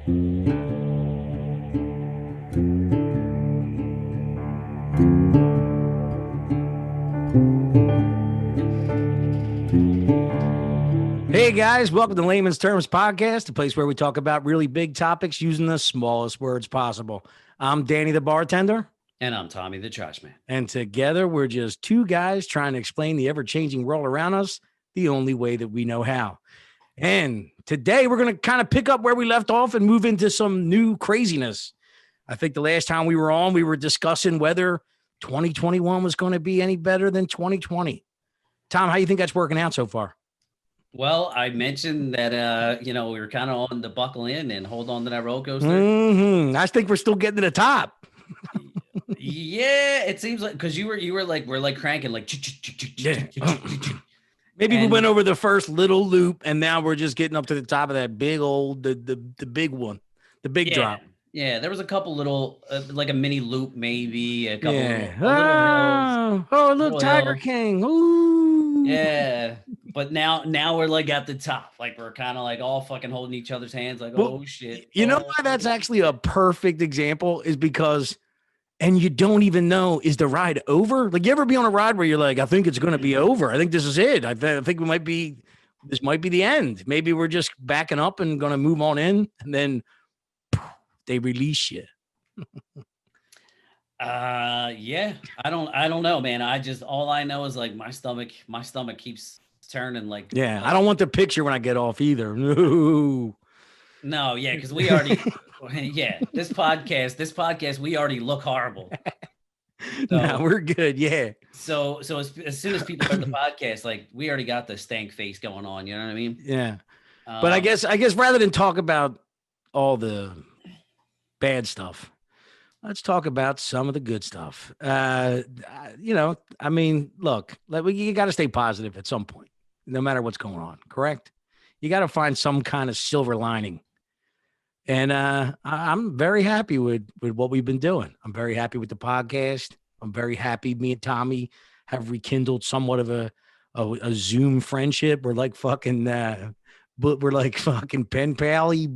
Hey guys, welcome to Layman's Terms Podcast, the place where we talk about really big topics using the smallest words possible. I'm Danny the bartender. And I'm Tommy the trash man. And together we're just two guys trying to explain the ever-changing world around us the only way that we know how. And today we're going to kind of pick up where we left off and move into some new craziness. I think the last time we were on, we were discussing whether 2021 was going to be any better than 2020. Tom, how do you think that's working out so far? Well, I mentioned that, we were kind of on the buckle in and hold on to that roller coaster. I think we're still getting to the top. Yeah, it seems like, because you were like, we're like cranking like. Maybe we went over the first little loop and now we're just getting up to the top of that big old, the big one, the big drop. Yeah, there was a couple little, like a mini loop, maybe a couple. Yeah. Look, Tiger King. Ooh. Yeah, but now we're like at the top, like we're kind of like all fucking holding each other's hands, like, oh shit. You know why that's actually a perfect example is because, and you don't even know, is the ride over? Like, you ever be on a ride where you're like, I think it's going to be over. I think this is it. I think this might be the end. Maybe we're just backing up and going to move on in, and then they release you. Yeah, I don't know, man. All I know is like my stomach keeps turning like. Yeah, I don't want the picture when I get off either. No, yeah, because we already, this podcast, we already look horrible. So, no, we're good. Yeah. So as soon as people heard the podcast, like we already got the stank face going on. You know what I mean? Yeah. But I guess rather than talk about all the bad stuff, let's talk about some of the good stuff. I mean, look, you got to stay positive at some point, no matter what's going on. Correct? You got to find some kind of silver lining. And I'm very happy with what we've been doing. I'm very happy with the podcast. I'm very happy me and Tommy have rekindled somewhat of a Zoom friendship. We're like fucking, pen pally.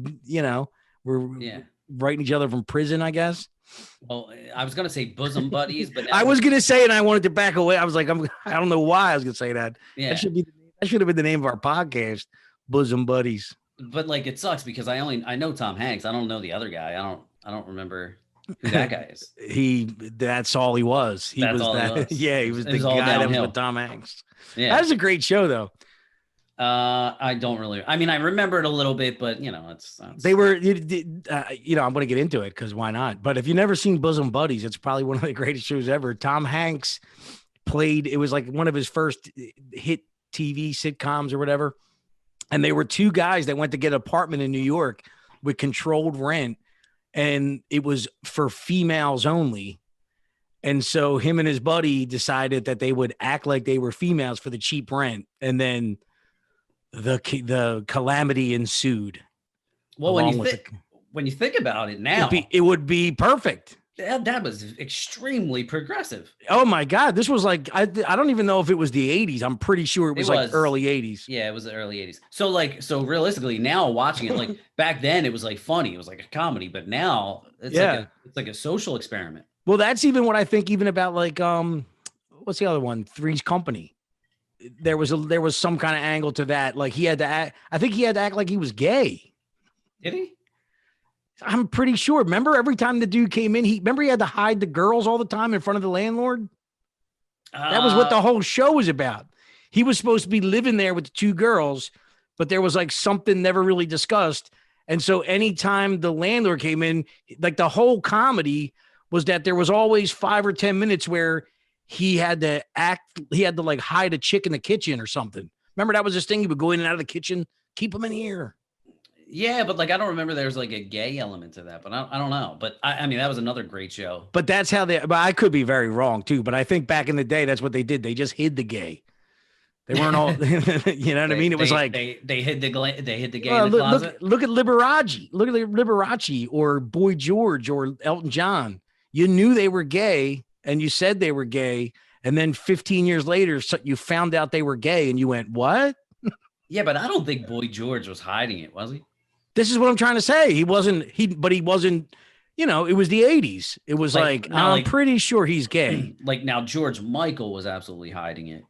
We're writing each other from prison, I guess. Well, I was gonna say bosom buddies, but I was gonna say, and I wanted to back away. I was like, I don't know why I was gonna say that. Yeah, that should have been the name of our podcast, Bosom Buddies. But like, it sucks because I know Tom Hanks. I don't know the other guy. I don't remember who that guy is. That's all he was. He was that. Yeah, he was the guy that was with Tom Hanks. Yeah, that was a great show though. I don't really. I mean, I remember it a little bit, but it's they were. I'm going to get into it because why not? But if you've never seen Bosom Buddies, it's probably one of the greatest shows ever. Tom Hanks played. It was like one of his first hit TV sitcoms or whatever. And they were two guys that went to get an apartment in New York with controlled rent, and it was for females only. And so him and his buddy decided that they would act like they were females for the cheap rent, and then the calamity ensued. Well, when you think about it now, it would be perfect. That was extremely progressive. Oh my God. This was like, I don't even know if it was the 80s. I'm pretty sure it was like early 80s. Yeah, it was the early 80s. So realistically now watching it, like back then it was like funny. It was like a comedy, but now it's like a social experiment. Well, that's even what I think even about like, what's the other one? Three's Company. There was some kind of angle to that. Like he had to act, I think he had to act like he was gay. Did he? I'm pretty sure. Remember every time the dude came in, he had to hide the girls all the time in front of the landlord. That was what the whole show was about. He was supposed to be living there with the two girls, but there was like something never really discussed. And so anytime the landlord came in, like the whole comedy was that there was always 5 or 10 minutes where he had to like hide a chick in the kitchen or something. Remember that was his thing. He would go in and out of the kitchen, keep him in here. Yeah, but like I don't remember there was like a gay element to that, but I don't know. But I mean that was another great show. But that's how but I could be very wrong too. But I think back in the day, that's what they did. They just hid the gay. They weren't all, you know what I mean? It was like they hid the gay in the closet. Look at Liberace or Boy George or Elton John. You knew they were gay and you said they were gay, and then 15 years later, you found out they were gay, and you went, "What?" Yeah, but I don't think Boy George was hiding it, was he? This is what I'm trying to say. He wasn't. You know, it was the 80s. It was like I'm pretty sure he's gay. Like now, George Michael was absolutely hiding it.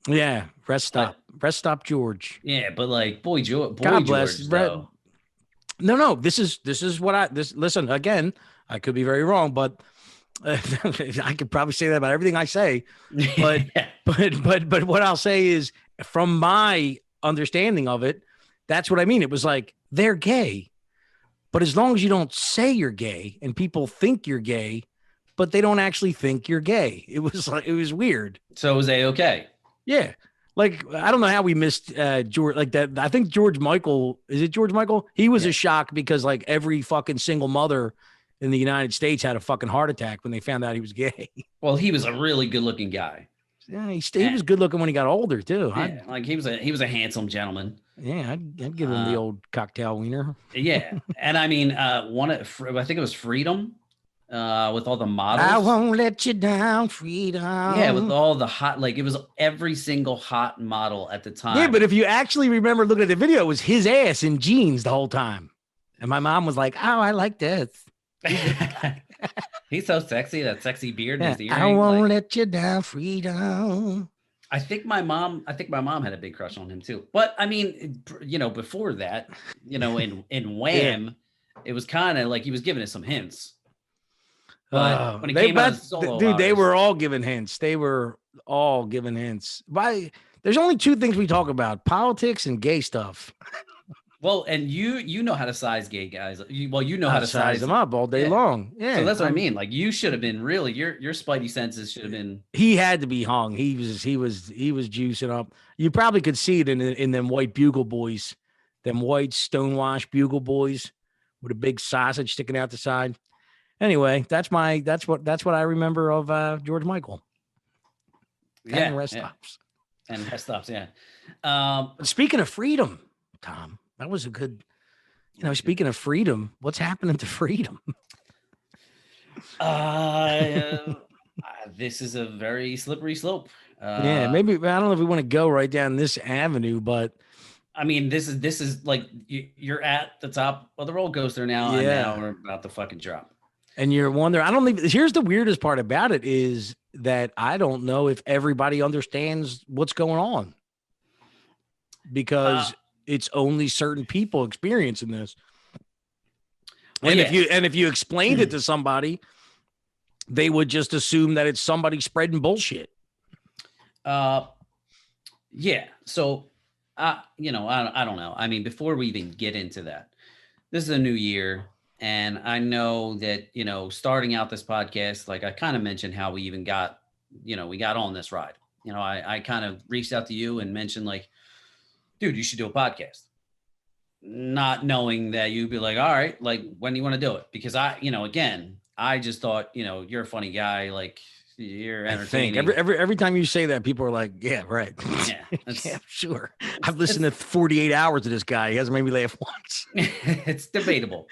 Yeah, rest stop, George. Yeah, but like boy George, though. No. This is what listen again. I could be very wrong, but I could probably say that about everything I say. But but what I'll say is, from my understanding of it, that's what I mean. It was like they're gay, but as long as you don't say you're gay and people think you're gay, but they don't actually think you're gay. It was weird. So was A-okay? Yeah. Like, I don't know how we missed George like that. I think George Michael, is it George Michael? He was a shock because like every fucking single mother in the United States had a fucking heart attack when they found out he was gay. Well, he was a really good looking guy. Yeah, he was good looking when he got older too. Yeah, like he was a handsome gentleman. Yeah, I'd give him the old cocktail wiener. Yeah, and I mean, I think it was Freedom, with all the models. I won't let you down, Freedom. Yeah, with all the hot, like it was every single hot model at the time. Yeah, but if you actually remember looking at the video, it was his ass in jeans the whole time, and my mom was like, "Oh, I like this." He's so sexy, that sexy beard. Yeah, I won't let you down, Freedom. I think my mom had a big crush on him too. But I mean, you know, before that, you know, in Wham, it was kind of like he was giving us some hints. But when he came out as solo, dude, they were all giving hints. They were all giving hints. There's only two things we talk about: politics and gay stuff. Well, and you know how to size gay guys. You know how to size them up all day long. Yeah, so that's what I mean. Like you should have been really your spidey senses should have been. He had to be hung. He was juicing up. You probably could see it in them white bugle boys, them white stonewashed bugle boys with a big sausage sticking out the side. Anyway, that's what I remember of George Michael. And rest stops. And rest stops. Yeah. Speaking of freedom, Tom. That was a good, speaking of freedom, what's happening to freedom? This is a very slippery slope. Yeah, maybe, I don't know if we want to go right down this avenue, but I mean, this is like you're at the top of the roller coaster now, and now we're about to fucking drop. And you're wondering, here's the weirdest part about it is that I don't know if everybody understands what's going on because it's only certain people experiencing this. And if you explained it to somebody, they would just assume that it's somebody spreading bullshit. Yeah. So, I don't know. I mean, before we even get into that, this is a new year. And I know that, starting out this podcast, like I kind of mentioned how we even got, we got on this ride. I kind of reached out to you and mentioned like, dude, you should do a podcast. Not knowing that you'd be like, all right, like when do you want to do it? Because I just thought, you're a funny guy. Like you're entertaining. I think every time you say that, people are like, yeah, right. Yeah, yeah, sure. I've listened to 48 hours of this guy. He hasn't made me laugh once. It's debatable.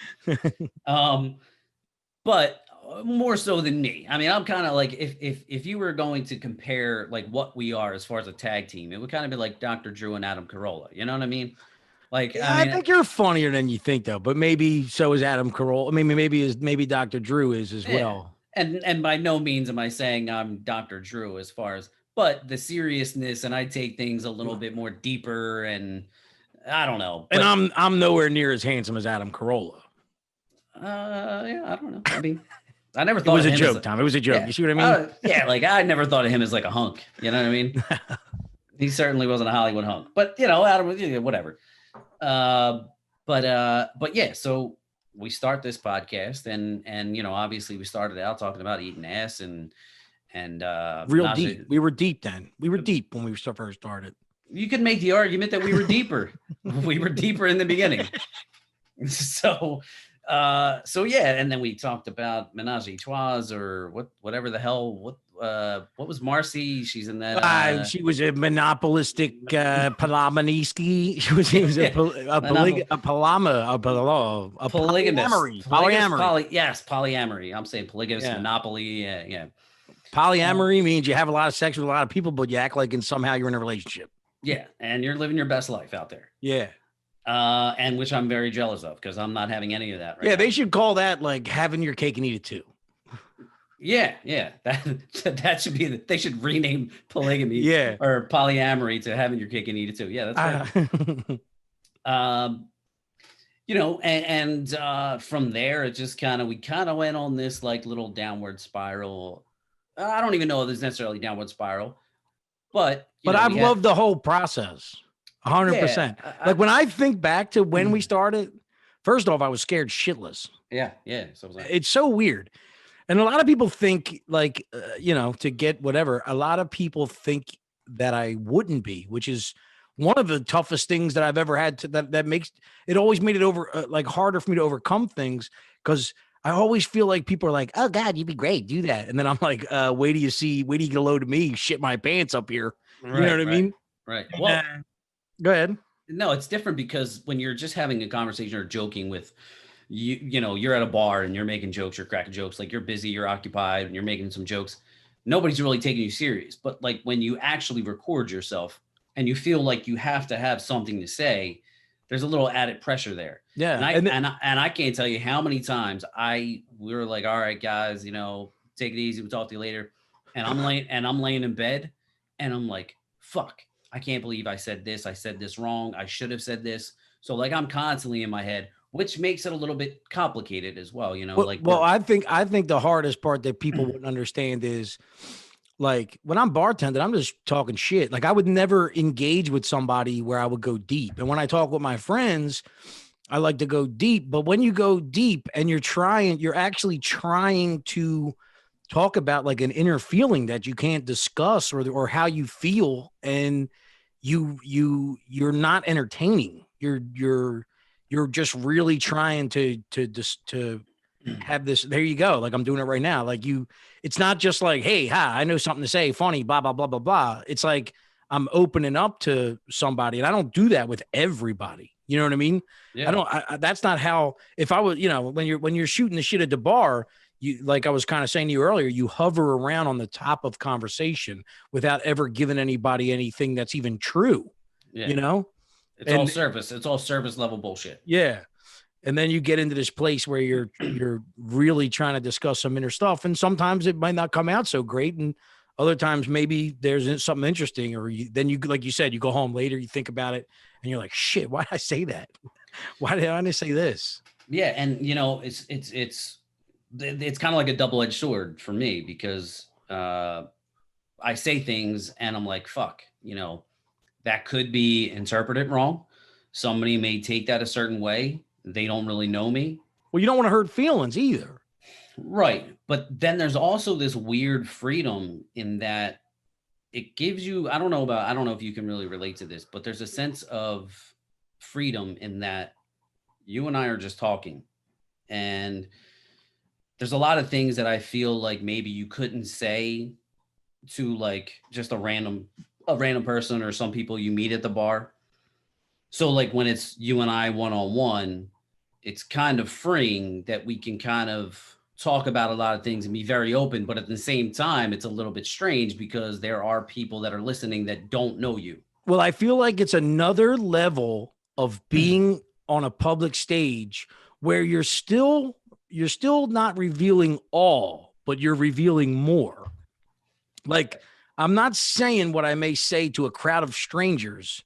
But more so than me. I mean, I'm kind of like, if you were going to compare like what we are as far as a tag team, it would kind of be like Dr. Drew and Adam Carolla. You know what I mean? Like, yeah, I think you're funnier than you think, though. But maybe so is Adam Carolla. I mean, maybe Dr. Drew is as well. And by no means am I saying I'm Dr. Drew as far as, but the seriousness, and I take things a little bit more deeper, and I don't know. But, and I'm nowhere near as handsome as Adam Carolla. Yeah, I don't know. I mean, I never thought it was a joke, Tom. It was a joke. Yeah. You see what I mean? Yeah, like I never thought of him as like a hunk. You know what I mean? He certainly wasn't a Hollywood hunk, but Adam, whatever. But yeah, so we start this podcast and obviously we started out talking about eating ass and real deep. We were deep then. We were deep when we first started. You could make the argument that we were deeper. We were deeper in the beginning. So yeah, and then we talked about Menage a Trois or whatever the hell. What was Marcy? She's in that. She was a monopolistic polyamonisky. She was a polyamory. Yes, polyamory. I'm saying polygamous monopoly. Yeah. Polyamory means you have a lot of sex with a lot of people, but you act like somehow you're in a relationship. Yeah, and you're living your best life out there. Yeah. And which I'm very jealous of because I'm not having any of that right Yeah, now. they should call that like having your cake and eat it too. Yeah, yeah. That should be they should rename polygamy Yeah. or polyamory to having your cake and eat it too. Yeah, that's great. Um, and from there it just we kind of went on this like little downward spiral. I don't even know if it's necessarily downward spiral, but But I've we had loved the whole process. yeah, 100%. Like when I think back to when we started, first off, I was scared shitless. yeah. So was I. It's so weird. And a lot of people think like, to get whatever, a lot of people think that I wouldn't be, which is one of the toughest things that I've ever had that makes it always made it like harder for me to overcome things. Cause I always feel like people are like, oh God, you'd be great. Do that. And then I'm like, wait till you get a load of me shit my pants up here. You know what I mean? Right. Well, go ahead. no, it's different because when you're just having a conversation or joking with you're at a bar and you're making jokes, you're cracking jokes, like you're busy, you're occupied, and you're making some jokes. Nobody's really taking you serious. But like when you actually record yourself and you feel like you have to have something to say, there's a little added pressure there. Yeah. And I can't tell you how many times we were like, all right, guys, take it easy. We'll talk to you later. And I'm laying in bed and I'm like, fuck, I can't believe I said this. I said this wrong. I should have said this. So like I'm constantly in my head, which makes it a little bit complicated as well. I think the hardest part that people wouldn't understand is like when I'm bartending, I'm just talking shit. Like I would never engage with somebody where I would go deep. And when I talk with my friends, I like to go deep. But when you go deep and you're actually trying to talk about like an inner feeling that you can't discuss or how you feel, and you're not entertaining. You're just really trying to have this. There you go. Like I'm doing it right now. Like it's not just like, hey, hi, I know something to say, funny, blah, blah, blah, blah, blah. It's like I'm opening up to somebody, and I don't do that with everybody. You know what I mean? Yeah. That's not how, if I was, when you're shooting the shit at the bar, you, like I was kind of saying to you earlier, you hover around on the top of conversation without ever giving anybody anything that's even true. Yeah. It's all surface. It's all surface level bullshit. Yeah. And then you get into this place where you're really trying to discuss some inner stuff. And sometimes it might not come out so great. And other times maybe there's something interesting, or then you, like you said, you go home later, you think about it and you're like, shit, why did I say that? Why did I say this? Yeah. And it's kind of like a double-edged sword for me because I say things and I'm like, fuck, that could be interpreted wrong. Somebody may take that a certain way. They don't really know me. Well, you don't want to hurt feelings either. Right. But then there's also this weird freedom in that it gives you, I don't know if you can really relate to this, but there's a sense of freedom in that you and I are just talking. And there's a lot of things that I feel like maybe you couldn't say to like just a random person or some people you meet at the bar. So like when it's you and I one-on-one, it's kind of freeing that we can kind of talk about a lot of things and be very open, but at the same time, it's a little bit strange because there are people that are listening that don't know you. Well, I feel like it's another level of being on a public stage where you're still not revealing all, but you're revealing more. Like, I'm not saying what I may say to a crowd of strangers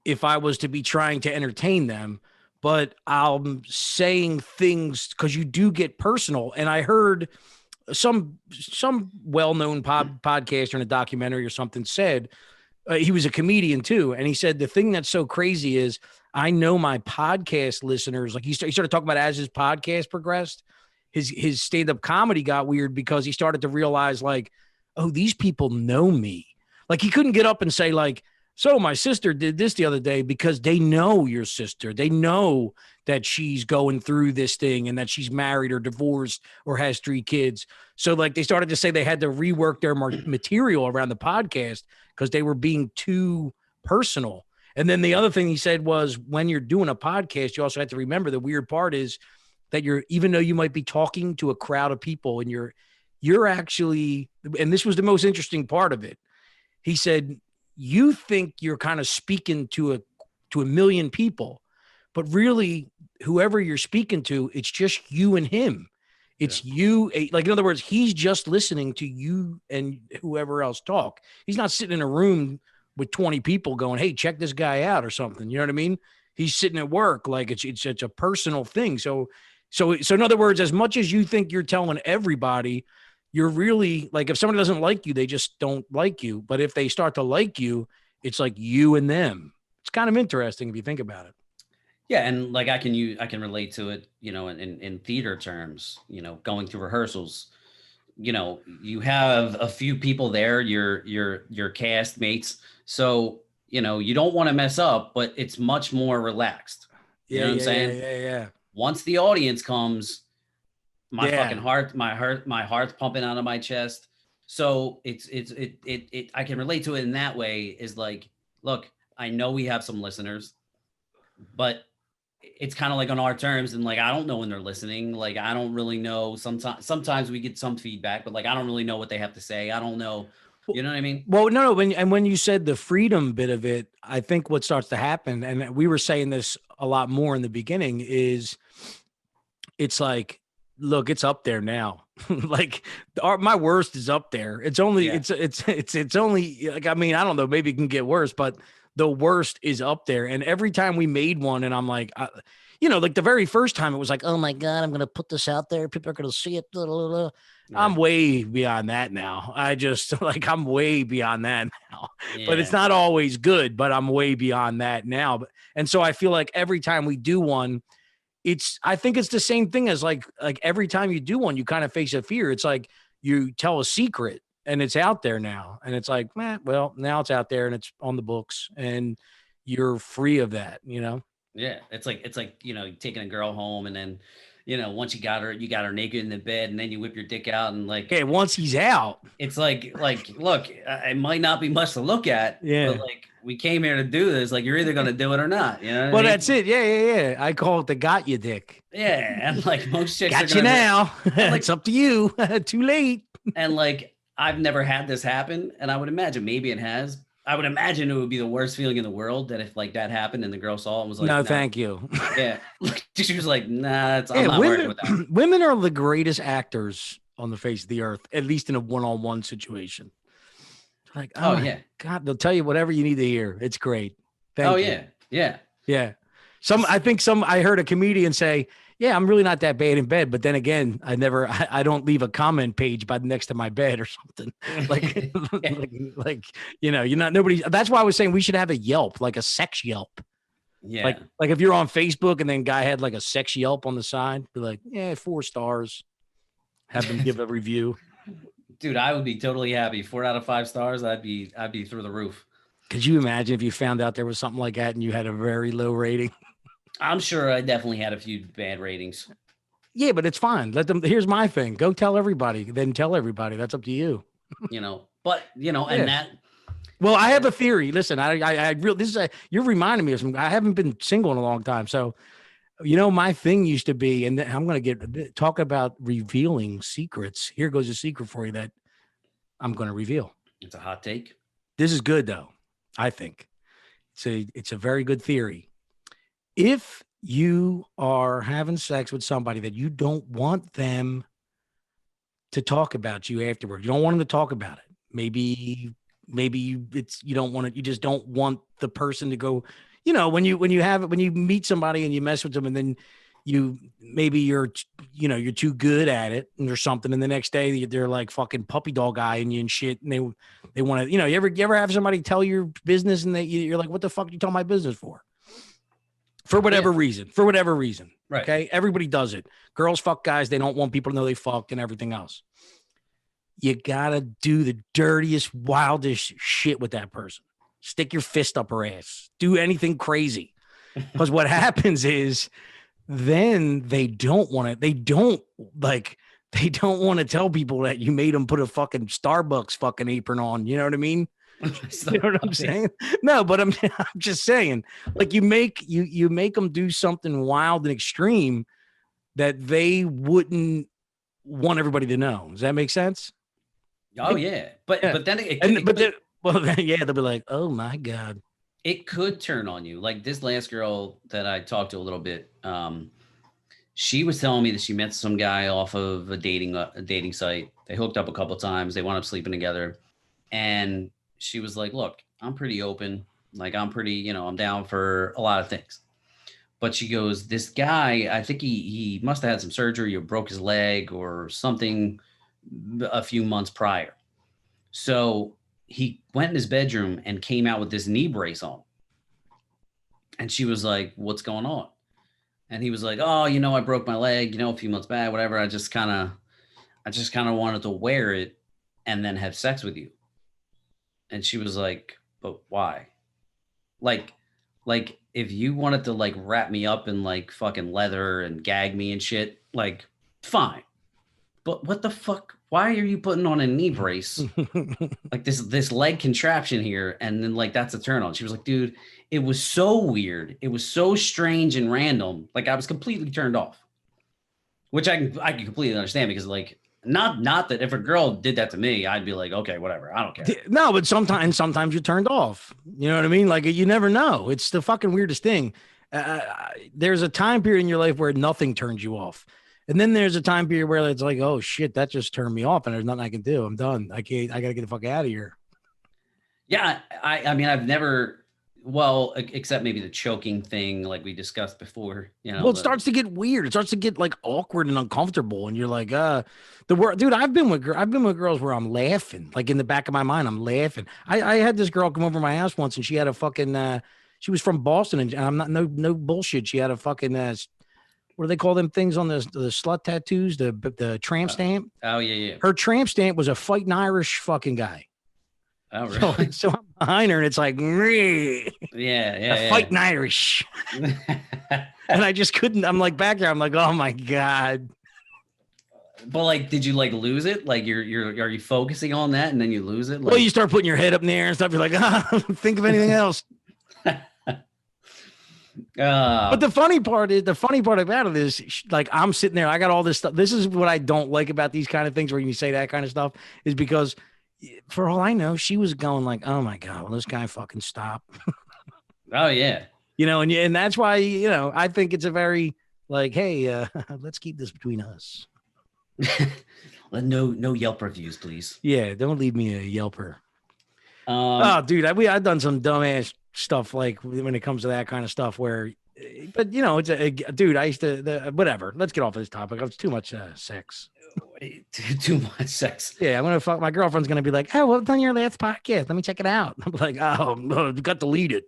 if I was to be trying to entertain them, but I'm saying things because you do get personal. And I heard some well-known podcaster in a documentary or something said, he was a comedian too. And he said, the thing that's so crazy is I know my podcast listeners, like he started talking about as his podcast progressed, his stand-up comedy got weird because he started to realize like, oh, these people know me. Like he couldn't get up and say like, so my sister did this the other day, because they know your sister. They know that she's going through this thing and that she's married or divorced or has 3 kids. So like they started to say they had to rework their material around the podcast because they were being too personal. And then the other thing he said was when you're doing a podcast, you also have to remember the weird part is that even though you might be talking to a crowd of people and you're actually, and this was the most interesting part of it. He said, you think you're kind of speaking to to a million people, but really whoever you're speaking to, it's just you and him. It's you, like, in other words, he's just listening to you and whoever else talk. He's not sitting in a room with 20 people going, hey, check this guy out or something. You know what I mean? He's sitting at work. Like it's a personal thing. So in other words, as much as you think you're telling everybody, you're really, like, if somebody doesn't like you, they just don't like you. But if they start to like you, it's like you and them. It's kind of interesting if you think about it. Yeah, and like I can relate to it, in theater terms, going through rehearsals, you have a few people there, your cast mates. So, you don't want to mess up, but it's much more relaxed. You know what I'm saying? Yeah. Once the audience comes, my Yeah. fucking my heart's pumping out of my chest. So it I can relate to it in that way, is like, look, I know we have some listeners, but it's kind of like on our terms, and like I don't know when they're listening. Like I don't really know. Sometimes we get some feedback, but like I don't really know what they have to say. I don't know. You know what I mean? Well, no. When you said the freedom bit of it, I think what starts to happen, and we were saying this a lot more in the beginning, is it's like, look, it's up there now. Like my worst is up there. It's only it's only, like, I mean, I don't know, maybe it can get worse, but the worst is up there. And every time we made one, and I'm like, like the very first time it was like, oh my God, I'm gonna put this out there. People are gonna see it. Blah, blah, blah. Yeah. I'm way beyond that now. I'm way beyond that now. Yeah. But it's not always good, but I'm way beyond that now. And so I feel like every time we do one, I think it's the same thing as like every time you do one, you kind of face a fear. It's like you tell a secret and it's out there now. And it's like, well, now it's out there and it's on the books and you're free of that, Yeah. It's like, taking a girl home, and then, once you got her naked in the bed, and then you whip your dick out, and like, okay, once he's out, it's like, look, it might not be much to look at, but like, we came here to do this. Like, you're either going to do it or not. You know what I mean? That's it. Yeah. I call it the got you dick. Yeah. And like most chicks got you now. Like, it's up to you. Too late. And like, I've never had this happen. And I would imagine maybe it has. I would imagine it would be the worst feeling in the world that if like that happened and the girl saw it and was like, no, thank you. Yeah. She was like, nah, I'm not working with that. Women are the greatest actors on the face of the earth, at least in a one-on-one situation. Like, oh yeah, God, they'll tell you whatever you need to hear. It's great. Thank you. Yeah. I heard a comedian say, yeah, I'm really not that bad in bed. But then again, I don't leave a comment page by next to my bed or something. Like, you're not nobody. That's why I was saying we should have a Yelp, like a sex Yelp. Yeah. Like if you're on Facebook and then guy had like a sex Yelp on the side, be like, 4 stars. Have them give a review. Dude, I would be totally happy. 4 out of 5 stars. I'd be through the roof. Could you imagine if you found out there was something like that and you had a very low rating? I'm sure I definitely had a few bad ratings. Yeah, but it's fine. Here's my thing. Go tell everybody, then tell everybody. That's up to you. And that. Well, I have a theory. Listen, I really, you're reminding me of something. I haven't been single in a long time. So, my thing used to be, and I'm going to talk about revealing secrets. Here goes a secret for you that I'm going to reveal. It's a hot take. This is good though. I think it's a very good theory. If you are having sex with somebody that you don't want them to talk about you afterwards, you don't want them to talk about it. Maybe you don't want it. You just don't want the person to go, when you meet somebody and you mess with them and then you're too good at it or something. And the next day they're like fucking puppy dog eyeing you and shit. And they want to, you ever have somebody tell your business and you're like, what the fuck you tell my business for? For whatever reason. Right. Okay. Everybody does it. Girls fuck guys. They don't want people to know they fucked and everything else. You gotta do the dirtiest, wildest shit with that person. Stick your fist up her ass. Do anything crazy. Because what happens is then they don't want to tell people that you made them put a fucking Starbucks fucking apron on. You know what I mean? You know what I'm saying? No, but I'm just saying, like you make them do something wild and extreme that they wouldn't want everybody to know. Does that make sense? Oh yeah, but then they'll be like, oh my God. It could turn on you. Like this last girl that I talked to a little bit, she was telling me that she met some guy off of a dating site. They hooked up a couple times. They wound up sleeping together, and she was like, "Look, I'm pretty open. Like I'm pretty, I'm down for a lot of things." But she goes, "This guy, I think he must have had some surgery or broke his leg or something a few months prior. So he went in his bedroom and came out with this knee brace on." And she was like, "What's going on?" And he was like, "Oh, I broke my leg, a few months back, whatever. I just kind of wanted to wear it and then have sex with you." And she was like, "But why? Like, like if you wanted to like wrap me up in like fucking leather and gag me and shit, like fine. But what the fuck? Why are you putting on a knee brace, like this leg contraption here, and then like that's a turn on?" She was like, "Dude, it was so weird. It was so strange and random. Like I was completely turned off." Which I can completely understand because like not that if a girl did that to me, I'd be like, okay, whatever, I don't care. No, but sometimes you're turned off. You know what I mean? Like you never know. It's the fucking weirdest thing. There's a time period in your life where nothing turns you off. And then there's a time period where it's like, oh shit, that just turned me off and there's nothing I can do. I'm done. I got to get the fuck out of here. Yeah, I mean I've never well except maybe the choking thing like we discussed before. Well, it starts to get weird. It starts to get like awkward and uncomfortable. And you're like, the word, dude, I've been with girls where I'm laughing, like in the back of my mind, I'm laughing. I had this girl come over to my house once and she had a fucking, she was from Boston and I'm not, no bullshit. She had a fucking, what do they call them things on the slut tattoos? The tramp stamp. Oh yeah. Her tramp stamp was a fighting Irish fucking guy. Oh really? So I'm behind her and it's like, Yeah. fighting Irish. And I just couldn't. I'm like back there. I'm like, oh my god. But like, did you like lose it? Like, are you focusing on that and then you lose it? Like, Well, you start putting your head up in the air and stuff. You're like, think of anything else. But the funny part about it is, like, I'm sitting there. I got all this stuff. This is what I don't like about these kind of things where you say that kind of stuff is because, for all I know, she was going like, oh my god, will this guy fucking stop? Oh yeah. And that's why, I think it's a very like, hey, let's keep this between us. No Yelp reviews, please. Yeah, don't leave me a Yelper. Oh, dude, I've done some dumbass stuff like when it comes to that kind of stuff where, but it's dude, I used to, whatever. Let's get off of this topic. It's too much sex. Too much sex. Yeah, I'm gonna fuck. My girlfriend's gonna be like, "Oh, well, done your last podcast. Let me check it out." I'm like, "Oh, no, you got deleted."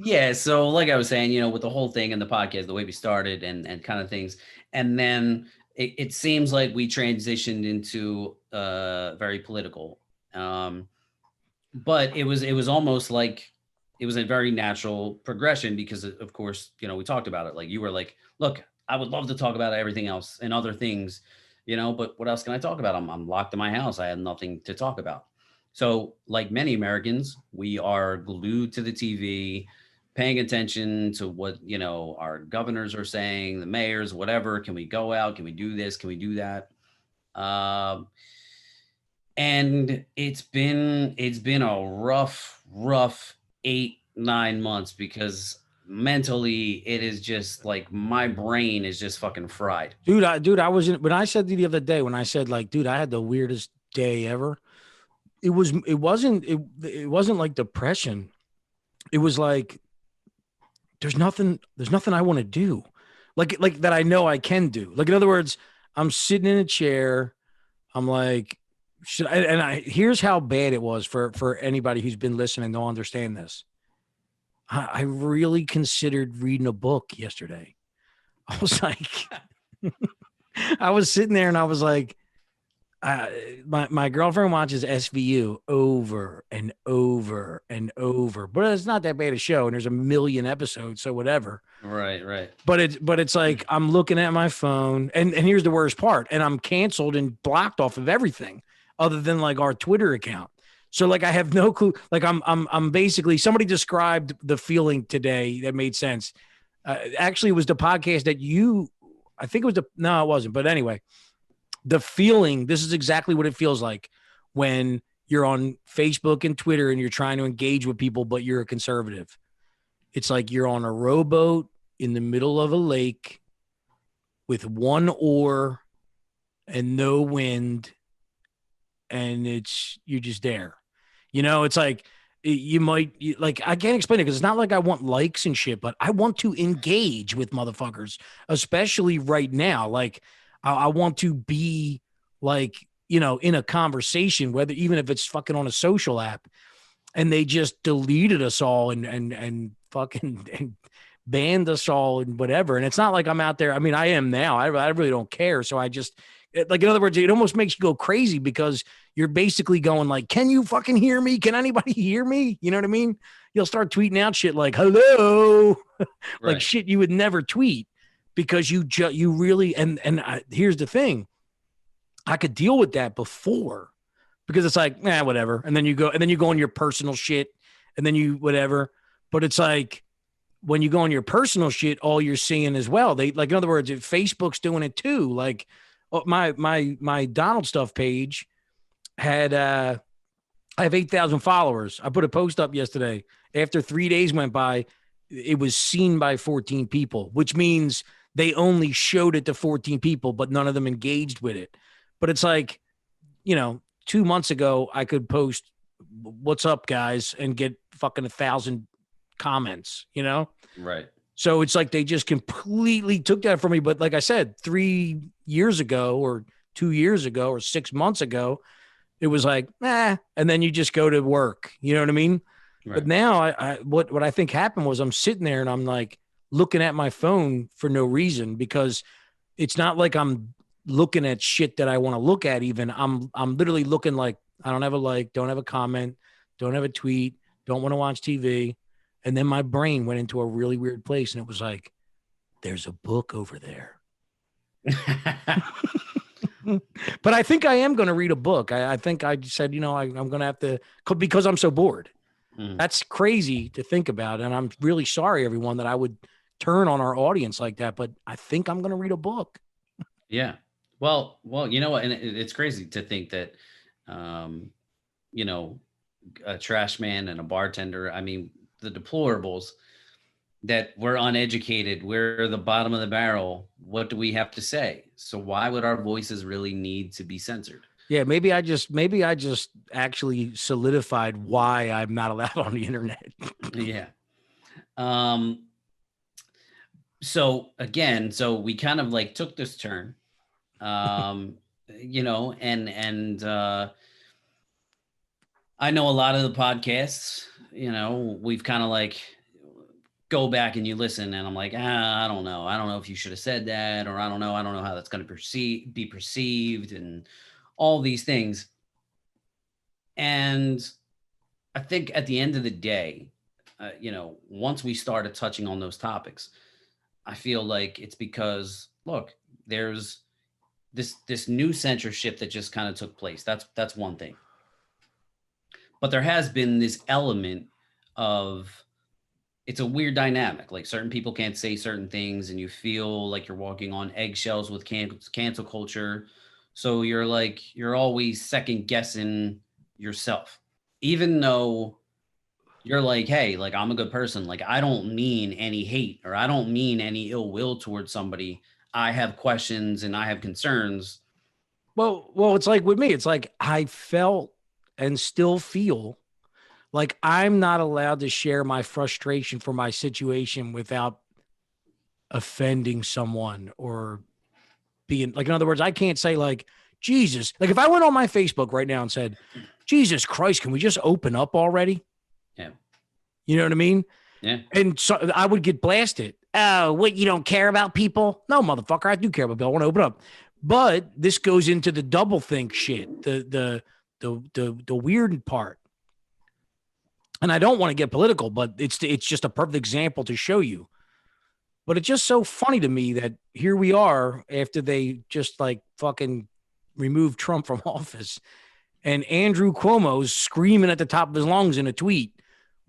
Yeah, so like I was saying, with the whole thing and the podcast, the way we started and kind of things, and then it seems like we transitioned into very political, but it was almost like it was a very natural progression because of course we talked about it. Like you were like, "Look, I would love to talk about everything else and other things, but what else can I talk about? I'm locked in my house. I have nothing to talk about." So like many Americans, we are glued to the TV, paying attention to what, our governors are saying, the mayors, whatever. Can we go out? Can we do this? Can we do that? And it's been a rough 8-9 months because mentally it is just like my brain is just fucking fried. Dude, I was when I said the other day when I said like, dude, I had the weirdest day ever. It wasn't like depression. It was like there's nothing I want to do. Like that I know I can do. Like in other words, I'm sitting in a chair. I'm like, here's how bad it was for anybody who's been listening. They'll understand this. I really considered reading a book yesterday. I was like, I was sitting there and I was like, my girlfriend watches SVU over and over and over, but it's not that bad a show and there's a million episodes, so whatever. Right. But it's like I'm looking at my phone and here's the worst part, and I'm canceled and blocked off of everything other than like our Twitter account. So like I have no clue. Like I'm basically, somebody described the feeling today that made sense. Actually, it was the podcast that I think it was no, it wasn't. But anyway, the feeling, this is exactly what it feels like when you're on Facebook and Twitter and you're trying to engage with people, but you're a conservative. It's like you're on a rowboat in the middle of a lake with one oar and no wind, and you're just there. It's like you might like I can't explain it because it's not like I want likes and shit, but I want to engage with motherfuckers, especially right now. Like I want to be like in a conversation, whether even if it's fucking on a social app, and they just deleted us all and fucking and banned us all and whatever. And it's not like I'm out there. I mean, I am now. I really don't care. So I just like, in other words, it almost makes you go crazy because you're basically going like, can you fucking hear me? Can anybody hear me? You know what I mean? You'll start tweeting out shit like, hello, like shit you would never tweet because you really, here's the thing. I could deal with that before because it's like, whatever. And then you go on your personal shit and then you, whatever. But it's like, when you go on your personal shit, all you're seeing as well. They like, in other words, if Facebook's doing it too. Like my Donald stuff page had, I have 8,000 followers. I put a post up yesterday. After 3 days went by, it was seen by 14 people, which means they only showed it to 14 people, but none of them engaged with it. But it's like, 2 months ago, I could post, what's up, guys, and get fucking 1,000 comments, Right. So it's like they just completely took that from me. But like I said, 3 years ago or 2 years ago or 6 months ago, it was like, and then you just go to work. You know what I mean? Right. But now what I think happened was I'm sitting there and I'm like looking at my phone for no reason because it's not like I'm looking at shit that I want to look at even. I'm literally looking like I don't have a like, don't have a comment, don't have a tweet, don't want to watch TV. And then my brain went into a really weird place and it was like, there's a book over there. But I think I am going to read a book. I think I said, I'm going to have to, because I'm so bored. That's crazy to think about. And I'm really sorry, everyone, that I would turn on our audience like that. But I think I'm going to read a book. Yeah. Well, you know what? And it's crazy to think that, a trash man and a bartender, I mean, the deplorables, that we're uneducated, we're the bottom of the barrel. What do we have to say? So why would our voices really need to be censored? Yeah, maybe I just actually solidified why I'm not allowed on the internet. Yeah. So again, we kind of like took this turn, and I know a lot of the podcasts, we've kind of like go back and you listen and I'm like, I don't know. I don't know if you should have said that, or I don't know how that's going to be perceived and all these things. And I think at the end of the day, once we started touching on those topics, I feel like it's because, look, there's this new censorship that just kind of took place. That's one thing. But there has been this element of, it's a weird dynamic. Like certain people can't say certain things and you feel like you're walking on eggshells with cancel culture. So you're always second guessing yourself, even though you're like, hey, like I'm a good person. Like I don't mean any hate or I don't mean any ill will towards somebody. I have questions and I have concerns. Well, it's like with me, it's like I felt and still feel like I'm not allowed to share my frustration for my situation without offending someone or being like, in other words, I can't say like, Jesus, like if I went on my Facebook right now and said, Jesus Christ, can we just open up already? Yeah. You know what I mean? Yeah. And so I would get blasted. Oh, what, you don't care about people? No, motherfucker, I do care about people. I want to open up. But this goes into the double think shit, the weird part. And I don't want to get political, but it's just a perfect example to show you. But it's just so funny to me that here we are after they just like fucking removed Trump from office, and Andrew Cuomo's screaming at the top of his lungs in a tweet,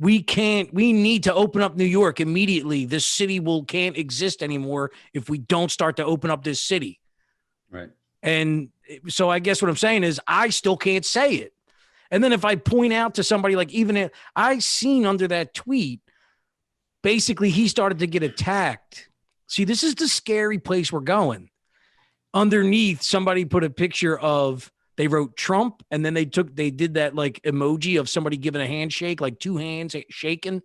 we need to open up New York immediately. This city can't exist anymore if we don't start to open up this city. Right. And so I guess what I'm saying is I still can't say it. And then if I point out to somebody, like even if I seen under that tweet, basically he started to get attacked. See, this is the scary place we're going. Underneath, somebody put a picture of, they wrote Trump, and then they did that like emoji of somebody giving a handshake, like two hands shaking.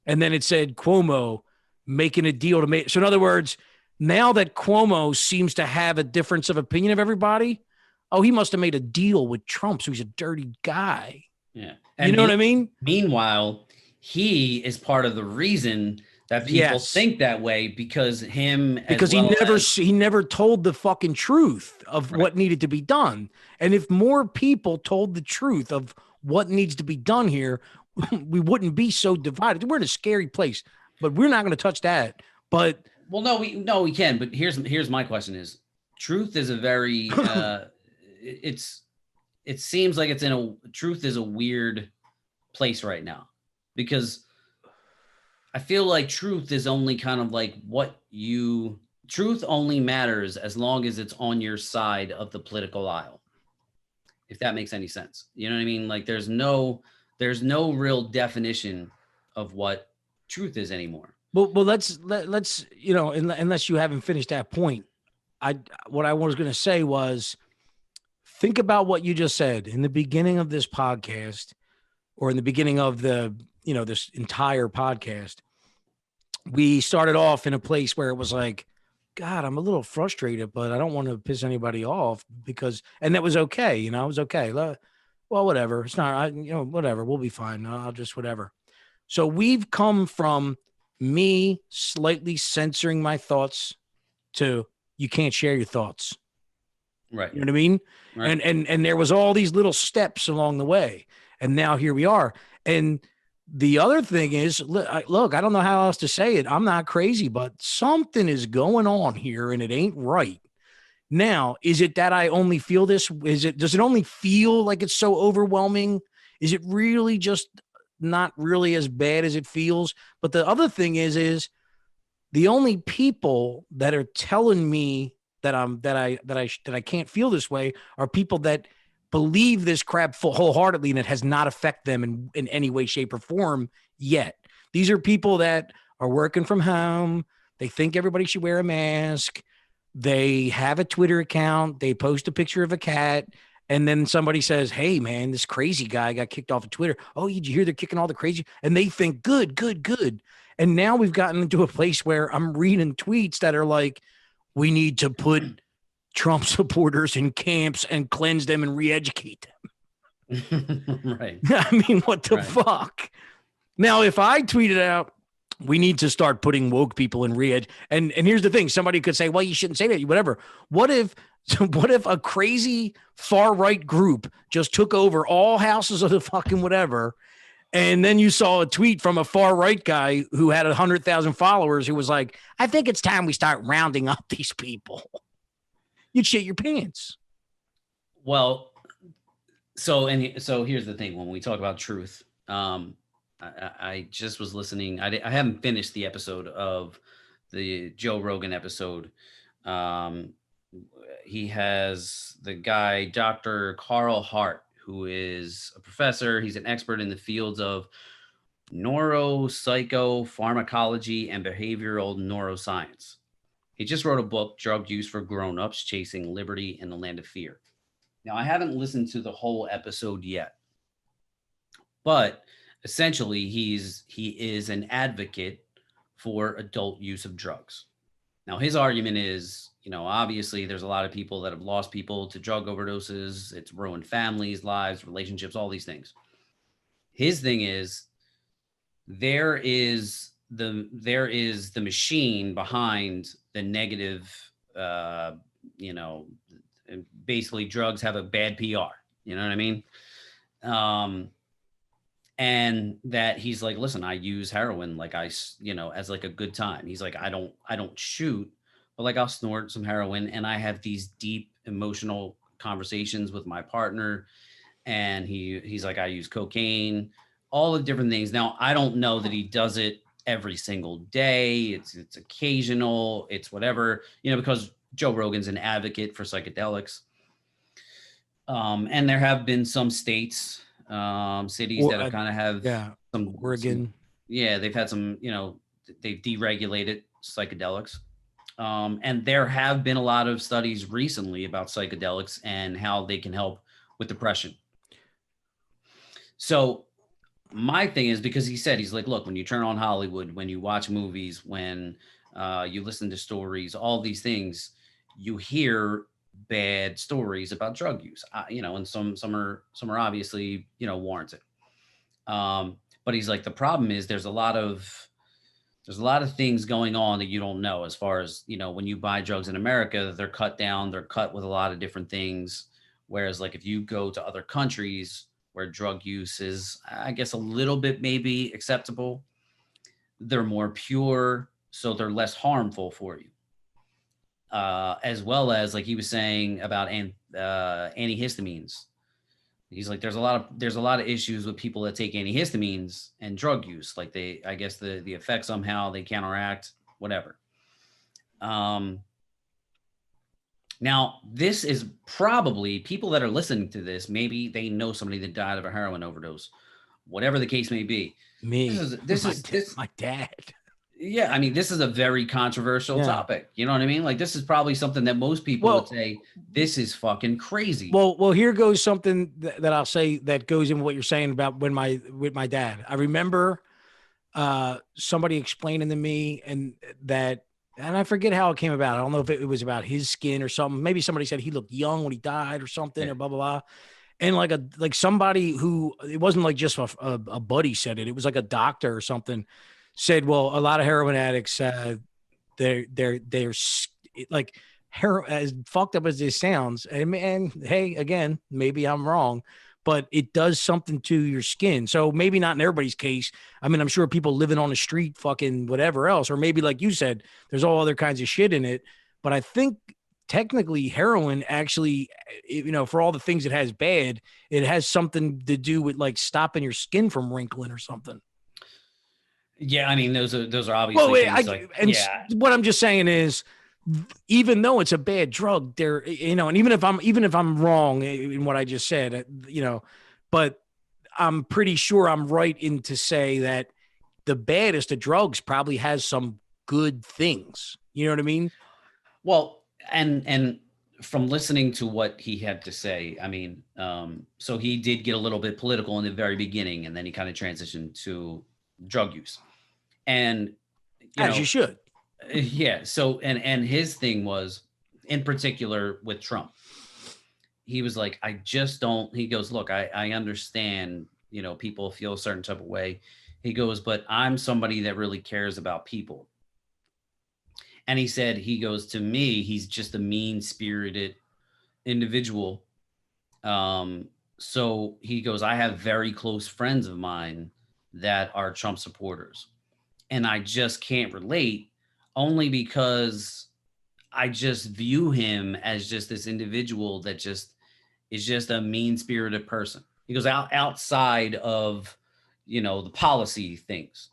And then it said Cuomo making a deal to make. So in other words, now that Cuomo seems to have a difference of opinion of everybody, oh, he must have made a deal with Trump. So he's a dirty guy. Yeah. You know what I mean? Meanwhile, he is part of the reason that people think that way, because he never told the fucking truth of what needed to be done. And if more people told the truth of what needs to be done here, we wouldn't be so divided. We're in a scary place, but we're not going to touch that. But we can. But here's my question: is truth is a very it seems like truth is a weird place right now, because I feel like truth is only kind of like truth only matters as long as it's on your side of the political aisle. If that makes any sense. You know what I mean? Like there's no real definition of what truth is anymore. Well, let's unless you haven't finished that point, what I was going to say was, think about what you just said in the beginning of this podcast, or in the beginning of this entire podcast. We started off in a place where it was like, God, I'm a little frustrated, but I don't want to piss anybody off and that was okay. It was okay. Well, whatever. It's not, whatever. We'll be fine. I'll just, whatever. So we've come from me slightly censoring my thoughts to you can't share your thoughts. Right. You know what I mean? Right. And there was all these little steps along the way. And now here we are. And the other thing is, look, I don't know how else to say it. I'm not crazy, but something is going on here and it ain't right. Now, is it that I only feel this? Does it only feel like it's so overwhelming? Is it really just not really as bad as it feels? But the other thing is the only people that are telling me that I can't feel this way are people that believe this crap wholeheartedly, and it has not affected them in any way, shape, or form yet. These are people that are working from home. They think everybody should wear a mask. They have a Twitter account. They post a picture of a cat. And then somebody says, hey, man, this crazy guy got kicked off of Twitter. Oh, did you hear they're kicking all the crazy? And they think, good. And now we've gotten into a place where I'm reading tweets that are like, we need to put Trump supporters in camps and cleanse them and re-educate them. Right. I mean, what the fuck? Now, if I tweeted out, we need to start putting woke people in re-ed. And here's the thing. Somebody could say, well, you shouldn't say that, whatever. What if a crazy far-right group just took over all houses of the fucking whatever, and then you saw a tweet from a far-right guy who had 100,000 followers who was like, I think it's time we start rounding up these people. You'd shit your pants. Well, so here's the thing. When we talk about truth, I just was listening. I haven't finished the episode of the Joe Rogan episode. He has the guy, Dr. Carl Hart, who is a professor. He's an expert in the fields of neuropsychopharmacology and behavioral neuroscience. He just wrote a book, Drug Use for Grown-Ups, Chasing Liberty in the Land of Fear. Now, I haven't listened to the whole episode yet, but essentially he is an advocate for adult use of drugs. Now, his argument is, obviously there's a lot of people that have lost people to drug overdoses. It's ruined families, lives, relationships, all these things. His thing is, there is the machine behind the negative, basically drugs have a bad PR, you know what I mean? And that he's like, listen, I use heroin, like as like a good time. He's like, I don't shoot, but like I'll snort some heroin and I have these deep emotional conversations with my partner. And he's like, I use cocaine, all the different things. Now, I don't know that he does it every single day. It's occasional, it's whatever, because Joe Rogan's an advocate for psychedelics. And there have been some states cities that have kind of have yeah, some, Oregon. yeah, they've had some, they've deregulated psychedelics. And there have been a lot of studies recently about psychedelics and how they can help with depression. So my thing is, because he said, he's like, look, when you turn on Hollywood, when you watch movies, when you listen to stories, all these things, you hear bad stories about drug use, and some are obviously, warranted. But he's like, the problem is there's a lot of things going on that you don't know, as far as, when you buy drugs in America, they're cut down, they're cut with a lot of different things. Whereas like if you go to other countries where drug use is, I guess, a little bit maybe acceptable, they're more pure, so they're less harmful for you. As well as, like he was saying about antihistamines. He's like, there's a lot of issues with people that take antihistamines and drug use. Like I guess the effect, somehow they counteract, whatever. Um, Now, this is probably people that are listening to this. Maybe they know somebody that died of a heroin overdose, whatever the case may be. Me, This is this. my dad. Yeah, I mean, this is a very controversial Yeah. topic. You know what I mean? Like, this is probably something that most people would say, this is fucking crazy. Well, here goes something that I'll say that goes in what you're saying about with my dad. I remember somebody explaining to me and I forget how it came about. I don't know if it was about his skin or something. Maybe somebody said he looked young when he died or something, Yeah. or blah blah blah. And like somebody who, it wasn't like just a buddy said it. It was like a doctor or something said, well, a lot of heroin addicts, they're like, as fucked up as this sounds, and hey, again, maybe I'm wrong, but it does something to your skin. So maybe not in everybody's case. I mean, I'm sure people living on the street, fucking whatever else, or maybe like you said, there's all other kinds of shit in it. But I think technically heroin actually, for all the things it has bad, it has something to do with like stopping your skin from wrinkling or something. Yeah, I mean, those are obviously things what I'm just saying is, even though it's a bad drug, there, and even if I'm wrong in what I just said, but I'm pretty sure I'm right in to say that the baddest of drugs probably has some good things. You know what I mean? Well, and from listening to what he had to say, I mean, so he did get a little bit political in the very beginning, and then he kind of transitioned to drug use. And as you should. Yeah. So and his thing was, in particular with Trump, he was like, I just don't. He goes, look, I understand. People feel a certain type of way. He goes, but I'm somebody that really cares about people. And he goes, to me, he's just a mean spirited individual. So he goes, I have very close friends of mine that are Trump supporters, and I just can't relate, only because I just view him as just this individual that just is just a mean-spirited person. He goes, outside of, the policy things.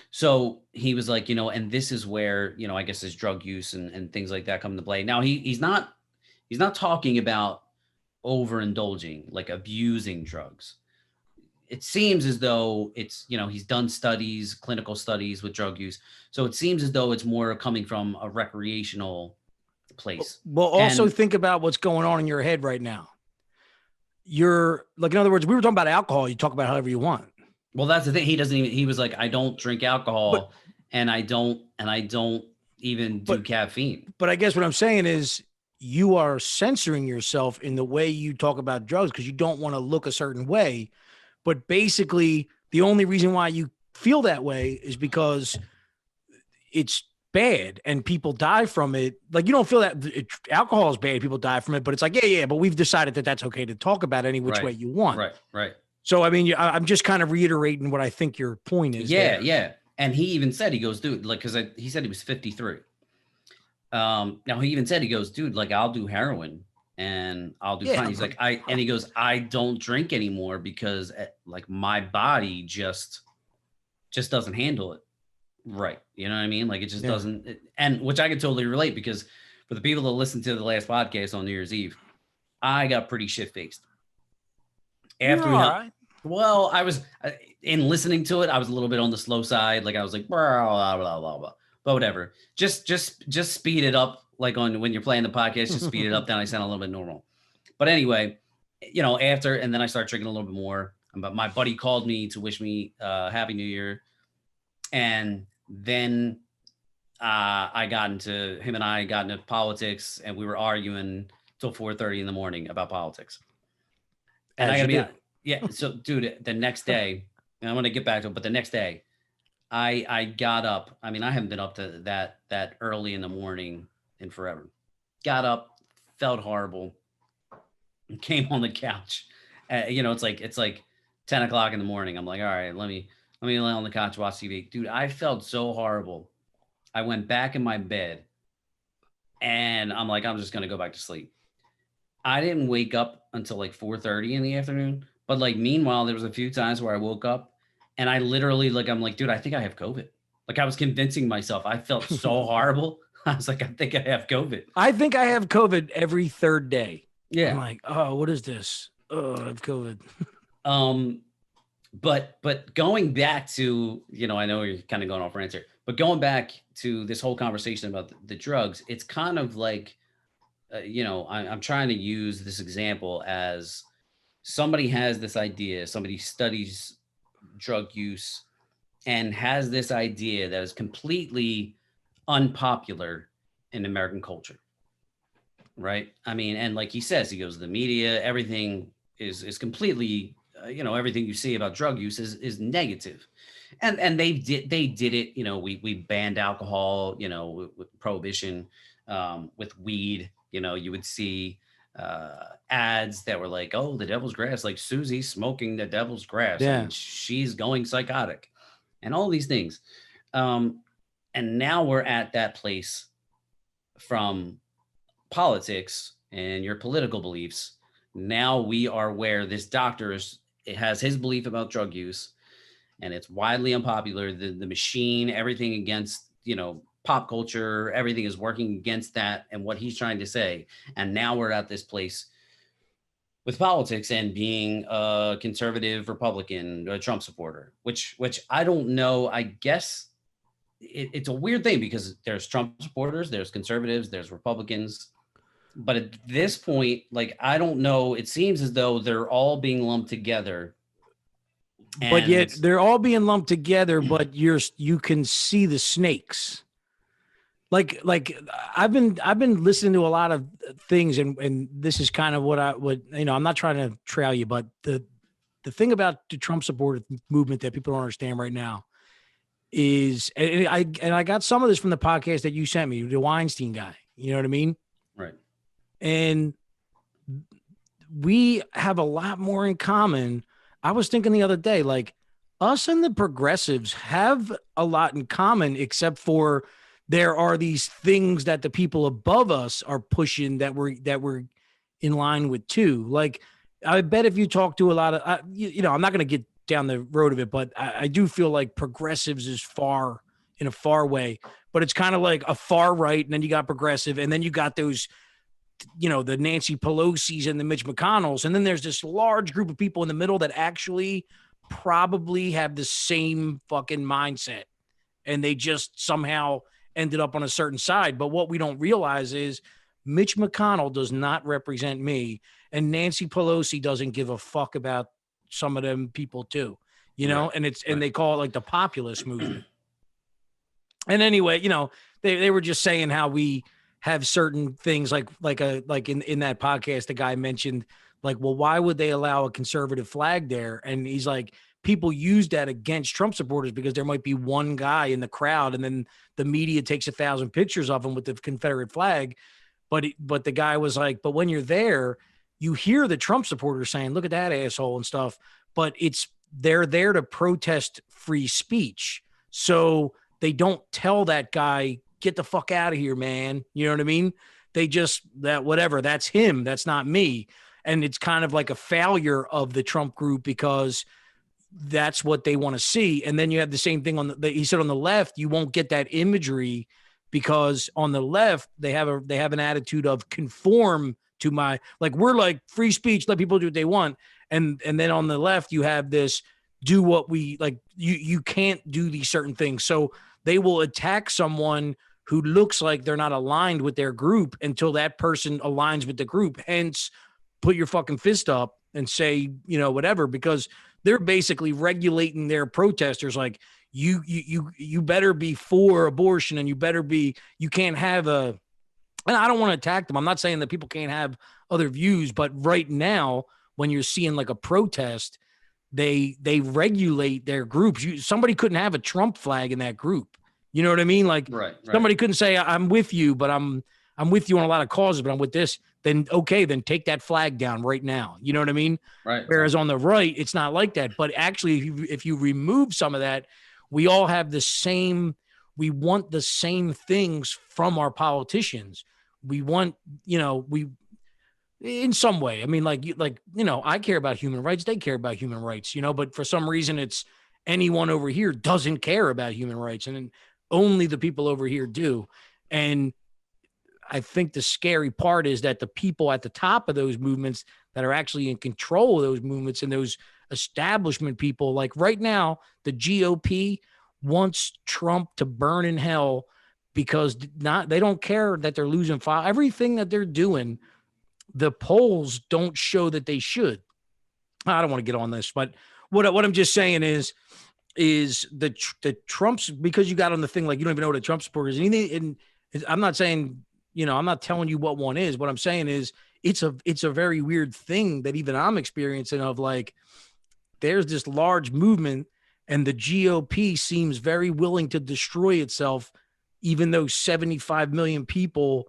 So he was like, and this is where, I guess his drug use and things like that come into play. Now he's not talking about overindulging, like abusing drugs. It seems as though it's, he's done studies, clinical studies with drug use. So it seems as though it's more coming from a recreational place. Well, also think about what's going on in your head right now. You're like, in other words, we were talking about alcohol. You talk about however you want. Well, that's the thing. He was like, I don't drink alcohol, and I don't even do caffeine. But I guess what I'm saying is, you are censoring yourself in the way you talk about drugs because you don't want to look a certain way. But basically, the only reason why you feel that way is because it's bad and people die from it. Like, you don't feel that alcohol is bad, people die from it, but it's like, yeah, but we've decided that that's okay to talk about any which way you want. Right. So, I mean, I'm just kind of reiterating what I think your point is. Yeah. And he even said, he goes, dude, like, because he said he was 53. Now he even said, he goes, dude, like, I'll do heroin and I'll do fine. He's like, and he goes, I don't drink anymore because like my body just doesn't handle it right. You know what I mean? Like, it just doesn't, and which I can totally relate, because for the people that listened to the last podcast on New Year's Eve, I got pretty shit faced. You're after we all hung. right. Well, I was in listening to it. I was a little bit on the slow side. Like I was like, blah, blah, blah, blah, blah. But whatever. Just speed it up. Like on when you're playing the podcast, just speed it up. Then I sound a little bit normal. But anyway, after and then I started drinking a little bit more. But my buddy called me to wish me Happy New Year, and then I got into him and I got into politics, and we were arguing till 4:30 in the morning about politics. And I As gotta you be do. yeah. So, dude, the next day, and I'm gonna get back to it, but the next day, I got up. I mean, I haven't been up to that early in the morning in forever. Got up, felt horrible, and came on the couch. It's like 10 o'clock in the morning. I'm like, all right, let me lay on the couch, watch TV. Dude, I felt so horrible. I went back in my bed, and I'm like, I'm just gonna go back to sleep. I didn't wake up until like 4:30 in the afternoon. But like meanwhile, there was a few times where I woke up and I literally I'm like, dude, I think I have COVID. Like I was convincing myself. I felt so horrible. I was like, I think I have COVID. I think I have COVID every third day. Yeah. I'm like, oh, what is this? Oh, I have COVID. But going back to, I know you're kind of going off rant here, but going back to this whole conversation about the drugs, it's kind of like, I'm trying to use this example as somebody has this idea, somebody studies drug use and has this idea that is completely unpopular in American culture. Right. I mean, and like he says, he goes to the media, everything is completely, everything you see about drug use is negative. And they did it, we banned alcohol, with prohibition, with weed, you would see ads that were like, oh, the devil's grass, like Susie smoking the devil's grass and she's going psychotic and all these things. And now we're at that place from politics and your political beliefs. Now we are where this doctor has his belief about drug use, and it's widely unpopular. The machine, everything against, pop culture, everything is working against that and what he's trying to say. And now we're at this place with politics and being a conservative Republican, a Trump supporter, which I don't know. I guess it's a weird thing because there's Trump supporters, there's conservatives, there's Republicans. But at this point, like, I don't know, it seems as though they're all being lumped together. But yet they're all being lumped together, but you can see the snakes. Like I've been listening to a lot of things, and this is kind of what I'm not trying to trail you, but the thing about the Trump supporter movement that people don't understand right now is, and I got some of this from the podcast that you sent me, the Weinstein guy. You know what I mean? Right. And we have a lot more in common. I was thinking the other day, like, us and the progressives have a lot in common, except for there are these things that the people above us are pushing that we're in line with too. Like, I bet if you talk to a lot of, I'm not going to get down the road of it, but I do feel like progressives is in a far way, but it's kind of like a far right. And then you got progressive, and then you got those, the Nancy Pelosi's and the Mitch McConnells. And then there's this large group of people in the middle that actually probably have the same fucking mindset. And they just somehow ended up on a certain side. But what we don't realize is Mitch McConnell does not represent me. And Nancy Pelosi doesn't give a fuck about some of them people too, Right. and they call it like the populist movement. And anyway, they were just saying how we have certain things like in that podcast, the guy mentioned, like, well, why would they allow a conservative flag there? And he's like, people use that against Trump supporters because there might be one guy in the crowd, and then the media takes 1,000 pictures of him with the Confederate flag. But the guy was like, but when you're there, you hear the Trump supporters saying, look at that asshole and stuff. But they're there to protest free speech. So they don't tell that guy, get the fuck out of here, man. You know what I mean? They just, whatever, that's him. That's not me. And it's kind of like a failure of the Trump group because that's what they want to see. And then you have the same thing he said on the left, you won't get that imagery because on the left, they have an attitude of conform to we're like free speech, let people do what they want. And then on the left, you have this, do what we like, you can't do these certain things. So they will attack someone who looks like they're not aligned with their group until that person aligns with the group. Hence, put your fucking fist up and say, whatever, because they're basically regulating their protesters. Like, you better be for abortion, and you can't have and I don't want to attack them. I'm not saying that people can't have other views, but right now, when you're seeing like a protest, they regulate their groups. Somebody couldn't have a Trump flag in that group. You know what I mean? Like, right. Somebody couldn't say, I'm with you, but I'm with you on a lot of causes, but I'm with this. Then okay, then take that flag down right now. You know what I mean? Right. Whereas on the right, it's not like that. But actually, if you remove some of that, we all have the same. We want the same things from our politicians. We want, we in some way. I mean, I care about human rights. They care about human rights. But for some reason, it's anyone over here doesn't care about human rights, and only the people over here do. And I think the scary part is that the people at the top of those movements that are actually in control of those movements and those establishment people, like right now, the GOP wants Trump to burn in hell because they don't care that they're losing file. Everything that they're doing, the polls don't show that they should. I don't want to get on this, but what I'm just saying is the Trumps, because you got on the thing like you don't even know what a Trump supporter is. And I'm not saying, I'm not telling you what one is. What I'm saying is it's a very weird thing that even I'm experiencing of like, there's this large movement and the GOP seems very willing to destroy itself, even though 75 million people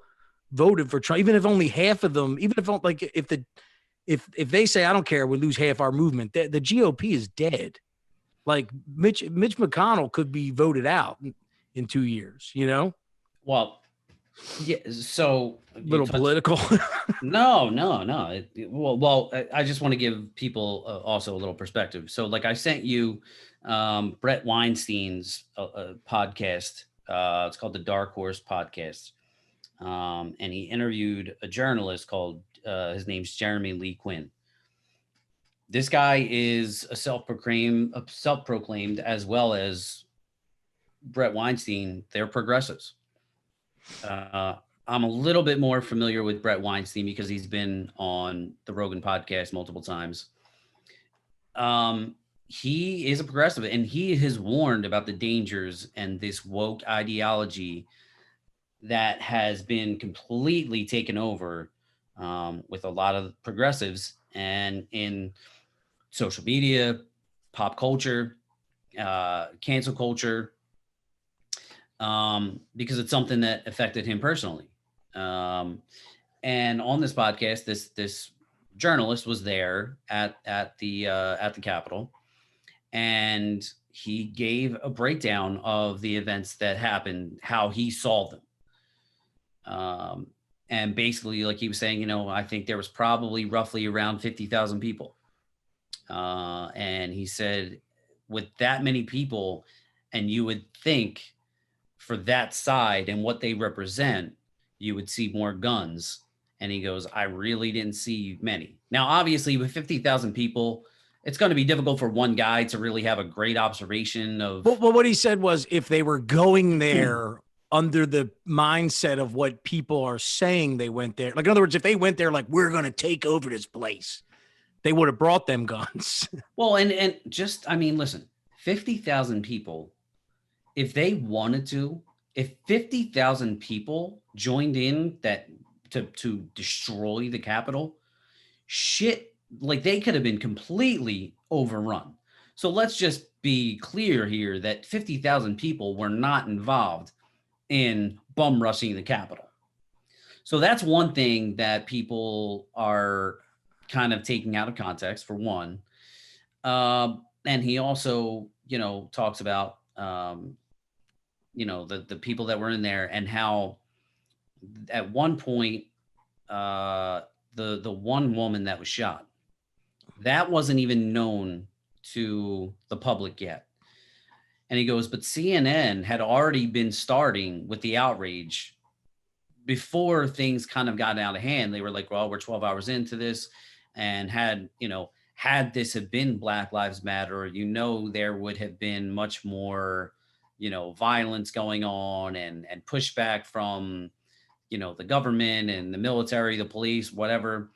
voted for Trump, even if only half of them, even if like if they say, I don't care, we lose half our movement, the GOP is dead. Like Mitch McConnell could be voted out in 2 years, Well, yeah. So little political. No. I just want to give people also a little perspective. So like I sent you Brett Weinstein's podcast. It's called the Dark Horse Podcast. And he interviewed a journalist called, his name's Jeremy Lee Quinn. This guy is a self-proclaimed, as well as Brett Weinstein, they're progressives. I'm a little bit more familiar with Brett Weinstein because he's been on the Rogan podcast multiple times. He is a progressive, and he has warned about the dangers and this woke ideology that has been completely taken over with a lot of progressives and in social media, pop culture, cancel culture, because it's something that affected him personally. And on this podcast, this journalist was there at the Capitol, and he gave a breakdown of the events that happened, how he saw them. And basically, like he was saying, I think there was probably roughly around 50,000 people. And he said, with that many people, and you would think for that side and what they represent, you would see more guns. And he goes, I really didn't see many. Now, obviously, with 50,000 people, it's going to be difficult for one guy to really have a great observation of. Well, what he said was if they were going there under the mindset of what people are saying they went there. Like, in other words, if they went there like, we're going to take over this place, they would have brought them guns. Well, and just, I mean, listen, 50,000 people, if they wanted to, if 50,000 people joined in that to destroy the Capitol, shit, like they could have been completely overrun. So let's just be clear here that 50,000 people were not involved in bum rushing the Capitol. So that's one thing that people are kind of taking out of context, for one. And he also, talks about, the people that were in there and how at one point, the one woman that was shot, that wasn't even known to the public yet. And he goes, but CNN had already been starting with the outrage before things kind of got out of hand. They were like, well, we're 12 hours into this, and had had this have been Black Lives Matter, there would have been much more, violence going on and pushback from, the government and the military, the police, whatever.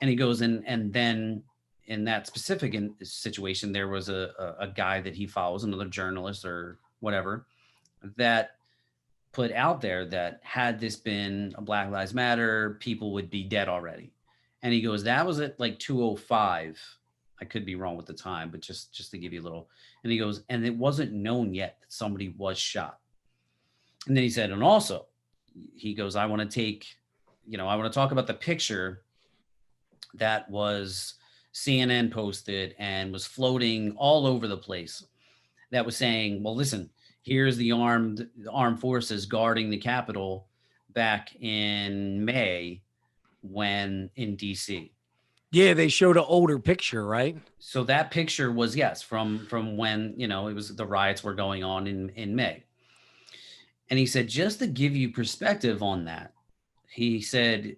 And he goes in, and then in that specific situation, there was a guy that he follows, another journalist or whatever, that put out there that had this been a Black Lives Matter, people would be dead already. And he goes, that was at like 2:05. I could be wrong with the time, but just to give you a little. And he goes, and it wasn't known yet that somebody was shot. And then he said, and also, he goes, I want to talk about the picture that was CNN posted and was floating all over the place, that was saying, well, listen, here's the armed forces guarding the Capitol back in May when in DC. Yeah, they showed an older picture, right? So that picture was, yes, from when, it was the riots were going on in May. And he said, just to give you perspective on that, he said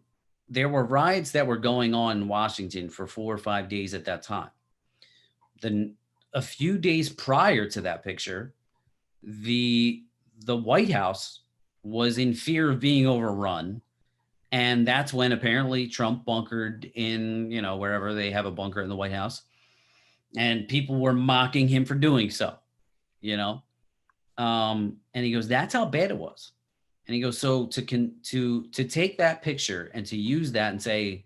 there were riots that were going on in Washington for 4 or 5 days at that time. Then a few days prior to that picture, the White House was in fear of being overrun. And that's when apparently Trump bunkered in, wherever they have a bunker in the White House. And people were mocking him for doing so, And he goes, that's how bad it was. And he goes, so to take that picture and to use that and say,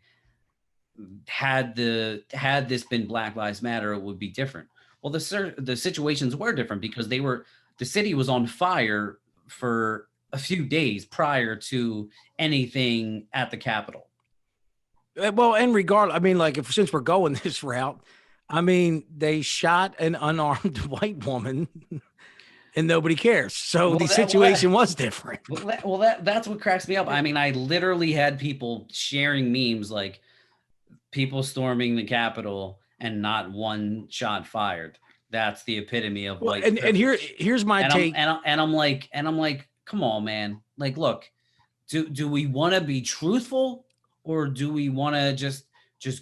had this been Black Lives Matter, it would be different. Well, the situations were different because the city was on fire for a few days prior to anything at the Capitol. Well, in regard, I mean, like, since we're going this route, I mean, they shot an unarmed white woman and nobody cares. So the situation was different. That's what cracks me up. I mean, I literally had people sharing memes like people storming the Capitol and not one shot fired. That's the epitome of white. And here's my take. And I'm like, come on, man. Like, look, do we want to be truthful, or do we want to just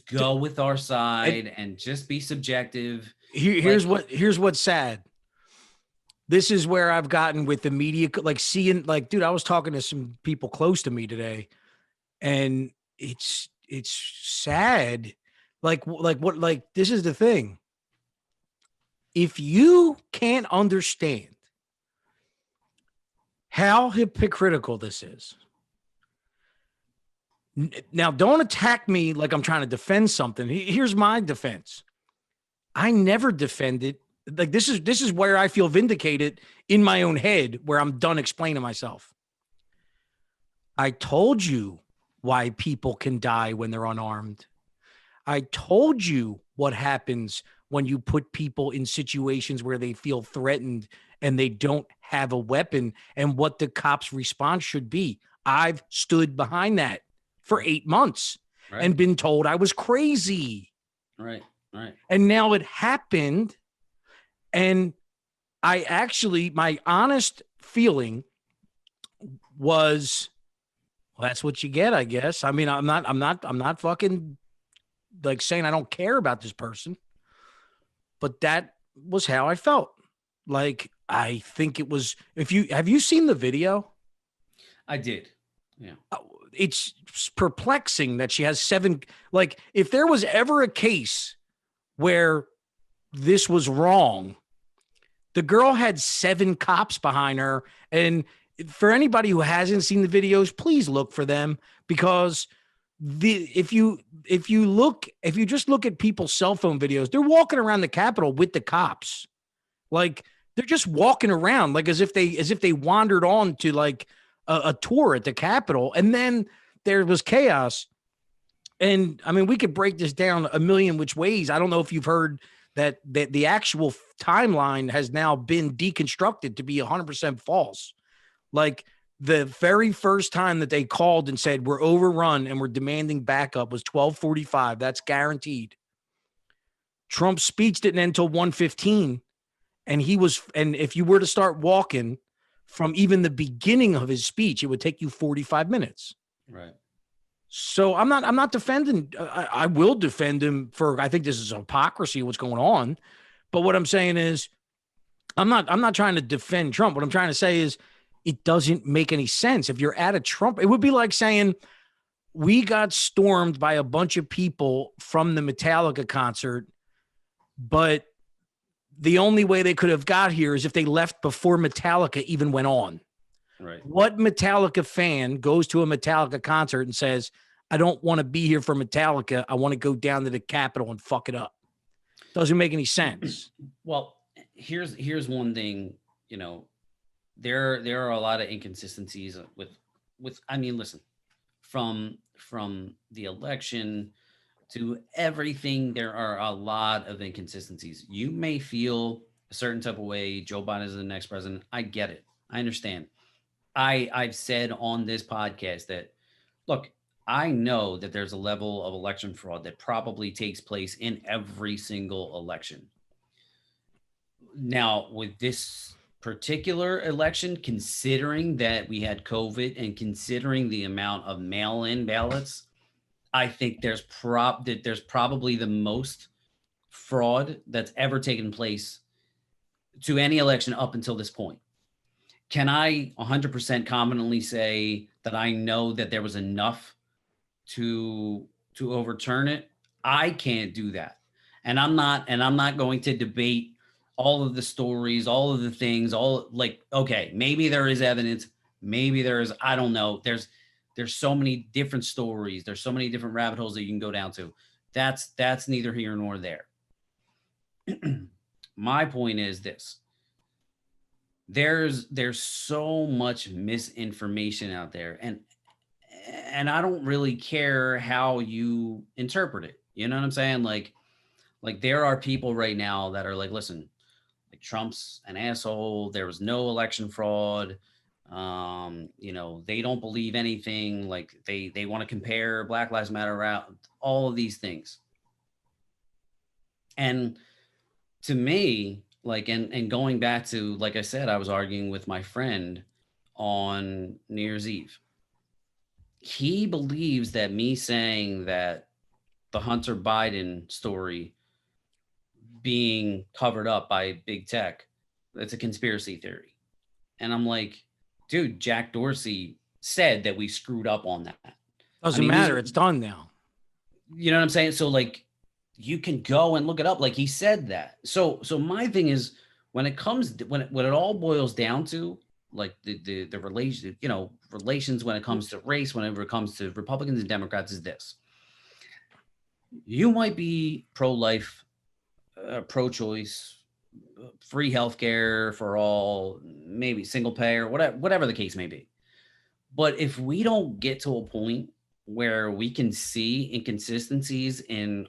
go with our side and just be subjective? Here's what's sad. This is where I've gotten with the media, like seeing, like, dude, I was talking to some people close to me today, and it's sad. Like this is the thing. If you can't understand how hypocritical this is, now don't attack me like I'm trying to defend something. Here's my defense. I never defended. Like, this is where I feel vindicated in my own head, where I'm done explaining myself. I told you why people can die when they're unarmed. I told you what happens when you put people in situations where they feel threatened and they don't have a weapon, and what the cops' response should be. I've stood behind that for 8 months and been told I was crazy. Right. And now it happened. And my honest feeling was, well, that's what you get, I guess. I mean, I'm not fucking like saying I don't care about this person, but that was how I felt. Like, I think it was, have you seen the video? I did. Yeah. It's perplexing that she has 7, like, if there was ever a case where this was wrong, the girl had 7 cops behind her. And for anybody who hasn't seen the videos, please look for them, because if you just look at people's cell phone videos, they're walking around the Capitol with the cops. Like, they're just walking around like as if they wandered on to like a tour at the Capitol, and then there was chaos. And I mean, we could break this down a million which ways. I don't know if you've heard that the actual timeline has now been deconstructed to be 100% false. Like, the very first time that they called and said we're overrun and we're demanding backup was 12:45. That's guaranteed. Trump's speech didn't end until 1:15. And if you were to start walking from even the beginning of his speech, it would take you 45 minutes. Right. So I'm not defending. I will defend him for. I think this is hypocrisy. What's going on? But what I'm saying is, I'm not trying to defend Trump. What I'm trying to say is, it doesn't make any sense. If you're at a Trump, it would be like saying we got stormed by a bunch of people from the Metallica concert, but the only way they could have got here is if they left before Metallica even went on. Right. What Metallica fan goes to a Metallica concert and says, I don't want to be here for Metallica. I want to go down to the Capitol and fuck it up? Doesn't make any sense. Well, here's one thing, there are a lot of inconsistencies with I mean, listen, from the election to everything, there are a lot of inconsistencies. You may feel a certain type of way. Joe Biden is the next president. I get it. I understand. I've said on this podcast that, look, I know that there's a level of election fraud that probably takes place in every single election. Now, with this particular election, considering that we had COVID and considering the amount of mail-in ballots, I think there's probably the most fraud that's ever taken place to any election up until this point. Can I 100% confidently say that I know that there was enough to overturn it? I can't do that. And I'm not going to debate all of the stories, all of the things, all like, okay, maybe there is evidence, maybe there is, I don't know. There's so many different stories. There's so many different rabbit holes that you can go down to. That's neither here nor there. My point is this. There's so much misinformation out there, and I don't really care how you interpret it. You know what I'm saying? Like there are people right now that are like, listen, like Trump's an asshole. There was no election fraud. They don't believe anything. Like they want to compare Black Lives Matter around all of these things. And to me, like, and going back to, like I said, I was arguing with my friend on New Year's Eve. He believes that me saying that the Hunter Biden story being covered up by big tech, that's a conspiracy theory. And I'm like, dude, Jack Dorsey said that we screwed up on that. Doesn't matter. It's done now. You know what I'm saying? So like, you can go and look it up. Like he said that. So my thing is, when it comes, when it all boils down to like the relation, relations when it comes to race, whenever it comes to Republicans and Democrats, is this: you might be pro-life, pro-choice, free healthcare for all, maybe single payer, whatever the case may be. But if we don't get to a point where we can see inconsistencies in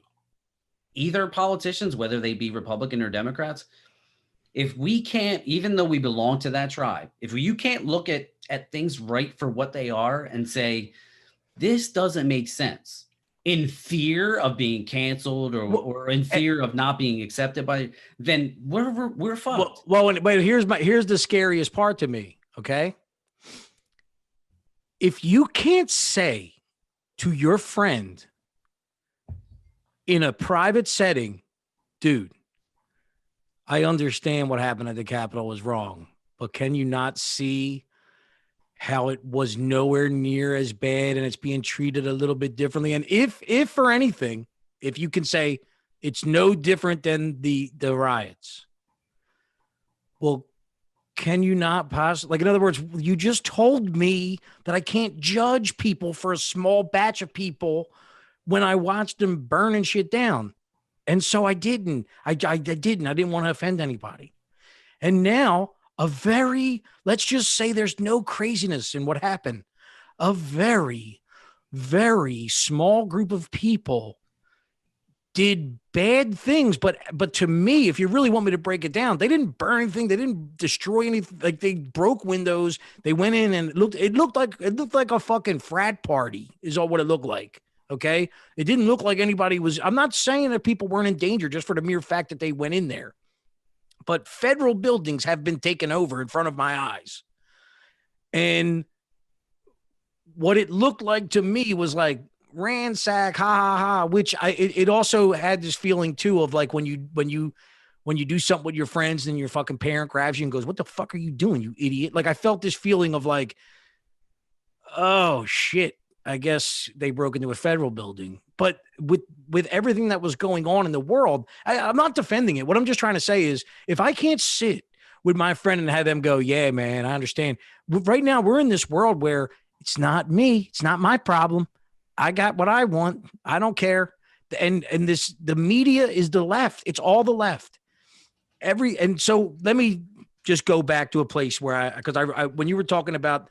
either politicians, whether they be Republican or Democrats, if we can't, even though we belong to that tribe, if you can't look at things right for what they are and say, this doesn't make sense, in fear of being canceled or in fear of not being accepted by, then we're fucked. Well, here's the scariest part to me. Okay. If you can't say to your friend in a private setting, dude, I understand what happened at the Capitol was wrong, but can you not see how it was nowhere near as bad and it's being treated a little bit differently? And if for anything, if you can say it's no different than the riots, well, can you not possibly, like, in other words, you just told me that I can't judge people for a small batch of people when I watched them burning shit down. And so I didn't. I didn't. I didn't want to offend anybody. And now let's just say there's no craziness in what happened. A very, very small group of people did bad things. But to me, if you really want me to break it down, they didn't burn anything. They didn't destroy anything. Like, they broke windows. They went in and it looked like a fucking frat party is all what it looked like. Okay. It didn't look like anybody was, I'm not saying that people weren't in danger just for the mere fact that they went in there, but federal buildings have been taken over in front of my eyes. And what it looked like to me was like, ransack, ha ha ha. Which it also had this feeling too of like when you do something with your friends and your fucking parent grabs you and goes, "What the fuck are you doing, you idiot?" Like I felt this feeling of like, oh shit, I guess they broke into a federal building. But with everything that was going on in the world, I'm not defending it. What I'm just trying to say is if I can't sit with my friend and have them go, yeah, man, I understand. Right now, we're in this world where it's not me. It's not my problem. I got what I want. I don't care. And the media is the left. It's all the left. And so let me just go back to a place where because I when you were talking about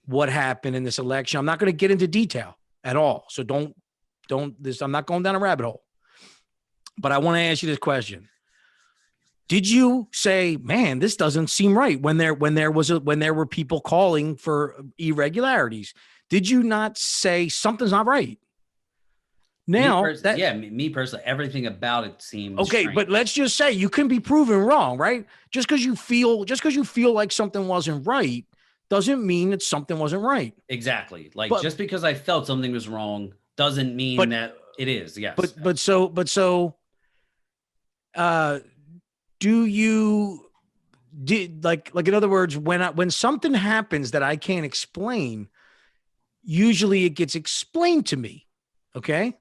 what happened in this election, I'm not going to get into detail at all. So I'm not going down a rabbit hole, but I want to ask you this question. Did you say, man, this doesn't seem right when there were people calling for irregularities? Did you not say something's not right? Now me personally, everything about it seems okay, strange. but let's just say you can be proven wrong, right? Just because you feel like something wasn't right doesn't mean that something wasn't right. Exactly. Like just because I felt something was wrong doesn't mean that it is. Yes. But so do you like in other words, when something happens that I can't explain, usually it gets explained to me. Okay.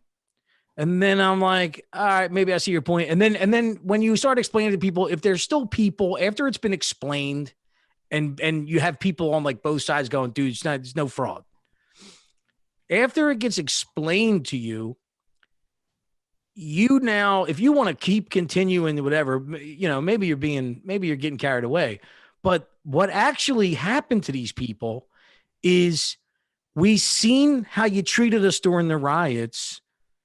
And then I'm like, all right, maybe I see your point. And then when you start explaining to people, if there's still people after it's been explained and you have people on like both sides going, dude, there's no fraud. After it gets explained to you, now, if you want to keep continuing whatever, maybe you're getting carried away. But what actually happened to these people is we seen how you treated us during the riots,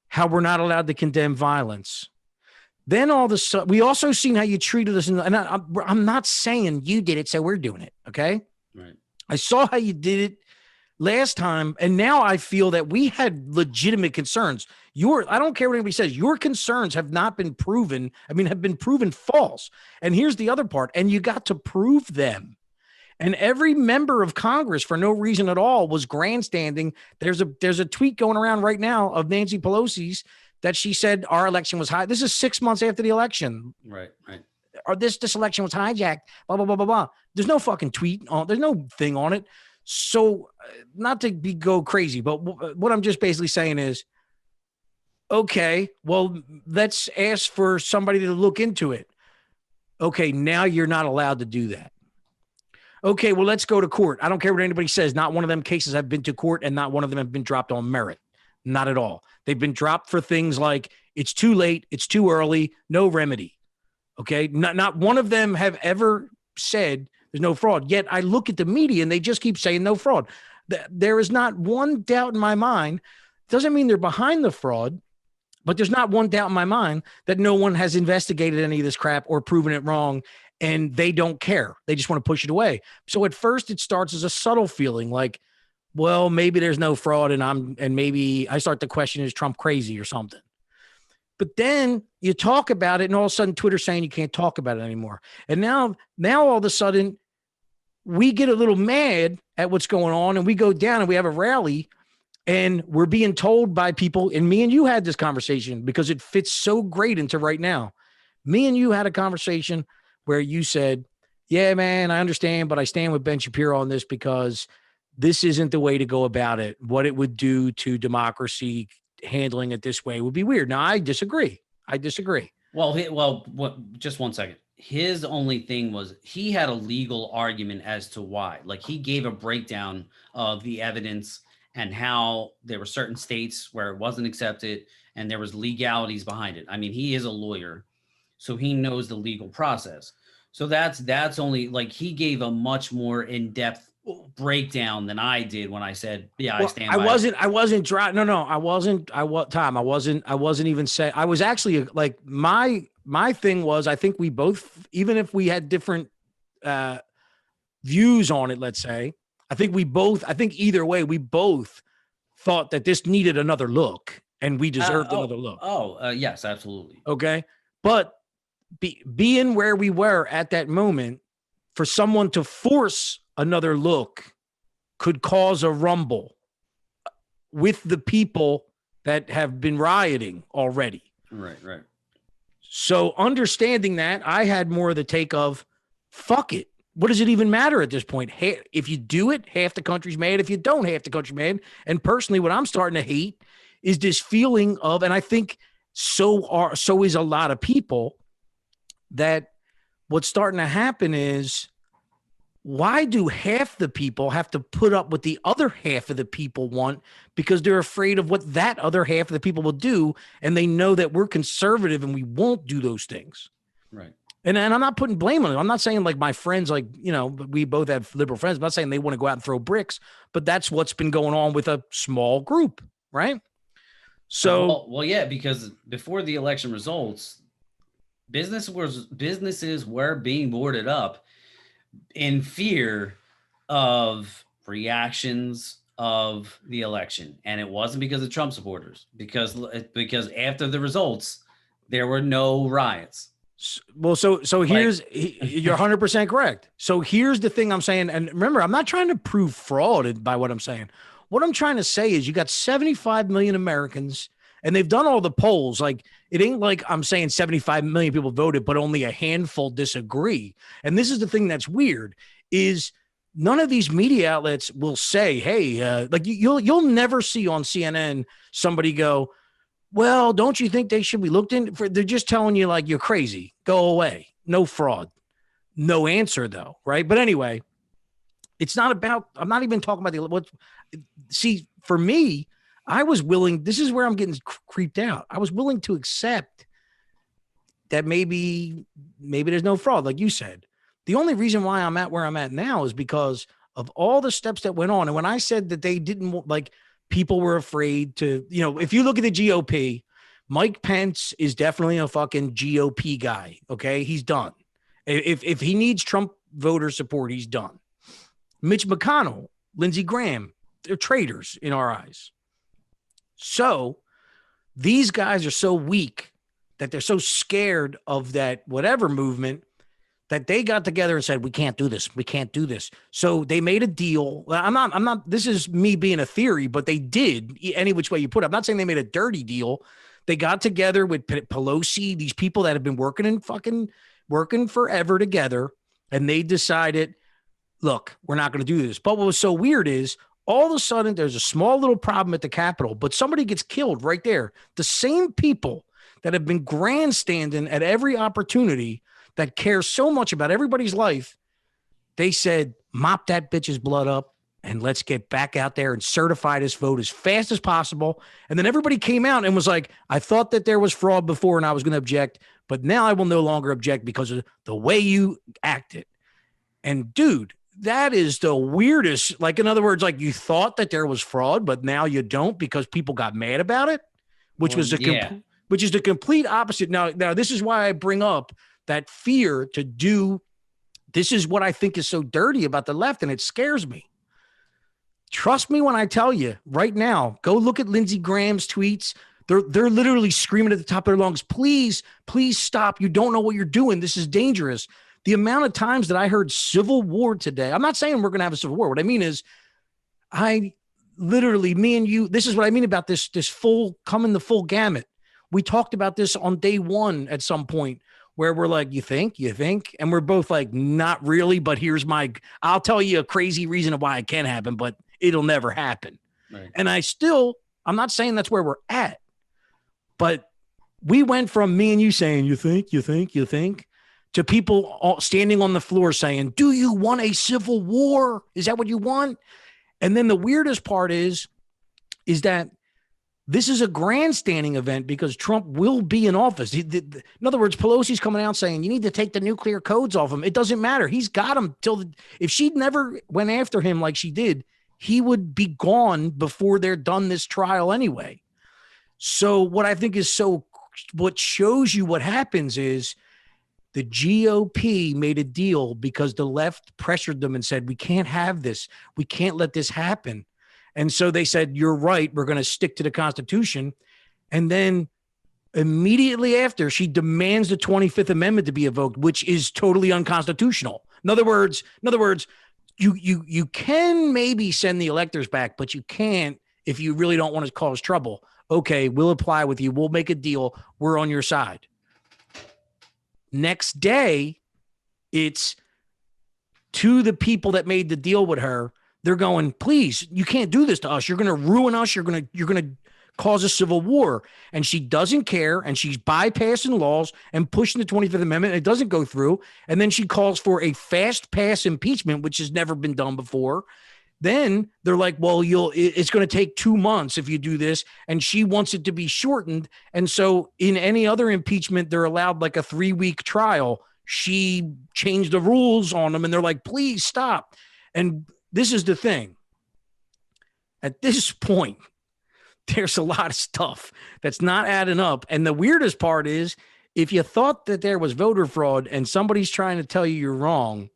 how we're not allowed to condemn violence. Then all of a sudden, we also seen how you treated us. And I'm not saying you did it, so we're doing it. Okay. Right. I saw how you did it last time. And now I feel that we had legitimate concerns. I don't care what anybody says, your concerns have not been proven. Have been proven false. And here's the other part. And you got to prove them. And every member of Congress, for no reason at all, was grandstanding. There's a tweet going around right now of Nancy Pelosi's that she said our election was high. This is 6 months after the election. Right. Or this election was hijacked, blah, blah, blah, blah, blah. There's no fucking tweet on, there's no thing on it. So not to go crazy, but what I'm just basically saying is, okay, well, let's ask for somebody to look into it. Okay, now you're not allowed to do that. Okay, well, let's go to court. I don't care what anybody says. Not one of them cases have been to court, and not one of them have been dropped on merit. Not at all. They've been dropped for things like it's too late, it's too early, no remedy. Okay, not one of them have ever said there's no fraud. Yet I look at the media and they just keep saying no fraud. There is not one doubt in my mind. Doesn't mean they're behind the fraud, but there's not one doubt in my mind that no one has investigated any of this crap or proven it wrong, and they don't care. They just want to push it away. So at first it starts as a subtle feeling like, well, maybe there's no fraud, and maybe I start to question, is Trump crazy or something? But then you talk about it, and all of a sudden Twitter's saying you can't talk about it anymore. And now all of a sudden we get a little mad at what's going on, and we go down and we have a rally, and we're being told by people, and me and you had this conversation because it fits so great into right now. Me and you had a conversation where you said, yeah, man, I understand, but I stand with Ben Shapiro on this because this isn't the way to go about it. What it would do to democracy handling it this way would be weird. Now, I disagree. Well, just 1 second. His only thing was he had a legal argument as to why. Like he gave a breakdown of the evidence and how there were certain states where it wasn't accepted and there was legalities behind it. I mean, he is a lawyer, so he knows the legal process. So that's only like he gave a much more in-depth breakdown than I did when I said, yeah, I stand by it. I wasn't trying. No, I wasn't. Tom, I wasn't even saying, I was actually like, my thing was, I think we both, even if we had different views on it, let's say, I think either way, we both thought that this needed another look and we deserved another look. Yes, absolutely. Okay. But being where we were at that moment, for someone to force another look could cause a rumble with the people that have been rioting already. Right. So understanding that, I had more of the take of, fuck it. What does it even matter at this point? If you do it, half the country's mad. If you don't, half the country's mad. And personally, what I'm starting to hate is this feeling of, and I think so is a lot of people, that what's starting to happen is, why do half the people have to put up with the other half of the people want, because they're afraid of what that other half of the people will do, and they know that we're conservative and we won't do those things. Right. And I'm not putting blame on it. I'm not saying like my friends, like, we both have liberal friends. I'm not saying they want to go out and throw bricks, but that's what's been going on with a small group, right? So, well, yeah, because before the election results, businesses were being boarded up in fear of reactions of the election, and it wasn't because of Trump supporters, because after the results, there were no riots. Well, so here's, you're 100% correct. So here's the thing I'm saying. And remember, I'm not trying to prove fraud by what I'm saying. What I'm trying to say is, you got 75 million Americans, and they've done all the polls. Like, it ain't like I'm saying 75 million people voted, but only a handful disagree. And this is the thing that's weird, is none of these media outlets will say, hey, like you'll never see on CNN somebody go, well, don't you think they should be looked in for? They're just telling you like, you're crazy. Go away. No fraud. No answer though. Right. But anyway, it's not about, I'm not even talking about see, for me, I was willing, this is where I'm getting creeped out. I was willing to accept that maybe there's no fraud, like you said. The only reason why I'm at where I'm at now is because of all the steps that went on. And when I said that they didn't, like, people were afraid to, if you look at the GOP, Mike Pence is definitely a fucking GOP guy. Okay. He's done. If he needs Trump voter support, he's done. Mitch McConnell, Lindsey Graham, they're traitors in our eyes. So these guys are so weak that they're so scared of that whatever movement that they got together and said, we can't do this. We can't do this. So they made a deal. I'm not, this is me being a theory, but they did, any which way you put it. I'm not saying they made a dirty deal. They got together with Pelosi, these people that have been working forever together. And they decided, look, we're not going to do this. But what was so weird is, all of a sudden there's a small little problem at the Capitol, but somebody gets killed right there. The same people that have been grandstanding at every opportunity, that care so much about everybody's life, they said, mop that bitch's blood up and let's get back out there and certify this vote as fast as possible. And then everybody came out and was like, I thought that there was fraud before and I was going to object, but now I will no longer object because of the way you acted. And dude, that is the weirdest. Like, in other words, like, you thought that there was fraud, but now you don't because people got mad about it, which is the complete opposite. Now, this is why I bring up that fear to do. This is what I think is so dirty about the left, and it scares me. Trust me when I tell you right now, go look at Lindsey Graham's tweets. They're literally screaming at the top of their lungs, please stop. You don't know what you're doing. This is dangerous. The amount of times that I heard civil war today, I'm not saying we're going to have a civil war. What I mean is, I literally, me and you, this is what I mean about this full gamut. We talked about this on day one at some point, where we're like, you think? And we're both like, not really, but I'll tell you a crazy reason of why it can happen, but it'll never happen. Right. And I'm not saying that's where we're at, but we went from me and you saying, you think, to people all standing on the floor saying, do you want a civil war? Is that what you want? And then the weirdest part is that this is a grandstanding event because Trump will be in office. In other words, Pelosi's coming out saying, you need to take the nuclear codes off him. It doesn't matter. He's got him if she never went after him like she did, he would be gone before they're done this trial anyway. So what I think is what shows you what happens is, the GOP made a deal because the left pressured them and said, we can't have this. We can't let this happen. And so they said, you're right. We're going to stick to the Constitution. And then immediately after, she demands the 25th Amendment to be invoked, which is totally unconstitutional. In other words, you can maybe send the electors back, but you can't if you really don't want to cause trouble. Okay, we'll apply with you. We'll make a deal. We're on your side. Next day, it's to the people that made the deal with her. They're going, please, you can't do this to us. You're going to ruin us. You're going to cause a civil war. And she doesn't care. And she's bypassing laws and pushing the 25th Amendment. It doesn't go through. And then she calls for a fast pass impeachment, which has never been done before. Then they're like, well, it's going to take 2 months if you do this. And she wants it to be shortened. And so in any other impeachment, they're allowed like a 3-week trial. She changed the rules on them and they're like, please stop. And this is the thing. At this point, there's a lot of stuff that's not adding up. And the weirdest part is if you thought that there was voter fraud and somebody's trying to tell you you're wrong,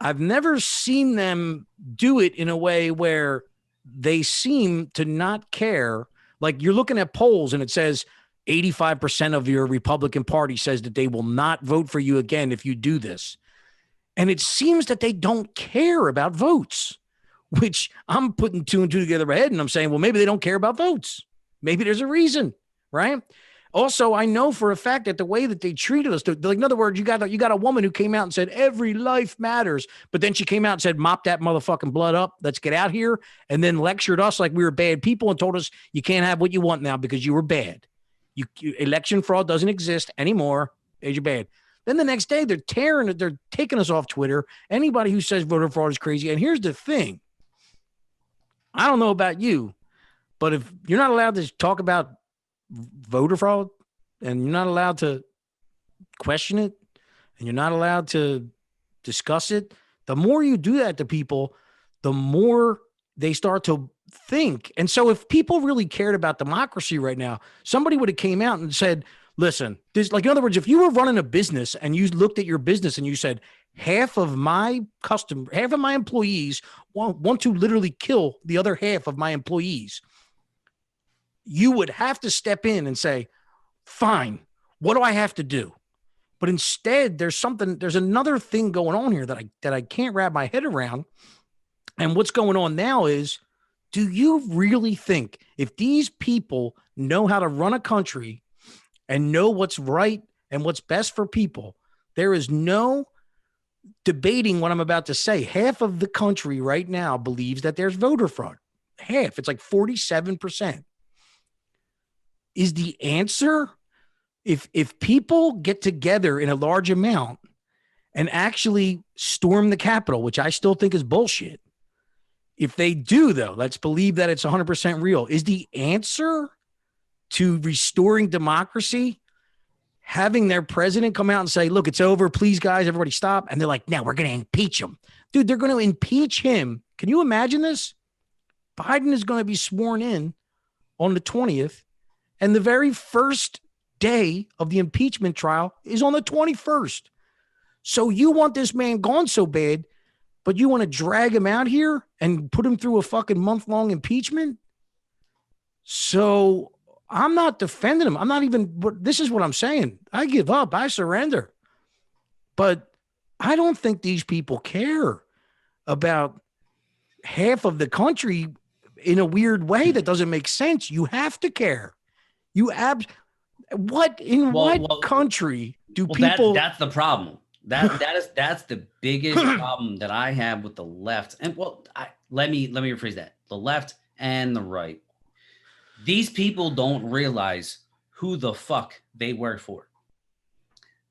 I've never seen them do it in a way where they seem to not care. Like you're looking at polls and it says 85% of your Republican Party says that they will not vote for you again if you do this. And it seems that they don't care about votes, which I'm putting 2 and 2 together in my head. And I'm saying, well, maybe they don't care about votes. Maybe there's a reason, right? Also, I know for a fact that the way that they treated us, like in other words, you got a woman who came out and said every life matters, but then she came out and said, "Mop that motherfucking blood up. Let's get out here," and then lectured us like we were bad people and told us you can't have what you want now because you were bad. Election fraud doesn't exist anymore. You're bad. Then the next day they're taking us off Twitter. Anybody who says voter fraud is crazy. And here's the thing: I don't know about you, but if you're not allowed to talk about voter fraud and you're not allowed to question it and you're not allowed to discuss it, the more you do that to people, the more they start to think. And so if people really cared about democracy right now, somebody would have came out and said, listen, this, like in other words, if you were running a business and you looked at your business and you said, half of my employees want to literally kill the other half of my employees, you would have to step in and say, fine, what do I have to do? But instead, there's another thing going on here that I can't wrap my head around. And what's going on now is, do you really think if these people know how to run a country and know what's right and what's best for people, there is no debating what I'm about to say. Half of the country right now believes that there's voter fraud. Half, it's like 47%. Is the answer, if people get together in a large amount and actually storm the Capitol, which I still think is bullshit. If they do, though, let's believe that it's 100% real. Is the answer to restoring democracy having their president come out and say, look, it's over. Please, guys, everybody stop. And they're like, no, we're going to impeach him. Dude, they're going to impeach him. Can you imagine this? Biden is going to be sworn in on the 20th. And the very first day of the impeachment trial is on the 21st. So you want this man gone so bad, but you want to drag him out here and put him through a fucking month-long impeachment? So I'm not defending him. I'm not even, this is what I'm saying. I give up. I surrender. But I don't think these people care about half of the country in a weird way that doesn't make sense. You have to care. What country do people? That's the problem. That's the biggest problem that I have with the left. And let me rephrase that. The left and the right. These people don't realize who the fuck they work for.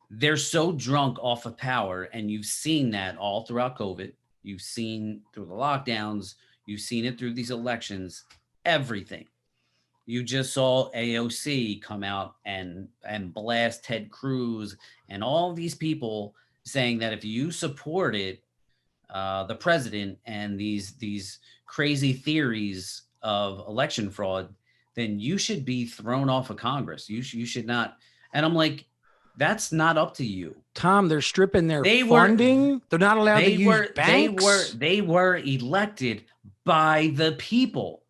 They're so drunk off of power, and you've seen that all throughout COVID. You've seen through the lockdowns. You've seen it through these elections. Everything. You just saw AOC come out and blast Ted Cruz and all these people saying that if you supported the president and these crazy theories of election fraud, then you should be thrown off of Congress. You should not. And I'm like, that's not up to you. Tom, they're stripping their funding. They're not allowed to use banks. They were elected by the people.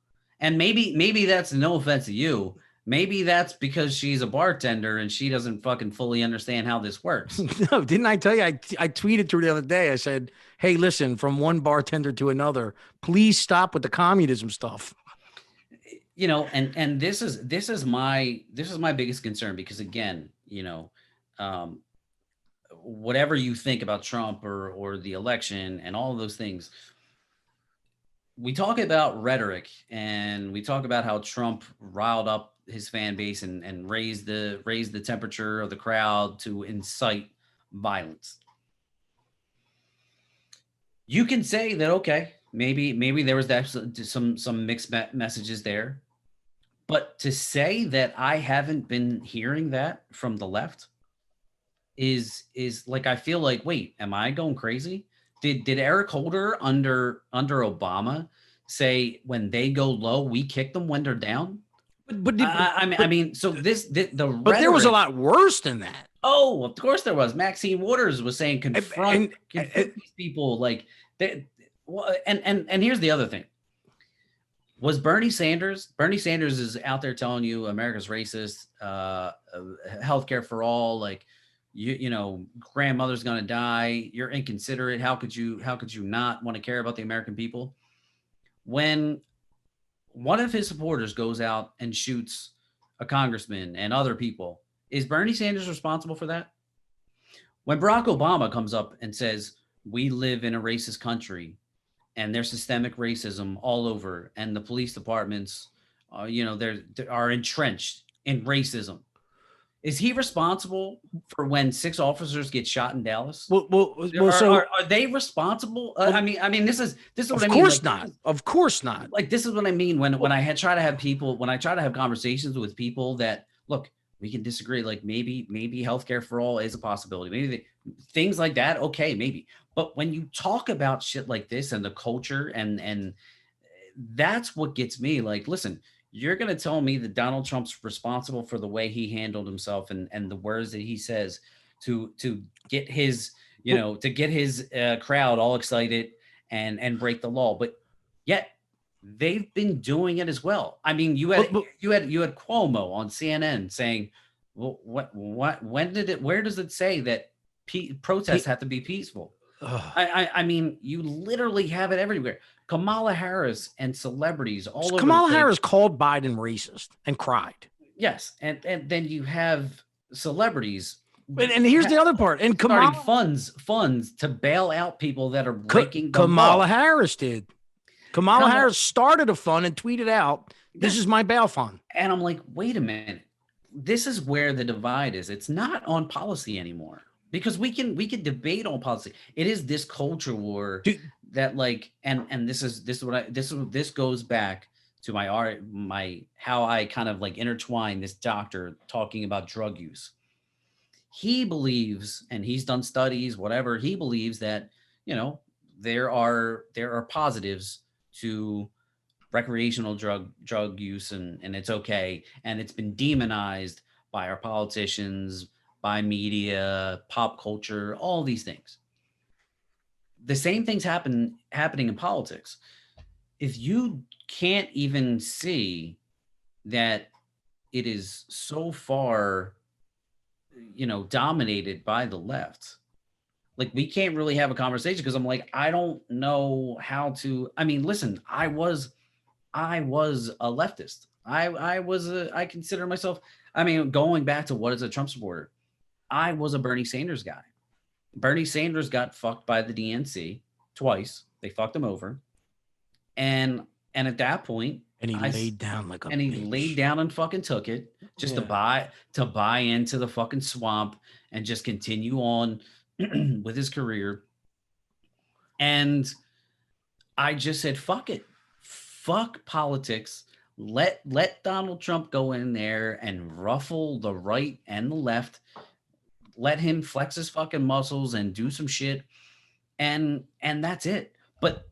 And maybe that's no offense to you. Maybe that's because she's a bartender and she doesn't fucking fully understand how this works. No, didn't I tell you? I tweeted to her the other day. I said, hey, listen, from one bartender to another, please stop with the communism stuff. and this is my biggest concern, because again, um, whatever you think about Trump or the election and all of those things, we talk about rhetoric and we talk about how Trump riled up his fan base and raised the temperature of the crowd to incite violence. You can say that, okay, maybe there was some mixed messages there, but to say that I haven't been hearing that from the left is like, I feel like, wait, am I going crazy? Did Eric Holder under Obama say when they go low, we kick them when they're down? I mean, so the but there was a rhetoric. lot worse than that. Oh, of course there was. Maxine Waters was saying confront and these people, like they. Well, and here's the other thing. Was Bernie Sanders? Bernie Sanders is out there telling you America's racist, healthcare for all, like grandmother's gonna die. You're inconsiderate. How could you not want to care about the American people? When one of his supporters goes out and shoots a congressman and other people, is Bernie Sanders responsible for that? When Barack Obama comes up and says, we live in a racist country and there's systemic racism all over, and the police departments, they are entrenched in racism. Is he responsible for when 6 officers get shot in Dallas? So are they responsible? I mean, this is what I mean. Of course not. Of course not. Like, this is what I mean when I try to have conversations with people that, look, we can disagree. Like, maybe healthcare for all is a possibility. Maybe things like that. Okay, maybe. But when you talk about shit like this and the culture, and that's what gets me. Like, listen, you're going to tell me that Donald Trump's responsible for the way he handled himself and the words that he says to get his, crowd all excited and break the law. But yet they've been doing it as well. I mean, you had Cuomo on CNN saying, well, where does it say that protests have to be peaceful? I mean, you literally have it everywhere. Kamala Harris and celebrities all over. Kamala Harris called Biden racist and cried. Yes, and then you have celebrities. And here's the other part. And Kamala funds to bail out people that are breaking the law. Kamala Harris did. Kamala Harris started a fund and tweeted out, "This is my bail fund." And I'm like, wait a minute. This is where the divide is. It's not on policy anymore. Because we can debate on policy. It is this culture war that, like, and this goes back to my how I kind of like intertwine this doctor talking about drug use. He believes, and he's done studies, whatever, he believes that, there are positives to recreational drug use, and it's okay, and it's been demonized by our politicians, by media, pop culture, all these things. The same things happening in politics. If you can't even see that it is so far, dominated by the left, like, we can't really have a conversation, because I'm like, I don't know how to. I mean, listen, I was a leftist. I consider myself, I mean, going back to what is a Trump supporter, I was a Bernie Sanders guy. Bernie Sanders got fucked by the DNC twice. They fucked him over. And at that point, and he laid down like a and he bitch. laid down and fucking took it just to buy into the fucking swamp and just continue on with his career. And I just said, fuck it. Fuck politics. Let Donald Trump go in there and ruffle the right and the left. Let him flex his fucking muscles and do some shit. And that's it. But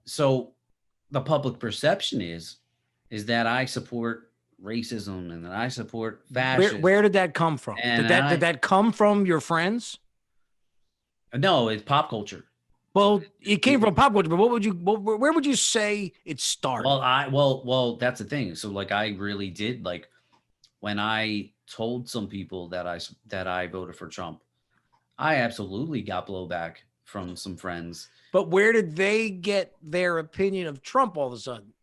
so the public perception is that I support racism and that I support fascism. Where did that come from? Did that come from your friends? No, it's pop culture. Well, it came from pop culture, but where would you say it started? Well, that's the thing. So, like, I really did, like, when I told some people that I voted for Trump, I absolutely got blowback from some friends. But where did they get their opinion of Trump all of a sudden?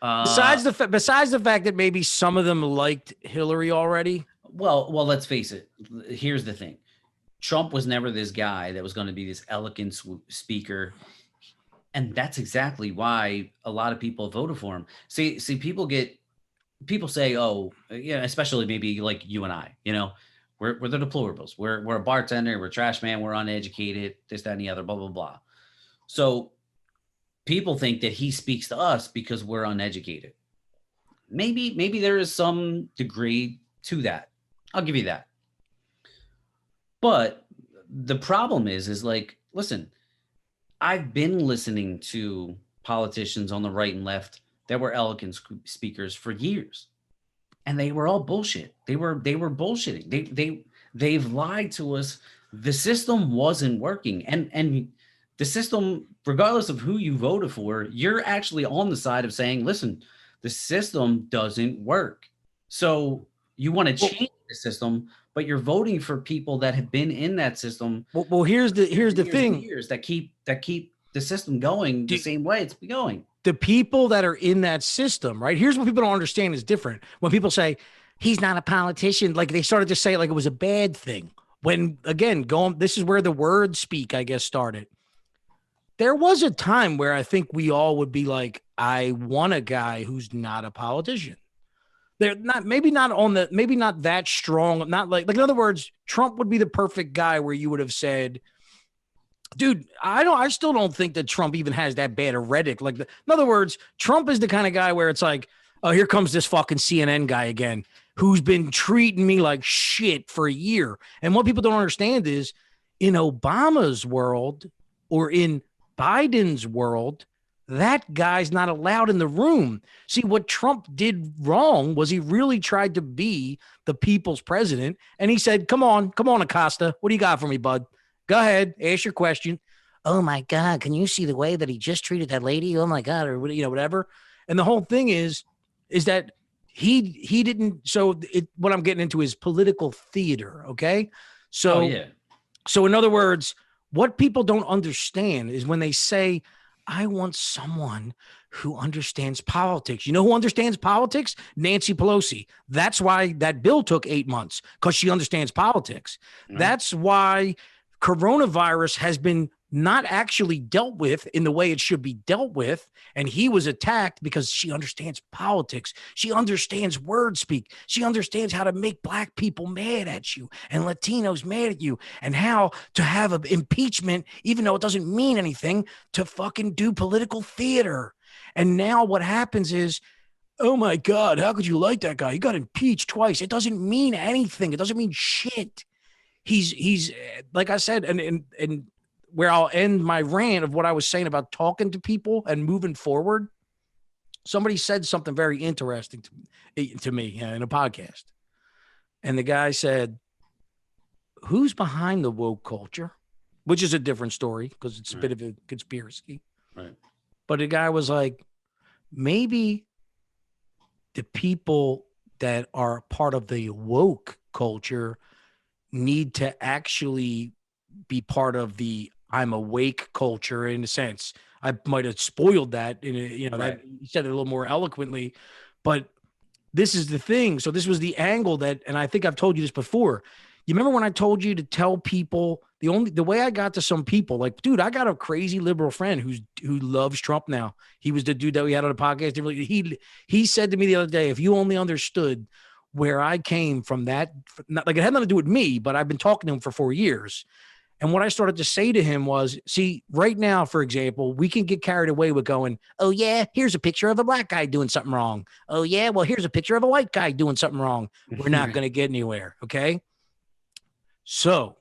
Uh, Besides the fact that maybe some of them liked Hillary already. well, let's face it. Here's the thing. Trump was never this guy that was going to be this eloquent speaker, and that's exactly why a lot of people voted for him. See, people say, oh, yeah, especially maybe like you and I, we're the deplorables. We're a bartender, we're trash man, we're uneducated, this, that, and the other, blah, blah, blah. So people think that he speaks to us because we're uneducated. Maybe there is some degree to that. I'll give you that. But the problem is like, listen, I've been listening to politicians on the right and left that were eloquent speakers for years, and they were all bullshit. They were bullshitting. They've lied to us. The system wasn't working, and the system, regardless of who you voted for, you're actually on the side of saying, listen, the system doesn't work. So you want to change the system, but you're voting for people that have been in that system. Well, here's the thing. Years that keep the system going the same way it's going. The people that are in that system, right? Here's what people don't understand is different. When people say he's not a politician, like they started to say it like it was a bad thing. When again, this is where the word speak, I guess, started. There was a time where I think we all would be like, I want a guy who's not a politician. They're not, maybe not that strong. Not like in other words, Trump would be the perfect guy where you would have said, dude, I still don't think that Trump even has that bad a rhetoric. Like, in other words, Trump is the kind of guy where it's like, oh, here comes this fucking CNN guy again, who's been treating me like shit for a year. And what people don't understand is in Obama's world or in Biden's world, that guy's not allowed in the room. See, what Trump did wrong was he really tried to be the people's president. And he said, come on, Acosta. What do you got for me, bud? Go ahead, ask your question. Oh my God, can you see the way that he just treated that lady? Oh my God, or whatever. And the whole thing is that he didn't. So what I'm getting into is political theater. Okay, so yeah. So in other words, what people don't understand is when they say, I want someone who understands politics. You know who understands politics? Nancy Pelosi. That's why that bill took 8 months, because she understands politics. Mm-hmm. That's why coronavirus has been not actually dealt with in the way it should be dealt with. And he was attacked because she understands politics. She understands word speak. She understands how to make black people mad at you and Latinos mad at you, and how to have an impeachment, even though it doesn't mean anything, to fucking do political theater. And now what happens is, oh my God, how could you like that guy? He got impeached twice. It doesn't mean anything. It doesn't mean shit. He's like I said, and where I'll end my rant of what I was saying about talking to people and moving forward. Somebody said something very interesting to me in a podcast. And the guy said, who's behind the woke culture? Which is a different story because it's a bit of a conspiracy. Right. But the guy was like, maybe the people that are part of the woke culture need to actually be part of the I'm awake culture in a sense. I might have spoiled that that you said it a little more eloquently, but this is the thing. So this was the angle that, and I think I've told you this before. You remember when I told you to tell people the way I got to some people, like, dude, I got a crazy liberal friend who loves Trump now. He was the dude that we had on the podcast. He said to me the other day, if you only understood where I came from, that, like, it had nothing to do with me, but I've been talking to him for 4 years. And what I started to say to him was, see, right now, for example, we can get carried away with going, oh, yeah, here's a picture of a black guy doing something wrong. Oh, yeah, well, here's a picture of a white guy doing something wrong. We're not going to get anywhere, okay? So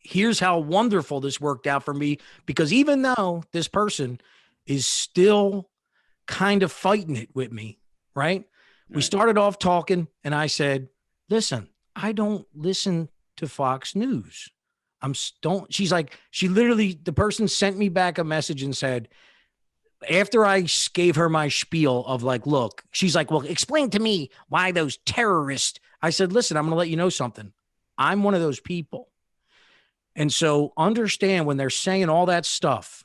here's how wonderful this worked out for me, because even though this person is still kind of fighting it with me, right? We started off talking, and I said, listen, I don't listen to Fox News. She's like, the person sent me back a message and said, after I gave her my spiel of like, look, she's like, well, explain to me why those terrorists. I said, listen, I'm going to let you know something. I'm one of those people. And so understand when they're saying all that stuff,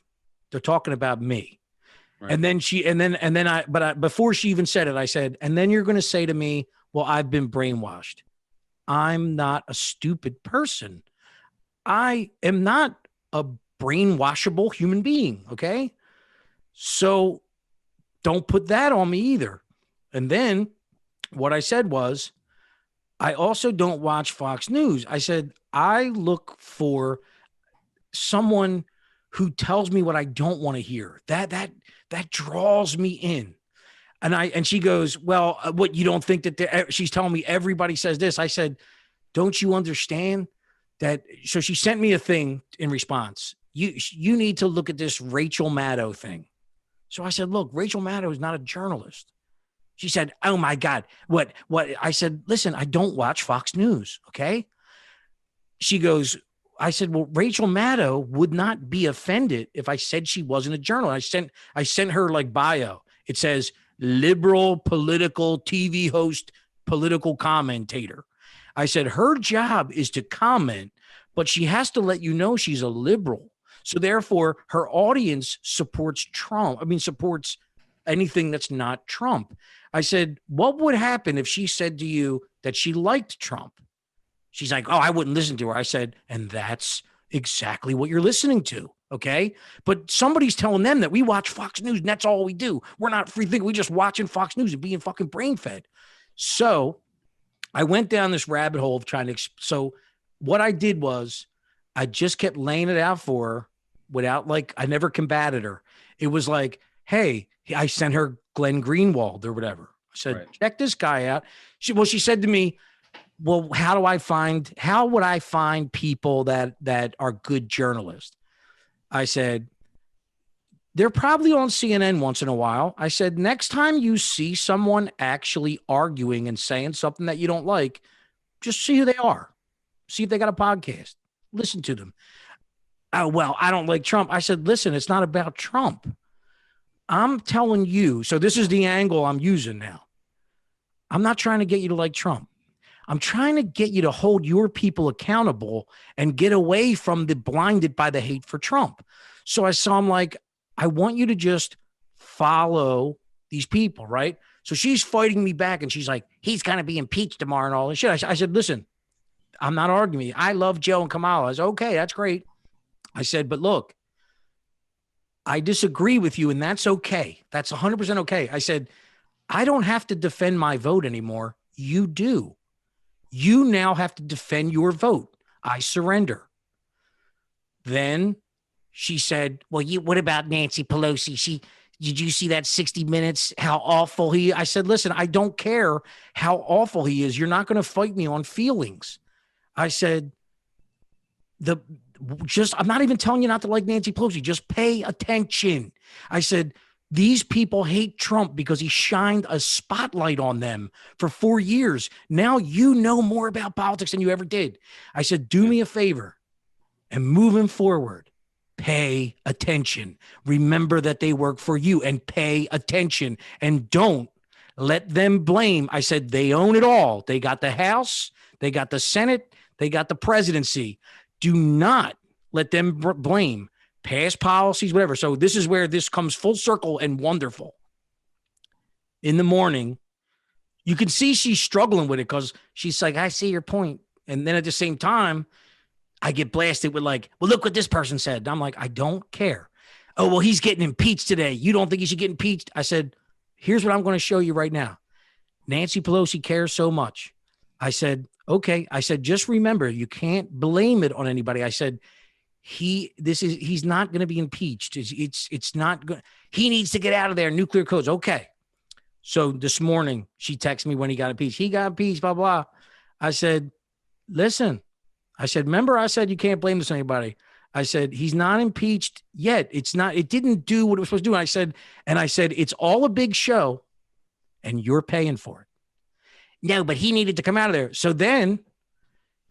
they're talking about me. And then before she even said it, I said, and then you're going to say to me, well, I've been brainwashed. I'm not a stupid person. I am not a brainwashable human being. Okay. So don't put that on me either. And then what I said was, I also don't watch Fox News. I said, I look for someone who tells me what I don't want to hear. That draws me in. And she goes, well, what, you don't think that she's telling me everybody says this? I said, don't you understand that? So she sent me a thing in response. You need to look at this Rachel Maddow thing. So I said, look, Rachel Maddow is not a journalist. She said, oh my God, what? I said, listen, I don't watch Fox News. Okay. She goes, I said, well, Rachel Maddow would not be offended if I said she wasn't a journalist. I sent her like bio. It says liberal political TV host, political commentator. I said, her job is to comment, but she has to let you know she's a liberal. So therefore her audience supports Trump. I mean, supports anything that's not Trump. I said, what would happen if she said to you that she liked Trump? She's like, oh, I wouldn't listen to her. I said, and that's exactly what you're listening to. Okay. But somebody's telling them that we watch Fox News and that's all we do. We're not free thinking. We just watching Fox News and being fucking brain fed. So I went down this rabbit hole of trying to. So what I did was I just kept laying it out for her without I never combated her. It was like, hey, I sent her Glenn Greenwald or whatever. I said, check this guy out. She said to me, well, how would I find people that are good journalists? I said, they're probably on CNN once in a while. I said, next time you see someone actually arguing and saying something that you don't like, just see who they are. See if they got a podcast. Listen to them. Oh, well, I don't like Trump. I said, listen, it's not about Trump. I'm telling you. So this is the angle I'm using now. I'm not trying to get you to like Trump. I'm trying to get you to hold your people accountable and get away from the blinded by the hate for Trump. So I'm like, I want you to just follow these people, right? So she's fighting me back and she's like, he's going to be impeached tomorrow and all this shit. I said, listen, I'm not arguing. I love Joe and Kamala. I said, okay, that's great. I said, but look, I disagree with you and that's okay. That's 100% okay. I said, I don't have to defend my vote anymore. You do. You now have to defend your vote. I surrender. Then she said, well, what about Nancy Pelosi? Did you see that 60 Minutes? How awful I said, listen, I don't care how awful he is. You're not going to fight me on feelings. I said, I'm not even telling you not to like Nancy Pelosi. Just pay attention. I said, these people hate Trump because he shined a spotlight on them for 4 years. Now you know more about politics than you ever did. I said, do me a favor and moving forward, pay attention. Remember that they work for you and pay attention and don't let them blame. I said, they own it all. They got the House, they got the Senate, they got the presidency. Do not let them blame past policies, whatever. So this is where this comes full circle and wonderful. In the morning, you can see she's struggling with it because she's like, I see your point. And then at the same time, I get blasted with like, well, look what this person said. And I'm like, I don't care. Oh, well, he's getting impeached today. You don't think he should get impeached? I said, here's what I'm going to show you right now. Nancy Pelosi cares so much. I said, okay. I said, just remember, you can't blame it on anybody. I said, he's not going to be impeached. It's not good. He needs to get out of there. Nuclear codes. Okay. So this morning she texted me when he got impeached. He got impeached, blah, blah. I said, listen, remember I said, you can't blame this on anybody. I said, he's not impeached yet. It didn't do what it was supposed to do. I said, it's all a big show and you're paying for it. No, but he needed to come out of there. So then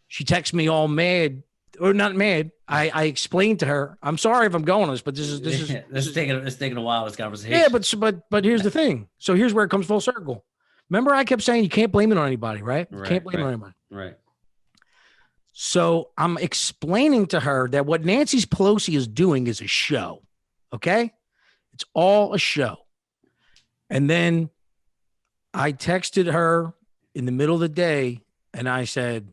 she texted me all mad. Or not mad. I explained to her, I'm sorry if I'm going on this, but this is taking a while, this conversation. Yeah, but here's the thing. So here's where it comes full circle. Remember, I kept saying you can't blame it on anybody, right? You can't blame it on anybody. Right. So I'm explaining to her that what Nancy Pelosi is doing is a show. Okay. It's all a show. And then I texted her in the middle of the day and I said,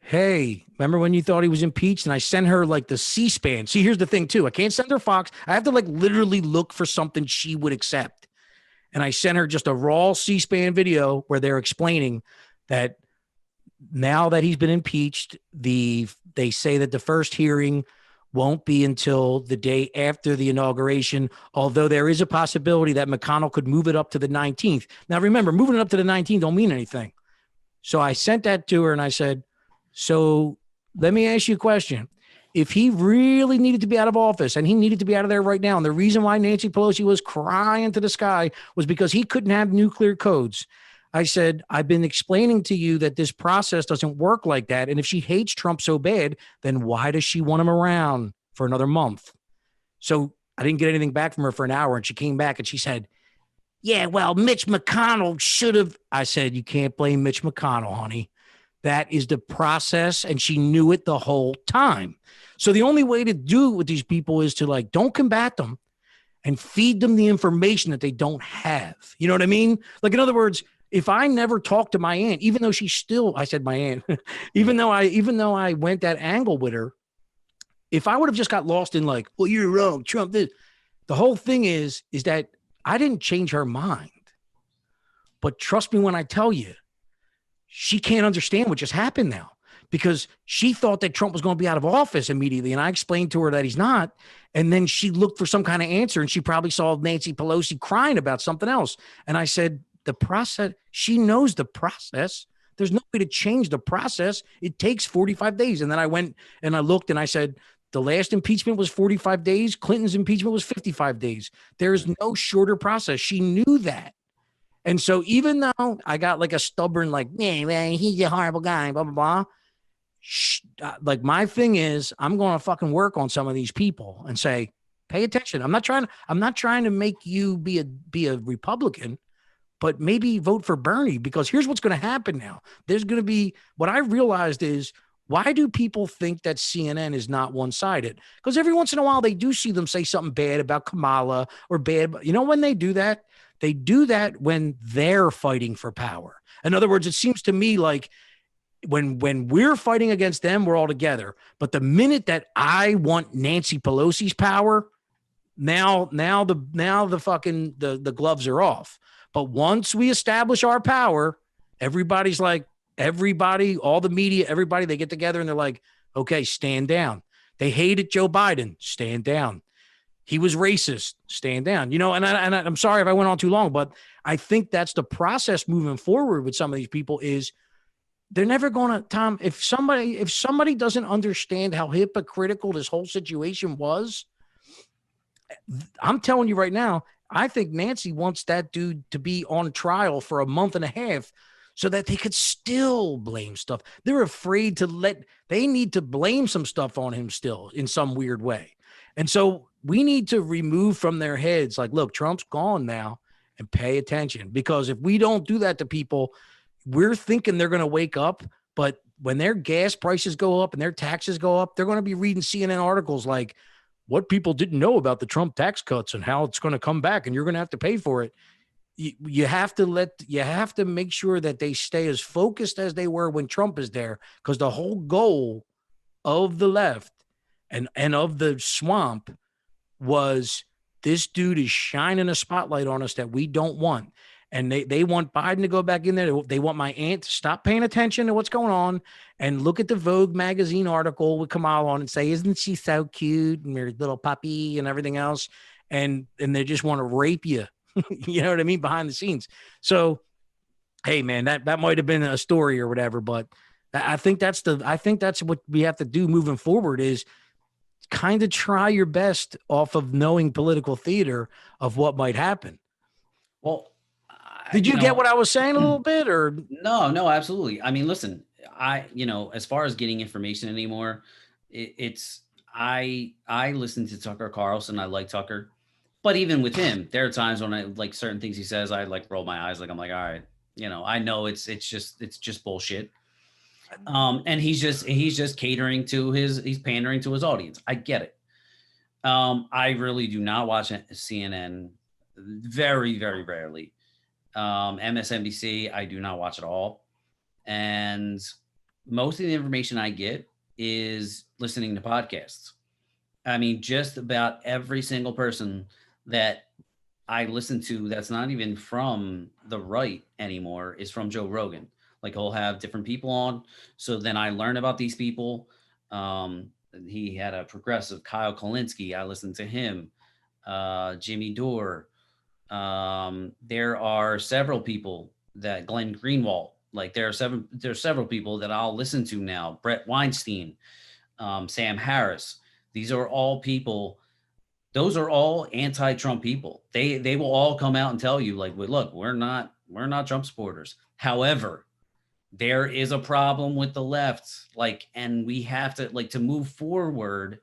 hey, remember when you thought he was impeached? And I sent her like the C-SPAN. See, here's the thing too. I can't send her Fox. I have to like literally look for something she would accept. And I sent her just a raw C-SPAN video where they're explaining that now that he's been impeached, they say that the first hearing won't be until the day after the inauguration, although there is a possibility that McConnell could move it up to the 19th. Now, remember, moving it up to the 19th don't mean anything. So I sent that to her and I said, so let me ask you a question. If he really needed to be out of office and he needed to be out of there right now, and the reason why Nancy Pelosi was crying to the sky was because he couldn't have nuclear codes. I said, I've been explaining to you that this process doesn't work like that. And if she hates Trump so bad, then why does she want him around for another month? So I didn't get anything back from her for an hour. And she came back and she said, yeah, well, Mitch McConnell should have. I said, you can't blame Mitch McConnell, honey. That is the process. And she knew it the whole time. So the only way to do it with these people is to like, don't combat them and feed them the information that they don't have. You know what I mean? Like, in other words, if I never talked to my aunt, even though she's still, I said my aunt, even though I went that angle with her, if I would have just got lost in like, well, you're wrong, Trump did. The whole thing is that I didn't change her mind. But trust me when I tell you, she can't understand what just happened now because she thought that Trump was going to be out of office immediately. And I explained to her that he's not. And then she looked for some kind of answer and she probably saw Nancy Pelosi crying about something else. And I said, the process, she knows the process. There's no way to change the process. It takes 45 days. And then I went and I looked and I said, the last impeachment was 45 days. Clinton's impeachment was 55 days. There's no shorter process. She knew that. And so even though I got like a stubborn, like, man, he's a horrible guy, blah, blah, blah. Like my thing is I'm going to fucking work on some of these people and say, pay attention. I'm not trying to make you be a Republican, but maybe vote for Bernie because here's what's going to happen now. There's going to be, what I realized is, why do people think that CNN is not one-sided? Because every once in a while they do see them say something bad about Kamala or bad. You know when they do that? They do that when they're fighting for power. In other words, it seems to me like when we're fighting against them, we're all together. But the minute that I want Nancy Pelosi's power, now the fucking the gloves are off. But once we establish our power, everybody's like, all the media, everybody, they get together and they're like, okay, stand down. They hated Joe Biden, stand down. He was racist, stand down. You know, and I'm sorry if I went on too long, but I think that's the process moving forward with some of these people is they're never going to, Tom, if somebody doesn't understand how hypocritical this whole situation was, I'm telling you right now, I think Nancy wants that dude to be on trial for a month and a half so that they could still blame stuff. They're afraid they need to blame some stuff on him still in some weird way. And so we need to remove from their heads, like, look, Trump's gone now and pay attention. Because if we don't do that to people, we're thinking they're going to wake up. But when their gas prices go up and their taxes go up, they're going to be reading CNN articles like what people didn't know about the Trump tax cuts and how it's going to come back and you're going to have to pay for it. You have to make sure that they stay as focused as they were when Trump is there, because the whole goal of the left and of the swamp was this dude is shining a spotlight on us that we don't want. And they want Biden to go back in there. They want my aunt to stop paying attention to what's going on and look at the Vogue magazine article with Kamala on and say, isn't she so cute and her little puppy and everything else? And they just want to rape you. You know what I mean? Behind the scenes. So, hey man, that might've been a story or whatever, but I think that's what we have to do moving forward is kind of try your best off of knowing political theater of what might happen. Well, did you get what I was saying a little bit or? No, absolutely. I mean, listen, as far as getting information anymore, I listen to Tucker Carlson. I like Tucker. But even with him, there are times when I like certain things he says, I like roll my eyes. Like, I'm like, all right, I know it's just bullshit. And he's just he's pandering to his audience. I get it. I really do not watch CNN. Very, very rarely. MSNBC, I do not watch at all. And most of the information I get is listening to podcasts. I mean, just about every single person that I listen to that's not even from the right anymore is from Joe Rogan. Like he'll have different people on. So then I learn about these people. Um, he had a progressive Kyle Kalinske. I listened to him. Jimmy Dore. There are several people that Glenn Greenwald. Like there's several people that I'll listen to now. Brett Weinstein, Sam Harris. These are all people, those are all anti-Trump people. They will all come out and tell you, like, "Well, look, we're not Trump supporters. However, there is a problem with the left, like, and we have to, like, to move forward,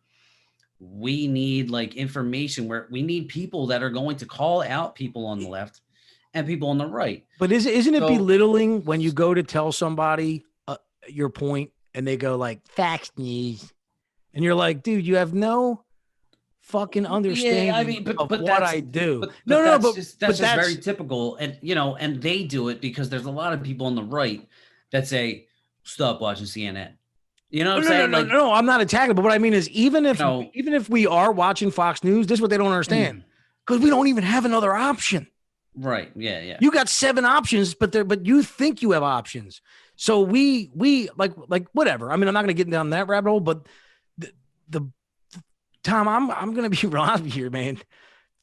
we need like information, where we need people that are going to call out people on the left and people on the right." But isn't it So belittling when you go to tell somebody your point and they go like Fox News, and you're like, dude, you have no fucking yeah, I understanding mean, of but what that's I do. but No, that's but just very that's typical, and and they do it because there's a lot of people on the right that say, "Stop watching CNN." You know what I'm saying? Like, no. I'm not attacking. But what I mean is, you know, even if we are watching Fox News, this is what they don't understand, because we don't even have another option. right? Yeah, yeah. You got 7 options, but you think you have options. So we like whatever. I mean, I'm not going to get down that rabbit hole, but the Tom, I'm going to be real honest here, man.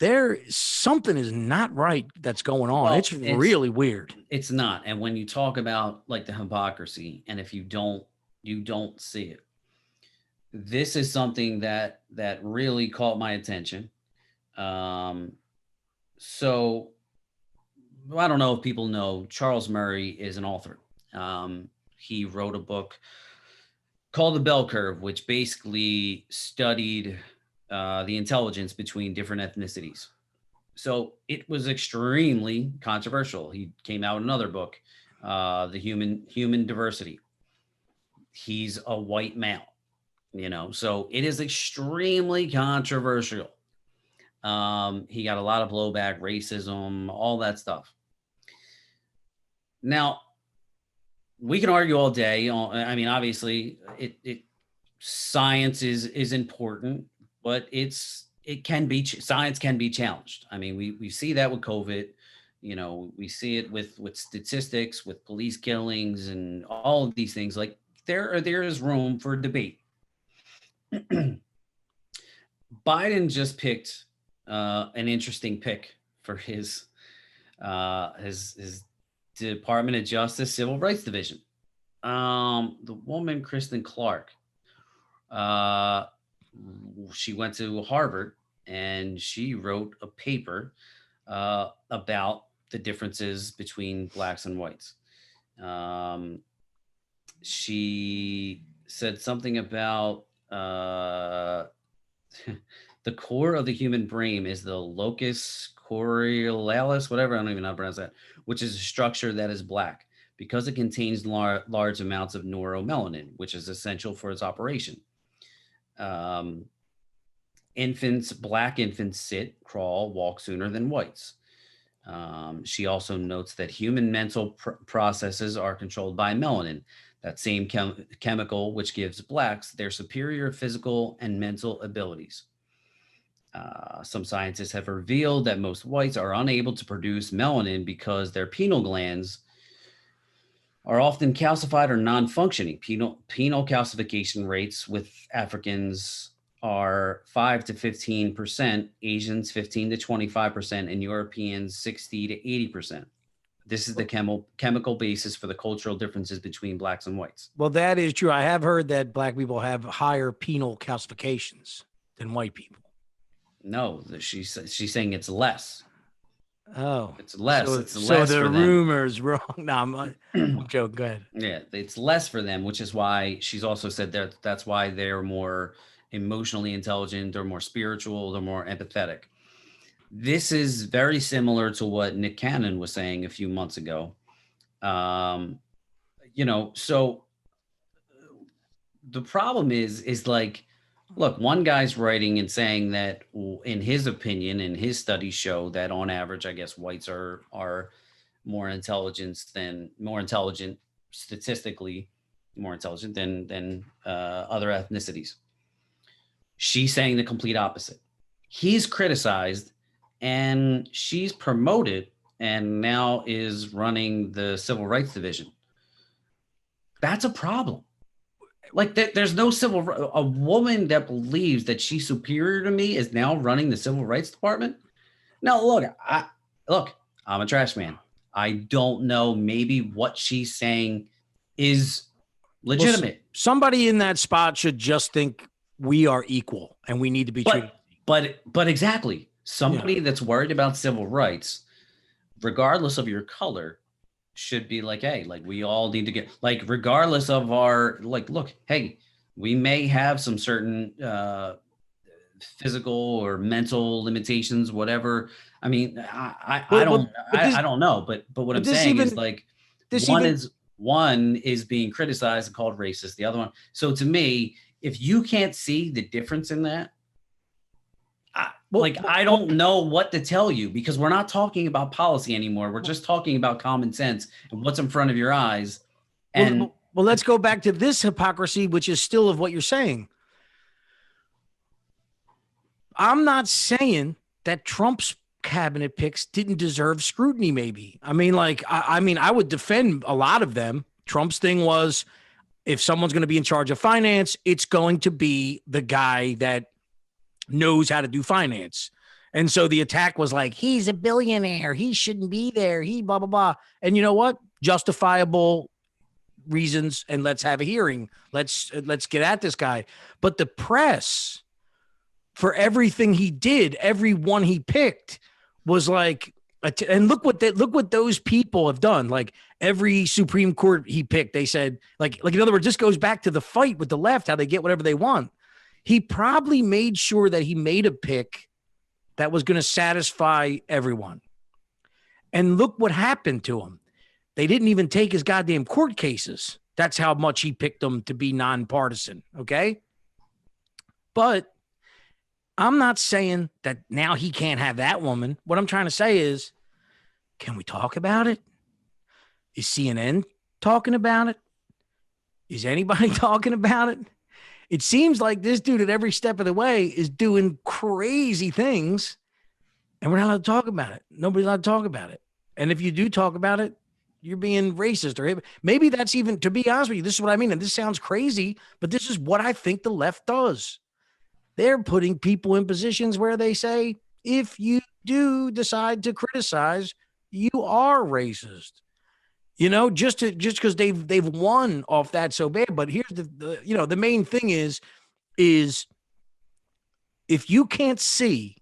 There something is not right that's going on. Well, It's really weird. it's not. And when you talk about like the hypocrisy, and if you don't see it, this is something that really caught my attention. Um, so I don't know if people know Charles Murray is an author. He wrote a book called The Bell Curve, which basically studied the intelligence between different ethnicities. So it was extremely controversial. He came out with another book, The Human Diversity. He's a white male, so it is extremely controversial. He got a lot of blowback, racism, all that stuff. Now, we can argue all day. I mean, obviously, it science is important, but science can be challenged. I mean, we see that with COVID. We see it with statistics, with police killings, and all of these things. Like there is room for debate. Biden just picked an interesting pick for his Department of Justice Civil Rights Division. The woman, Kristen Clark, uh, she went to Harvard and she wrote a paper about the differences between blacks and whites. Um, she said something about the core of the human brain is the locus coeruleus, whatever, I don't even know how to pronounce that, which is a structure that is black because it contains large amounts of neuromelanin, which is essential for its operation. Um, Black infants sit, crawl, walk sooner than whites. She also notes that human mental processes are controlled by melanin, that same chemical which gives blacks their superior physical and mental abilities. Some scientists have revealed that most whites are unable to produce melanin because their pineal glands are often calcified or non-functioning. Penile calcification rates with Africans are 5 to 15%, Asians 15 to 25%, and Europeans 60 to 80%. This is the chemical basis for the cultural differences between blacks and whites. Well, that is true. I have heard that black people have higher penal calcifications than white people. No, she's saying it's less. Oh, it's less. So, it's less the for rumor's wrong. No, I'm joking. Go ahead. Yeah, it's less for them, which is why she's also said that's why they're more emotionally intelligent, they're more spiritual, they're more empathetic. This is very similar to what Nick Cannon was saying a few months ago. So the problem is like Look, one guy's writing and saying that in his opinion, and his studies show that on average, I guess whites are more intelligent statistically, more intelligent than other ethnicities. She's saying the complete opposite. He's criticized, and she's promoted, and now is running the civil rights division. That's a problem. Like there's no a woman that believes that she's superior to me is now running the civil rights department. Now look, I'm a trash man. I don't know. Maybe what she's saying is legitimate. Well, somebody in that spot should just think we are equal and we need to be treated. But exactly. Somebody that's worried about civil rights, regardless of your color, should be like, hey, like we all need to get, like, regardless of our, like, look, hey, we may have some certain physical or mental limitations, whatever. I mean, I don't know, but what I'm saying is, like, one is being criticized and called racist, the other one. So to me, if you can't see the difference in that, I don't know what to tell you, because we're not talking about policy anymore. We're just talking about common sense and what's in front of your eyes. And well, let's go back to this hypocrisy, which is still of what you're saying. I'm not saying that Trump's cabinet picks didn't deserve scrutiny. Maybe. I mean, like, I would defend a lot of them. Trump's thing was, if someone's going to be in charge of finance, it's going to be the guy that knows how to do finance. And so the attack was like, he's a billionaire, he shouldn't be there, he blah, blah, blah. And you know what? Justifiable reasons. And let's have a hearing. Let's get at this guy. But the press, for everything he did, everyone he picked was like, and look what those people have done. Like, every Supreme Court he picked, they said, like in other words, this goes back to the fight with the left, how they get whatever they want. He probably made sure that he made a pick that was going to satisfy everyone. And look what happened to him. They didn't even take his goddamn court cases. That's how much he picked them to be nonpartisan. Okay. But I'm not saying that now he can't have that woman. What I'm trying to say is, can we talk about it? Is CNN talking about it? Is anybody talking about it? It seems like this dude at every step of the way is doing crazy things, and we're not allowed to talk about it. Nobody's allowed to talk about it. And if you do talk about it, you're being racist, or maybe that's even, to be honest with you, this is what I mean. And this sounds crazy, but this is what I think the left does. They're putting people in positions where they say, if you do decide to criticize, you are racist. You know, just because they've won off that so bad. But here's the main thing is if you can't see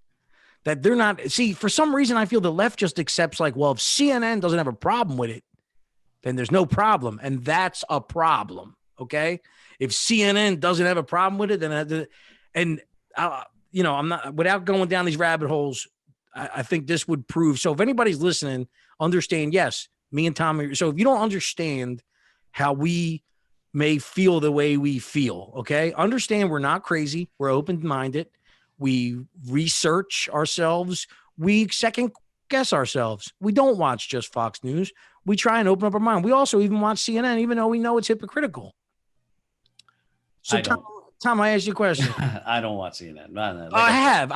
that they're not, for some reason I feel the left just accepts, like, well, if CNN doesn't have a problem with it, then there's no problem, and that's a problem. Okay, if CNN doesn't have a problem with it, then I'm not, without going down these rabbit holes, I think this would prove. So if anybody's listening, understand, yes, me and Tommy. So if you don't understand how we may feel the way we feel, okay, understand we're not crazy. We're open-minded. We research ourselves. We second guess ourselves. We don't watch just Fox News. We try and open up our mind. We also even watch CNN, even though we know it's hypocritical. So Tom, I asked you a question. I don't watch CNN. I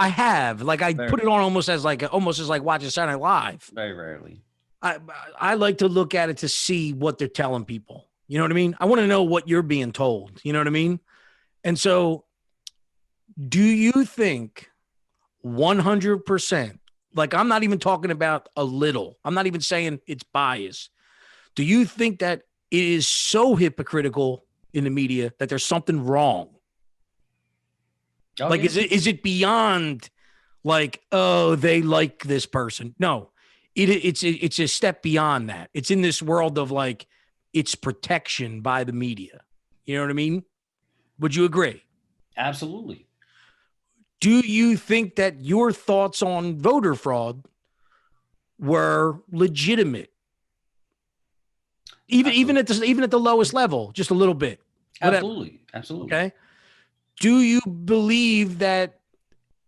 have. Like, I put it on almost as like watching Saturday Night Live. Very rarely. I like to look at it to see what they're telling people. You know what I mean? I want to know what you're being told. You know what I mean? And so, do you think 100%, like, I'm not even talking about a little, I'm not even saying it's bias. Do you think that it is so hypocritical in the media that there's something wrong? Oh, like, yeah. Is it beyond, like, oh, they like this person? No. It's a step beyond that. It's in this world of, like, it's protection by the media. You know what I mean? Would you agree? Absolutely. Do you think that your thoughts on voter fraud were legitimate? Even at the lowest level, just a little bit. Absolutely. Absolutely. Okay. Do you believe that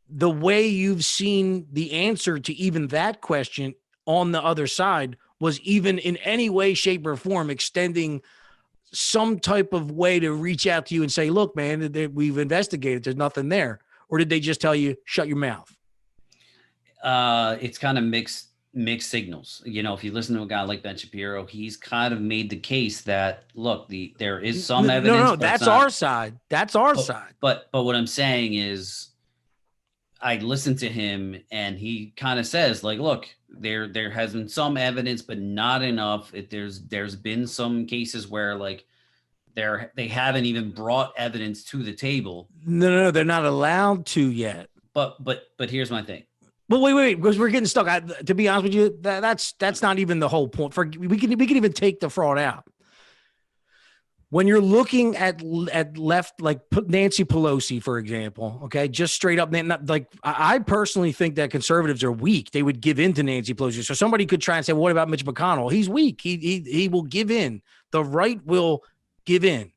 the way you've seen the answer to even that question on the other side was even in any way, shape, or form extending some type of way to reach out to you and say, look, man, we've investigated, there's nothing there? Or did they just tell you, shut your mouth? It's kind of mixed signals. You know, if you listen to a guy like Ben Shapiro, he's kind of made the case that look, there is some evidence, No, but it's that's not. our side. That's our But side. but what I'm saying is, I listened to him, and he kind of says like, look, there has been some evidence, but not enough. There's been some cases where like they haven't even brought evidence to the table. No, they're not allowed to yet. But here's my thing. Well, wait, because we're getting stuck. To be honest with you, that's not even the whole point. We can even take the fraud out. When you're looking at left, like Nancy Pelosi, for example, okay, just straight up, not, like I personally think that conservatives are weak. They would give in to Nancy Pelosi. So somebody could try and say, well, what about Mitch McConnell? He's weak. He will give in. The right will give in.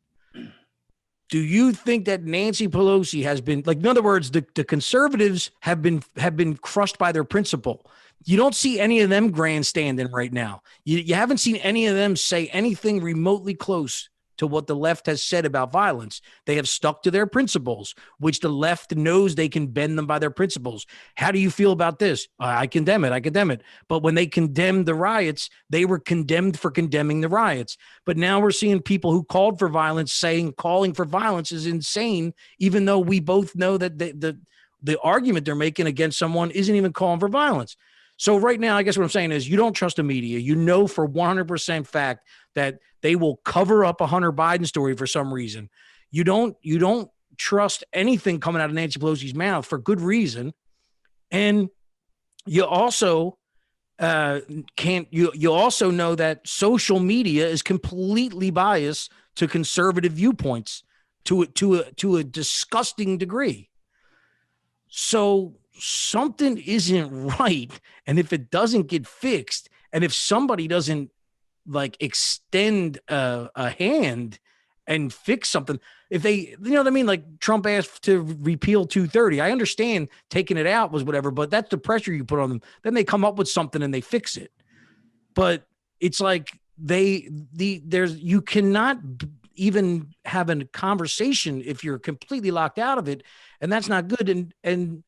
Do you think that Nancy Pelosi has been, like, in other words, the conservatives have been crushed by their principle? You don't see any of them grandstanding right now. You haven't seen any of them say anything remotely close to what the left has said about violence. They have stuck to their principles, which the left knows they can bend them by their principles. How do you feel about this? I condemn it. But when they condemned the riots, they were condemned for condemning the riots. But now we're seeing people who called for violence saying calling for violence is insane, even though we both know that the argument they're making against someone isn't even calling for violence. So right now, I guess what I'm saying is you don't trust the media. You know for 100% fact that they will cover up a Hunter Biden story for some reason. You don't trust anything coming out of Nancy Pelosi's mouth for good reason. And you also you also know that social media is completely biased to conservative viewpoints to a disgusting degree. So something isn't right. And if it doesn't get fixed, and if somebody doesn't like extend a hand and fix something, if they, you know what I mean? Like Trump asked to repeal 230. I understand taking it out was whatever, but that's the pressure you put on them. Then they come up with something and they fix it. But it's like you cannot even have a conversation if you're completely locked out of it. And that's not good. And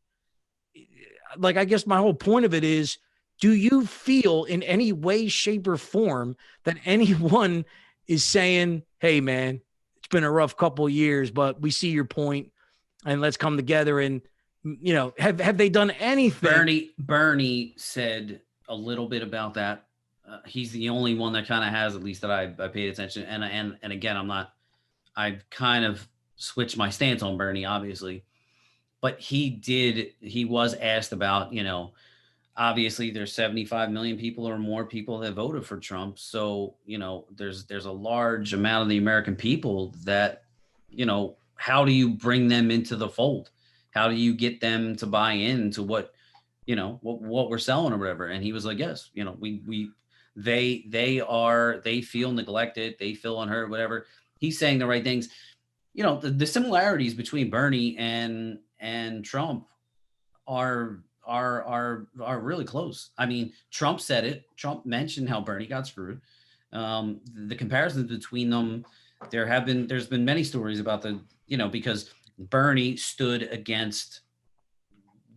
like, I guess my whole point of it is, do you feel in any way, shape, or form that anyone is saying, hey, man, it's been a rough couple of years, but we see your point and let's come together and, you know, have they done anything? Bernie said a little bit about that. He's the only one that kind of has, at least that I paid attention. And again, I've kind of switched my stance on Bernie, obviously, but he was asked about, you know, obviously there's 75 million people or more people that voted for Trump. So, you know, there's a large amount of the American people that, you know, how do you bring them into the fold? How do you get them to buy into what, you know, what we're selling or whatever? And he was like, yes, you know, they feel neglected. They feel unheard, whatever. He's saying the right things. You know, the similarities between Bernie and Trump are really close. I mean, Trump said it. Trump mentioned how Bernie got screwed. The comparisons between them, there's been many stories about because Bernie stood against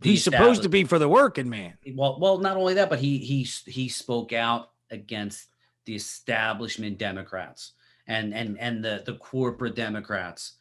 He's supposed to be for the working man. Well, not only that, but he spoke out against the establishment Democrats and the corporate Democrats.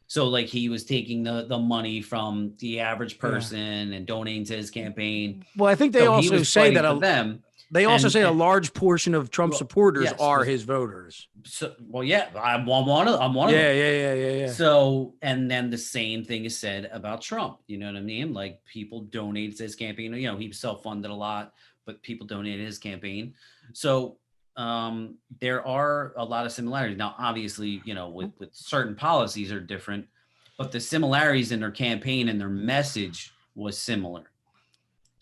So like he was taking the money from the average person and donating to his campaign. Well, I think they also say that they also say a large portion of Trump supporters are his voters. So, well, yeah, I'm one of them. Yeah. So, and then the same thing is said about Trump. You know what I mean? Like people donated to his campaign. You know, he self-funded a lot, but people donated his campaign. So there are a lot of similarities. Now, obviously, you know, with certain policies are different, but the similarities in their campaign and their message was similar.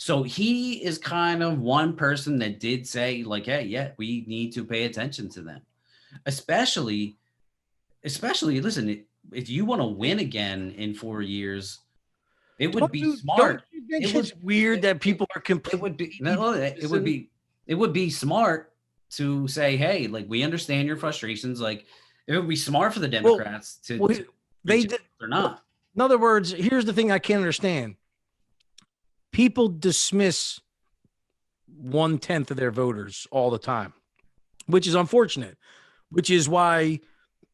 So he is kind of one person that did say like, hey, yeah, we need to pay attention to them. Especially, listen, if you want to win again in 4 years, it would be Don't smart. you think It it's would weird that it, people are it would be completely no, partisan? it would be smart to say, hey, like we understand your frustrations. Like it would be smart for the Well, Democrats well, to they reach did. out or Well, not. in other words, here's the thing I can't understand. People dismiss 1/10 of their voters all the time, which is unfortunate, which is why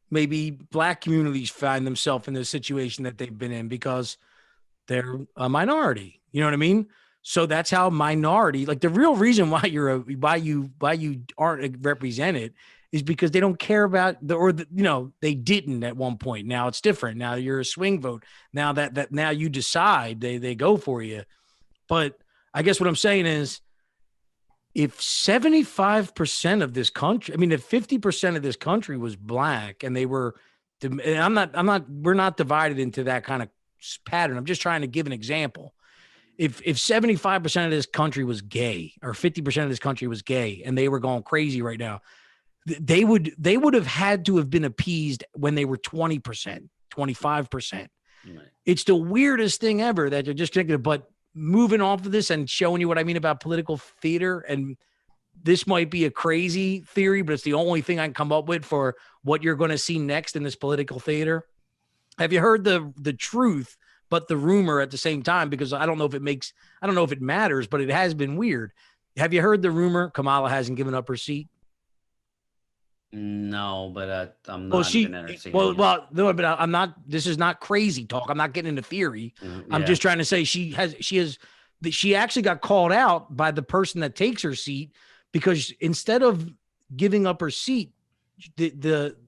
maybe black communities find themselves in the situation that they've been in because they're a minority. You know what I mean? So that's how minority, like the real reason why why you aren't represented is because they don't care about they didn't at one point. Now it's different. Now you're a swing vote. Now that now you decide they go for you. But I guess what I'm saying is if 75% of this country, I mean, if 50% of this country was black and they were, and we're not divided into that kind of pattern. I'm just trying to give an example. If 75% of this country was gay or 50% of this country was gay and they were going crazy right now, they would have had to have been appeased when they were 20%, 25%. Right. It's the weirdest thing ever that you're just connected. But moving off of this and showing you what I mean about political theater, and this might be a crazy theory, but it's the only thing I can come up with for what you're going to see next in this political theater. Have you heard the truth, but the rumor at the same time? Because I don't know if it matters, but it has been weird. Have you heard the rumor Kamala hasn't given up her seat? No, but I'm Well, not even entertaining it. no, but I'm not. This is not crazy talk. I'm not getting into theory. I'm Yeah. just trying to say she actually got called out by the person that takes her seat because instead of giving up her seat,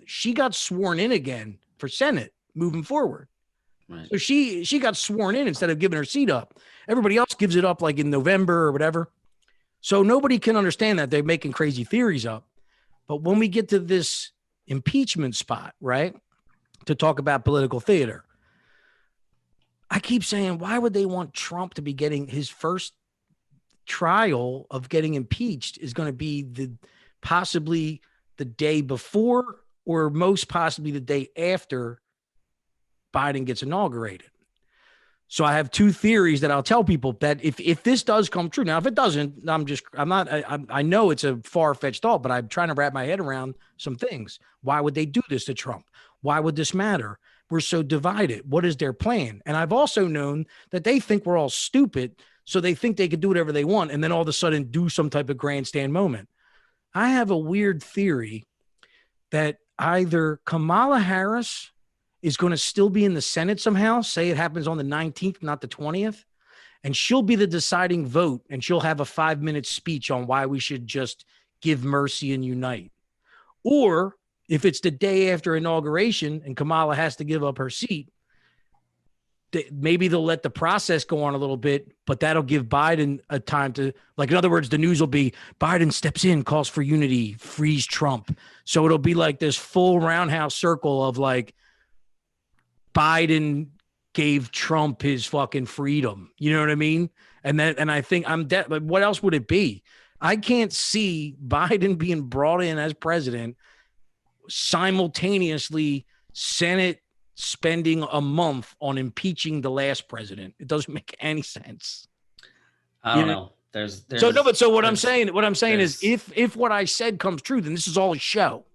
she got sworn in again for Senate moving forward. Right. So she got sworn in instead of giving her seat up. Everybody else gives it up like in November or whatever. So nobody can understand that they're making crazy theories up. But when we get to this impeachment spot, right, to talk about political theater, I keep saying, why would they want Trump to be getting his first trial of getting impeached is going to be possibly the day before or most possibly the day after Biden gets inaugurated. So I have two theories that I'll tell people that if this does come true, now if it doesn't, I know it's a far-fetched thought, but I'm trying to wrap my head around some things. Why would they do this to Trump? Why would this matter? We're so divided. What is their plan? And I've also known that they think we're all stupid, so they think they can do whatever they want, and then all of a sudden do some type of grandstand moment. I have a weird theory that either Kamala Harris is going to still be in the Senate somehow. Say it happens on the 19th, not the 20th. And she'll be the deciding vote. And she'll have a 5-minute speech on why we should just give mercy and unite. Or if it's the day after inauguration and Kamala has to give up her seat, maybe they'll let the process go on a little bit, but that'll give Biden a time to, like, in other words, the news will be Biden steps in, calls for unity, frees Trump. So it'll be like this full roundhouse circle of like, Biden gave Trump his fucking freedom. You know what I mean? And I think what else would it be? I can't see Biden being brought in as president simultaneously Senate spending a month on impeaching the last president. It doesn't make any sense. I don't know. What I'm saying is if what I said comes true, then this is all a show.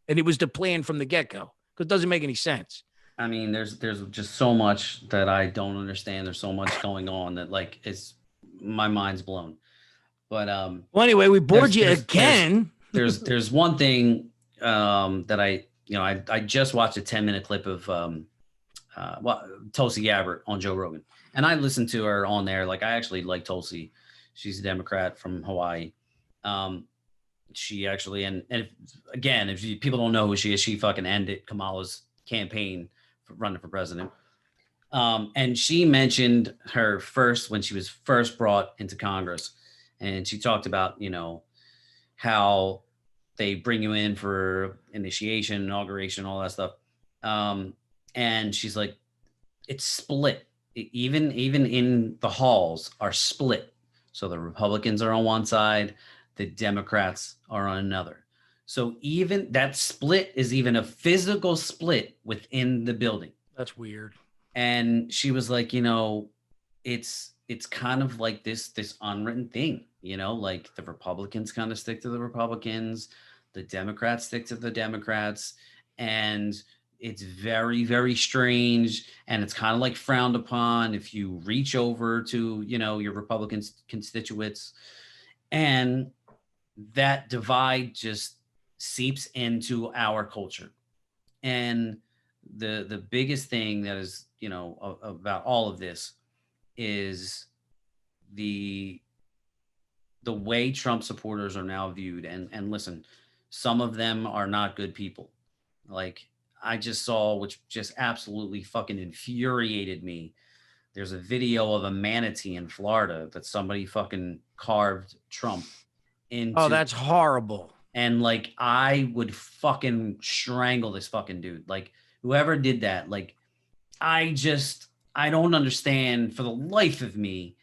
And it was the plan from the get-go because it doesn't make any sense. I mean, there's just so much that I don't understand. There's so much going on that like my mind's blown. But well, anyway, we bored you again. There's one thing that I just watched a 10-minute clip of Tulsi Gabbard on Joe Rogan, and I listened to her on there. Like I actually like Tulsi. She's a Democrat from Hawaii. She actually and if people don't know who she is, she fucking ended Kamala's campaign for running for president. And she mentioned her when she was first brought into Congress, and she talked about, how they bring you in for initiation, inauguration, all that stuff. And she's like, it's split. Even in the halls are split. So the Republicans are on one side, the Democrats are on another. So even that split is even a physical split within the building. That's weird. And she was like, it's kind of like this unwritten thing, like the Republicans kind of stick to the Republicans, the Democrats stick to the Democrats, and it's very, very strange, and it's kind of like frowned upon if you reach over to, your Republican constituents, and that divide just seeps into our culture. And the biggest thing that is, about all of this is the way Trump supporters are now viewed. And listen, some of them are not good people. Like I just saw, which just absolutely fucking infuriated me. There's a video of a manatee in Florida that somebody fucking carved Trump into. Oh, that's horrible. And like, I would fucking strangle this fucking dude. Like whoever did that, like, I don't understand for the life of me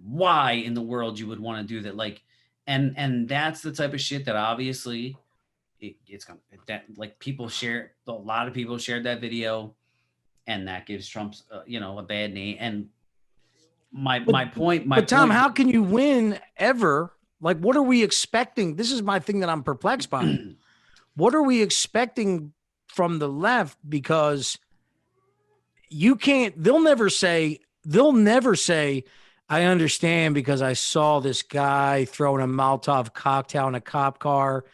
why in the world you would want to do that. Like, and that's the type of shit that obviously it's gonna, that like people share, a lot of people shared that video, and that gives Trump's a bad name. And my point, but Tom, how can you win ever? Like, what are we expecting? This is my thing that I'm perplexed by. What are we expecting from the left? Because you can't, they'll never say, I understand because I saw this guy throwing a Molotov cocktail in a cop car,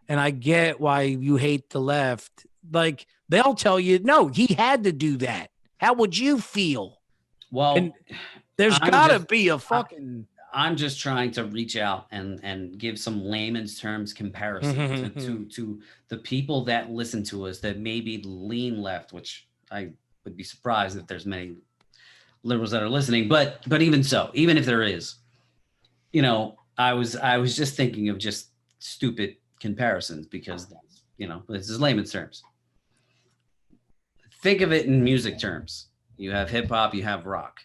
and I get why you hate the left. Like, they'll tell you, no, he had to do that. How would you feel? Well, and there's got to be a fucking... I'm just trying to reach out and give some layman's terms comparison to the people that listen to us that maybe lean left, which I would be surprised if there's many liberals that are listening, but even so, even if there is, I was just thinking of just stupid comparisons because this is layman's terms. Think of it in music terms. You have hip hop, you have rock.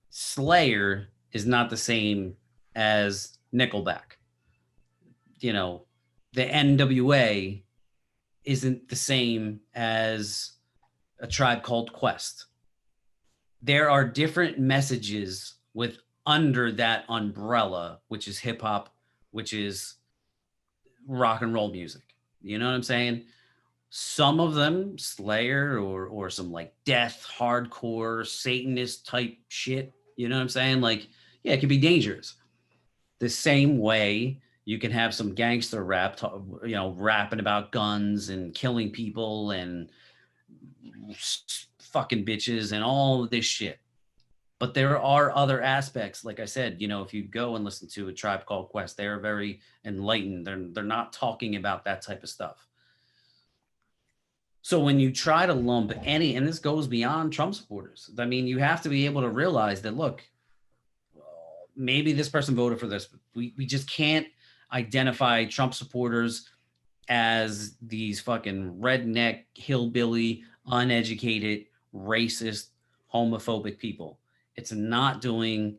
Slayer is not the same as Nickelback. The NWA isn't the same as A Tribe Called Quest. There are different messages with under that umbrella, which is hip hop, which is rock and roll music. You know what I'm saying? Some of them, Slayer or some like death, hardcore, Satanist type shit. You know what I'm saying? Like, yeah, it can be dangerous. The same way you can have some gangster rap, rapping about guns and killing people and fucking bitches and all of this shit. But there are other aspects. Like I said, if you go and listen to A Tribe Called Quest, they are very enlightened. They're not talking about that type of stuff. So when you try to lump any, and this goes beyond Trump supporters, I mean, you have to be able to realize that, look, maybe this person voted for this, but we just can't identify Trump supporters as these fucking redneck, hillbilly, uneducated, racist, homophobic people. It's not doing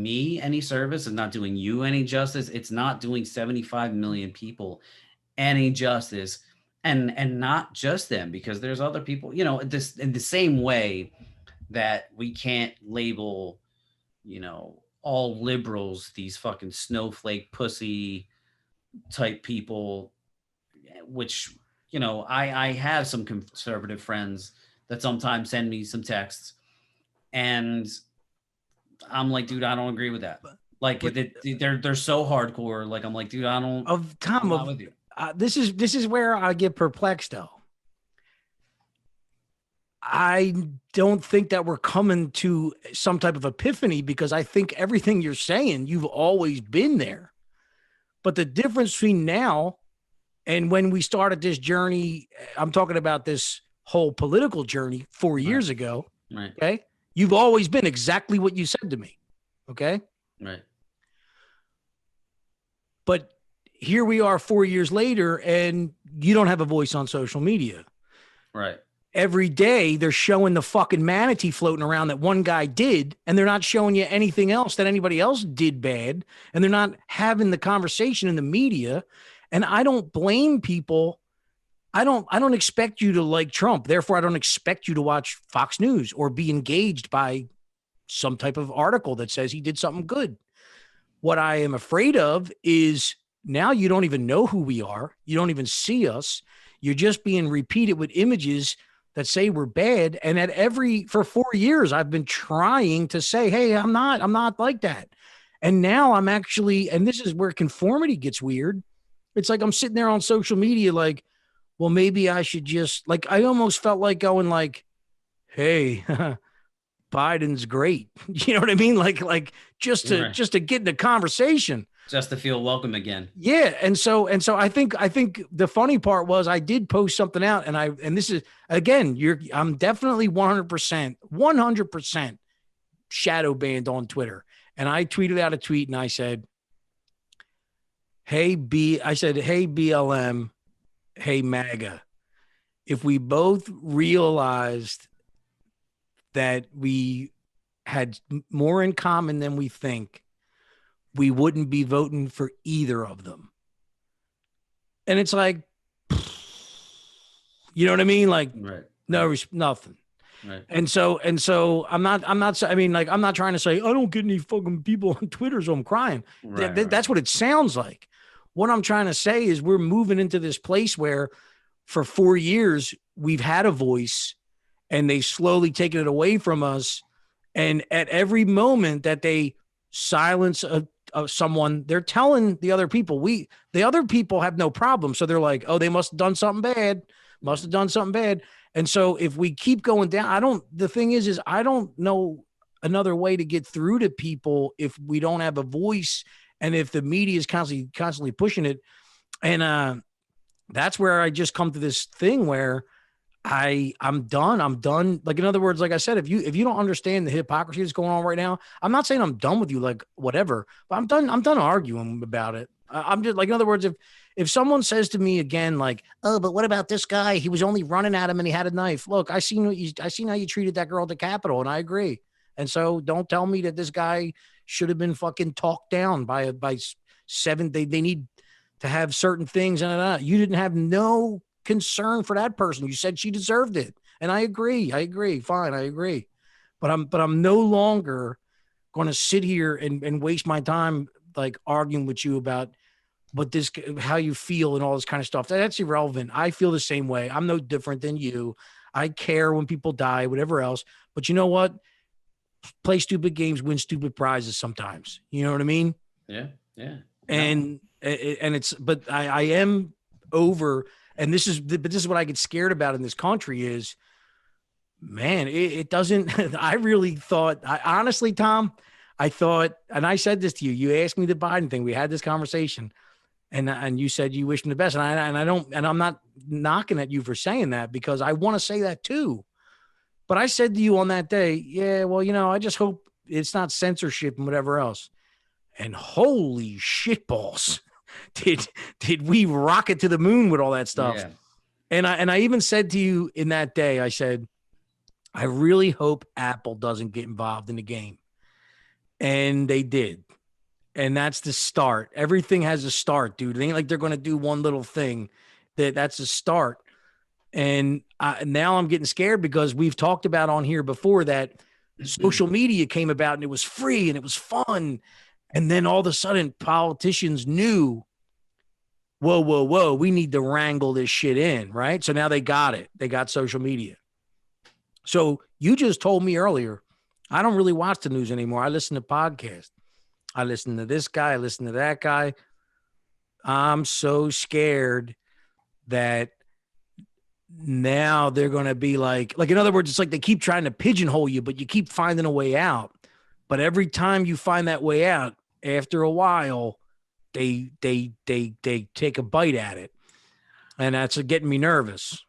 me any service. It's not doing you any justice. It's not doing 75 million people any justice. And not just them, because there's other people, this in the same way that we can't label, all liberals, these fucking snowflake pussy type people, which, I have some conservative friends that sometimes send me some texts and I'm like, dude, I don't agree with that. Like they're so hardcore. Like, I'm like, dude, I don't. I'm not with you. This is where I get perplexed, though. I don't think that we're coming to some type of epiphany, because I think everything you're saying, you've always been there. But the difference between now and when we started this journey, I'm talking about this whole political journey 4 years ago. Right. Okay. You've always been exactly what you said to me. Okay. Right. But here we are 4 years later, and you don't have a voice on social media. Right. Every day they're showing the fucking manatee floating around that one guy did, and they're not showing you anything else that anybody else did bad. And they're not having the conversation in the media. And I don't blame people. I don't expect you to like Trump. Therefore, I don't expect you to watch Fox News or be engaged by some type of article that says he did something good. What I am afraid of is now you don't even know who we are. You don't even see us. You're just being repeated with images that say we're bad. And for 4 years, I've been trying to say, hey, I'm not like that. And now I'm actually, and this is where conformity gets weird. It's like I'm sitting there on social media, like, well, maybe I should just like, I almost felt like going like, hey, Biden's great. You know what I mean? Like Right. just to get in the conversation. Just to feel welcome again. Yeah. And so I think the funny part was I did post something out and this is again, I'm definitely 100% shadow banned on Twitter. And I tweeted out a tweet and I said, hey BLM, hey MAGA. If we both realized that we had more in common than we think, we wouldn't be voting for either of them. And it's like, you know what I mean? Like, Right. no, nothing. Right. And so I'm not, I mean, like, I'm not trying to say, I don't get any fucking people on Twitter, so I'm crying. Right. That's what it sounds like. What I'm trying to say is we're moving into this place where for 4 years, we've had a voice and they've slowly taken it away from us. And at every moment that they silence someone, they're telling the other people, the other people have no problem. So they're like, oh, they must have done something bad, must have done something bad. And so if we keep going down, the thing is I don't know another way to get through to people if we don't have a voice and if the media is constantly pushing it. And that's where I just come to this thing where I'm done. I'm done. Like, in other words, like I said, if you don't understand the hypocrisy that's going on right now, I'm not saying I'm done with you, like whatever, but I'm done arguing about it. I'm just like, in other words, if someone says to me again, like, oh, but what about this guy? He was only running at him and he had a knife. Look, I seen how you treated that girl at the Capitol, and I agree. And so don't tell me that this guy should have been fucking talked down by seven. They need to have certain things. And you didn't have no concern for that person. You said she deserved it. And I agree. Fine. I agree. But I'm no longer going to sit here and waste my time like arguing with you about how you feel and all this kind of stuff. That's irrelevant. I feel the same way. I'm no different than you. I care when people die, whatever else. But you know what? Play stupid games, win stupid prizes sometimes. You know what I mean? Yeah. Yeah. And but I am over. And this is what I get scared about in this country is, man, it doesn't. I really thought, honestly, Tom, I thought, and I said this to you. You asked me the Biden thing. We had this conversation, and you said you wish him the best. And I'm not knocking at you for saying that because I want to say that too. But I said to you on that day, yeah, well, I just hope it's not censorship and whatever else. And holy shitballs. Did we rocket to the moon with all that stuff? Yeah. And I even said to you in that day, I said, I really hope Apple doesn't get involved in the game. And they did. And that's the start. Everything has a start, dude. It ain't like they're going to do one little thing. That's a start. And now I'm getting scared because we've talked about on here before that social media came about and it was free and it was fun. And then all of a sudden politicians knew, whoa, we need to wrangle this shit in, right? So now they got it. They got social media. So you just told me earlier, I don't really watch the news anymore. I listen to podcasts. I listen to this guy. I listen to that guy. I'm so scared that now they're going to be like, in other words, it's like they keep trying to pigeonhole you, but you keep finding a way out. But every time you find that way out, after a while, they take a bite at it. And that's getting me nervous.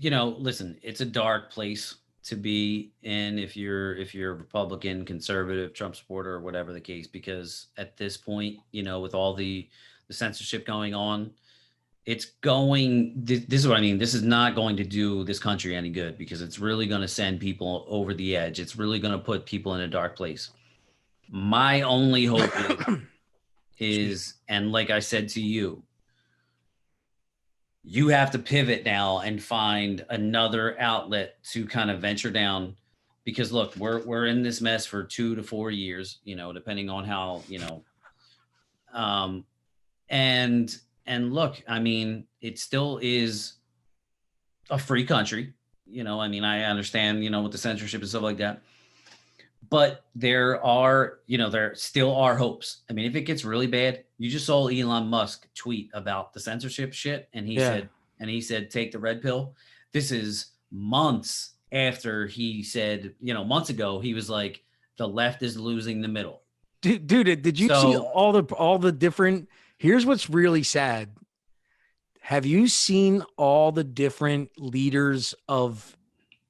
Listen, it's a dark place to be in if you're Republican, conservative, Trump supporter, or whatever the case, because at this point, with all the censorship going on, this is what I mean. This is not going to do this country any good because it's really going to send people over the edge. It's really going to put people in a dark place. My only hope is, and like I said to you, you have to pivot now and find another outlet to kind of venture down, because look, we're in this mess for 2 to 4 years, depending on how, um, and look, I mean, it still is a free country. I mean, I understand, with the censorship and stuff like that. But there still are hopes. I mean, if it gets really bad, you just saw Elon Musk tweet about the censorship shit, and Yeah. he said, take the red pill. This is months after he said, months ago, he was like, the left is losing the middle. Dude, did you see So all the different? Here's what's really sad. Have you seen all the different leaders of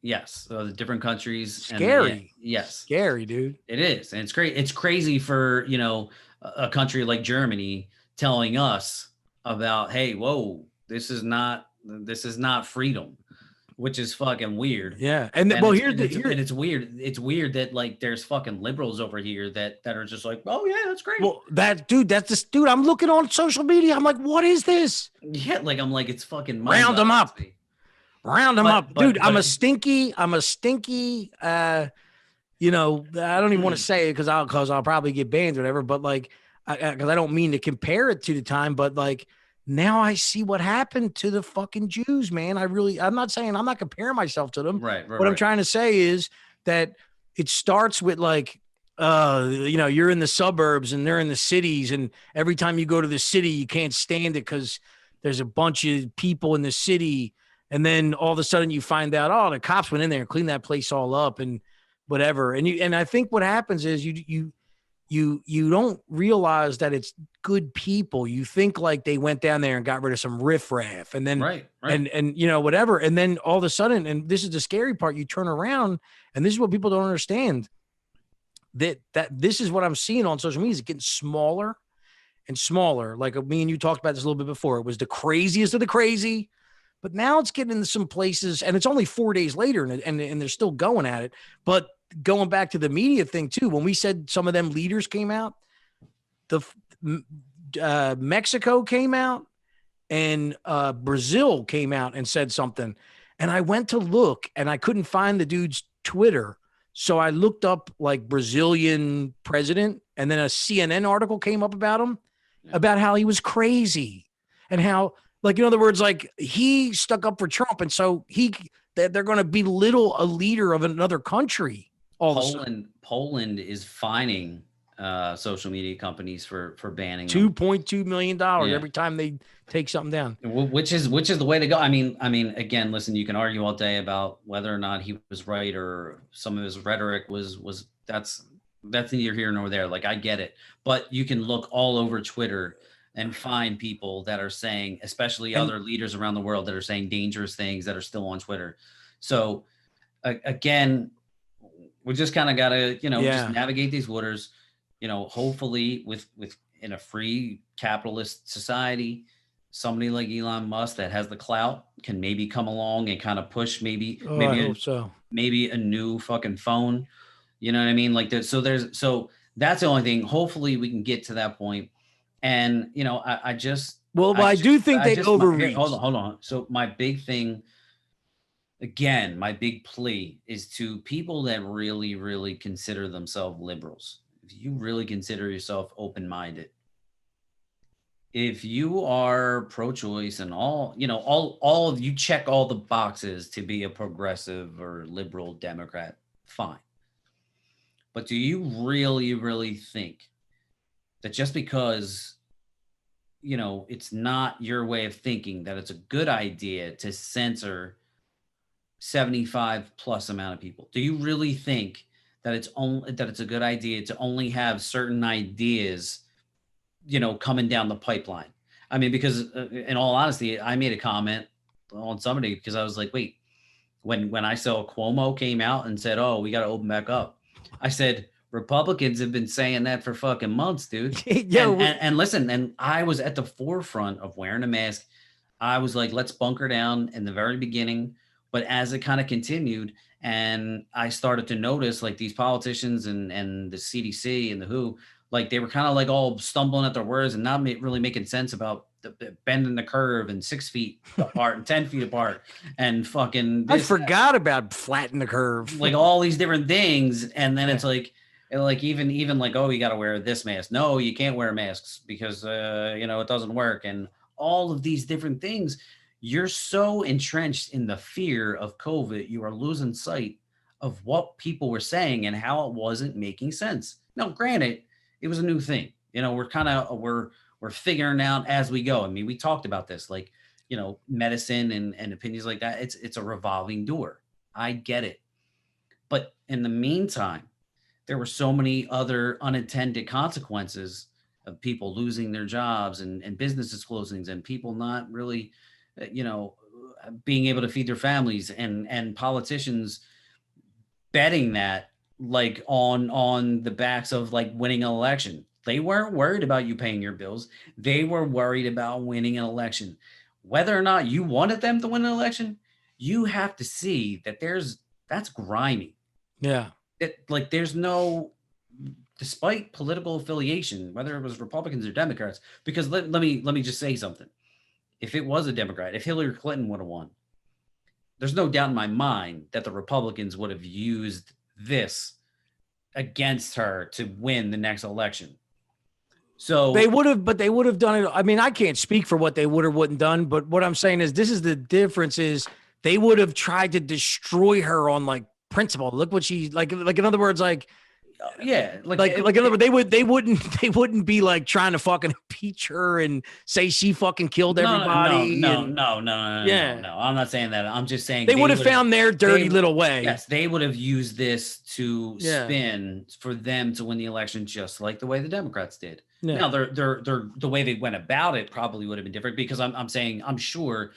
yes, so the different countries and scary? yes, Scary, dude. it is. And it's great. It's crazy for, a country like Germany telling us about, hey, whoa, this is not freedom, which is fucking weird. Yeah. And And well, it's weird. It's weird that like there's fucking liberals over here that are just like, oh yeah, that's great. well, that's this dude. I'm looking on social media. I'm like, what is this? Yeah, like I'm like, it's fucking Round them up. Round them up. Dude, I'm a stinky, I don't even want to say it because I'll probably get banned or whatever, but like, because I don't mean to compare it to the time, but like now I see what happened to the fucking Jews, man. I'm not saying I'm not comparing myself to them. Right. What I'm trying to say is that it starts with like, you're in the suburbs and they're in the cities. And every time you go to the city, you can't stand it because there's a bunch of people in the city. And then all of a sudden you find out, oh, the cops went in there and cleaned that place all up and whatever. And I think what happens is you don't realize that it's good people. You think like they went down there and got rid of some riffraff and then Right. and whatever. And then all of a sudden, and this is the scary part, you turn around and this is what people don't understand. That this is what I'm seeing on social media is getting smaller and smaller. Like me and you talked about this a little bit before. It was the craziest of the crazy, but now it's getting into some places, and it's only 4 days later, and they're still going at it. But going back to the media thing too, when we said some of them leaders came out, Mexico came out, and Brazil came out and said something, and I went to look, and I couldn't find the dude's Twitter. So I looked up like Brazilian president, and then a CNN article came up about him, about how he was crazy and how, like, in other words, like he stuck up for Trump. And so they're going to belittle a leader of another country. Poland is fining social media companies for banning $2.2 million every time they take something down, which is the way to go. I mean, again, listen, you can argue all day about whether or not he was right or some of his rhetoric was that's neither here nor there. Like, I get it, but you can look all over Twitter and find people that are saying, especially other leaders around the world, that are saying dangerous things that are still on Twitter. So again, we just kind of got to, just navigate these waters, hopefully with in a free capitalist society, somebody like Elon Musk that has the clout can maybe come along and kind of push maybe a new fucking phone. You know what I mean? Like so that's the only thing. Hopefully we can get to that point. And, I do think they overreach. Hold on. So my big thing, again, my big plea is to people that really, really consider themselves liberals. If you really consider yourself open-minded, if you are pro-choice and all of you check all the boxes to be a progressive or liberal Democrat, fine. But do you really, really think that just because, it's not your way of thinking, that it's a good idea to censor 75 plus amount of people? Do you really think that it's a good idea to only have certain ideas, coming down the pipeline? I mean, because in all honesty, I made a comment on somebody because I was like, wait, when I saw Cuomo came out and said, oh, we got to open back up, I said, Republicans have been saying that for fucking months, dude. And listen, and I was at the forefront of wearing a mask. I was like, let's bunker down in the very beginning. But as it kind of continued and I started to notice like these politicians and the CDC and the WHO like they were kind of like all stumbling at their words and not really making sense about the bending the curve and 6 feet apart and 10 feet apart and fucking I this, forgot about flatten the curve. like all these different things. And then it's like even like, oh, you got to wear this mask. No, you can't wear masks because, it doesn't work. And all of these different things, you're so entrenched in the fear of COVID, you are losing sight of what people were saying and how it wasn't making sense. Now, granted, it was a new thing. We're figuring out as we go. I mean, we talked about this, like, medicine and opinions like that. It's a revolving door. I get it. But in the meantime, there were so many other unintended consequences of people losing their jobs and businesses closings and people not really, being able to feed their families and politicians betting that like on the backs of like winning an election. They weren't worried about you paying your bills. They were worried about winning an election. Whether or not you wanted them to win an election, you have to see that that's grimy. Yeah. Like there's no, despite political affiliation, whether it was Republicans or Democrats, because let me just say something. If it was a Democrat, if Hillary Clinton would have won, there's no doubt in my mind that the Republicans would have used this against her to win the next election. So they would have done it. I mean, I can't speak for what they would or wouldn't done, but what I'm saying is this is the difference is they would have tried to destroy her on like principle. Look what she like in other words, like yeah, like in other words, they wouldn't be like trying to fucking impeach her and say she fucking killed everybody. No. I'm not saying that. I'm just saying they would have found their dirty little way. Yes, they would have used this to spin for them to win the election, just like the way the Democrats did. Yeah. Now, they're the way they went about it probably would have been different because I'm saying I'm sure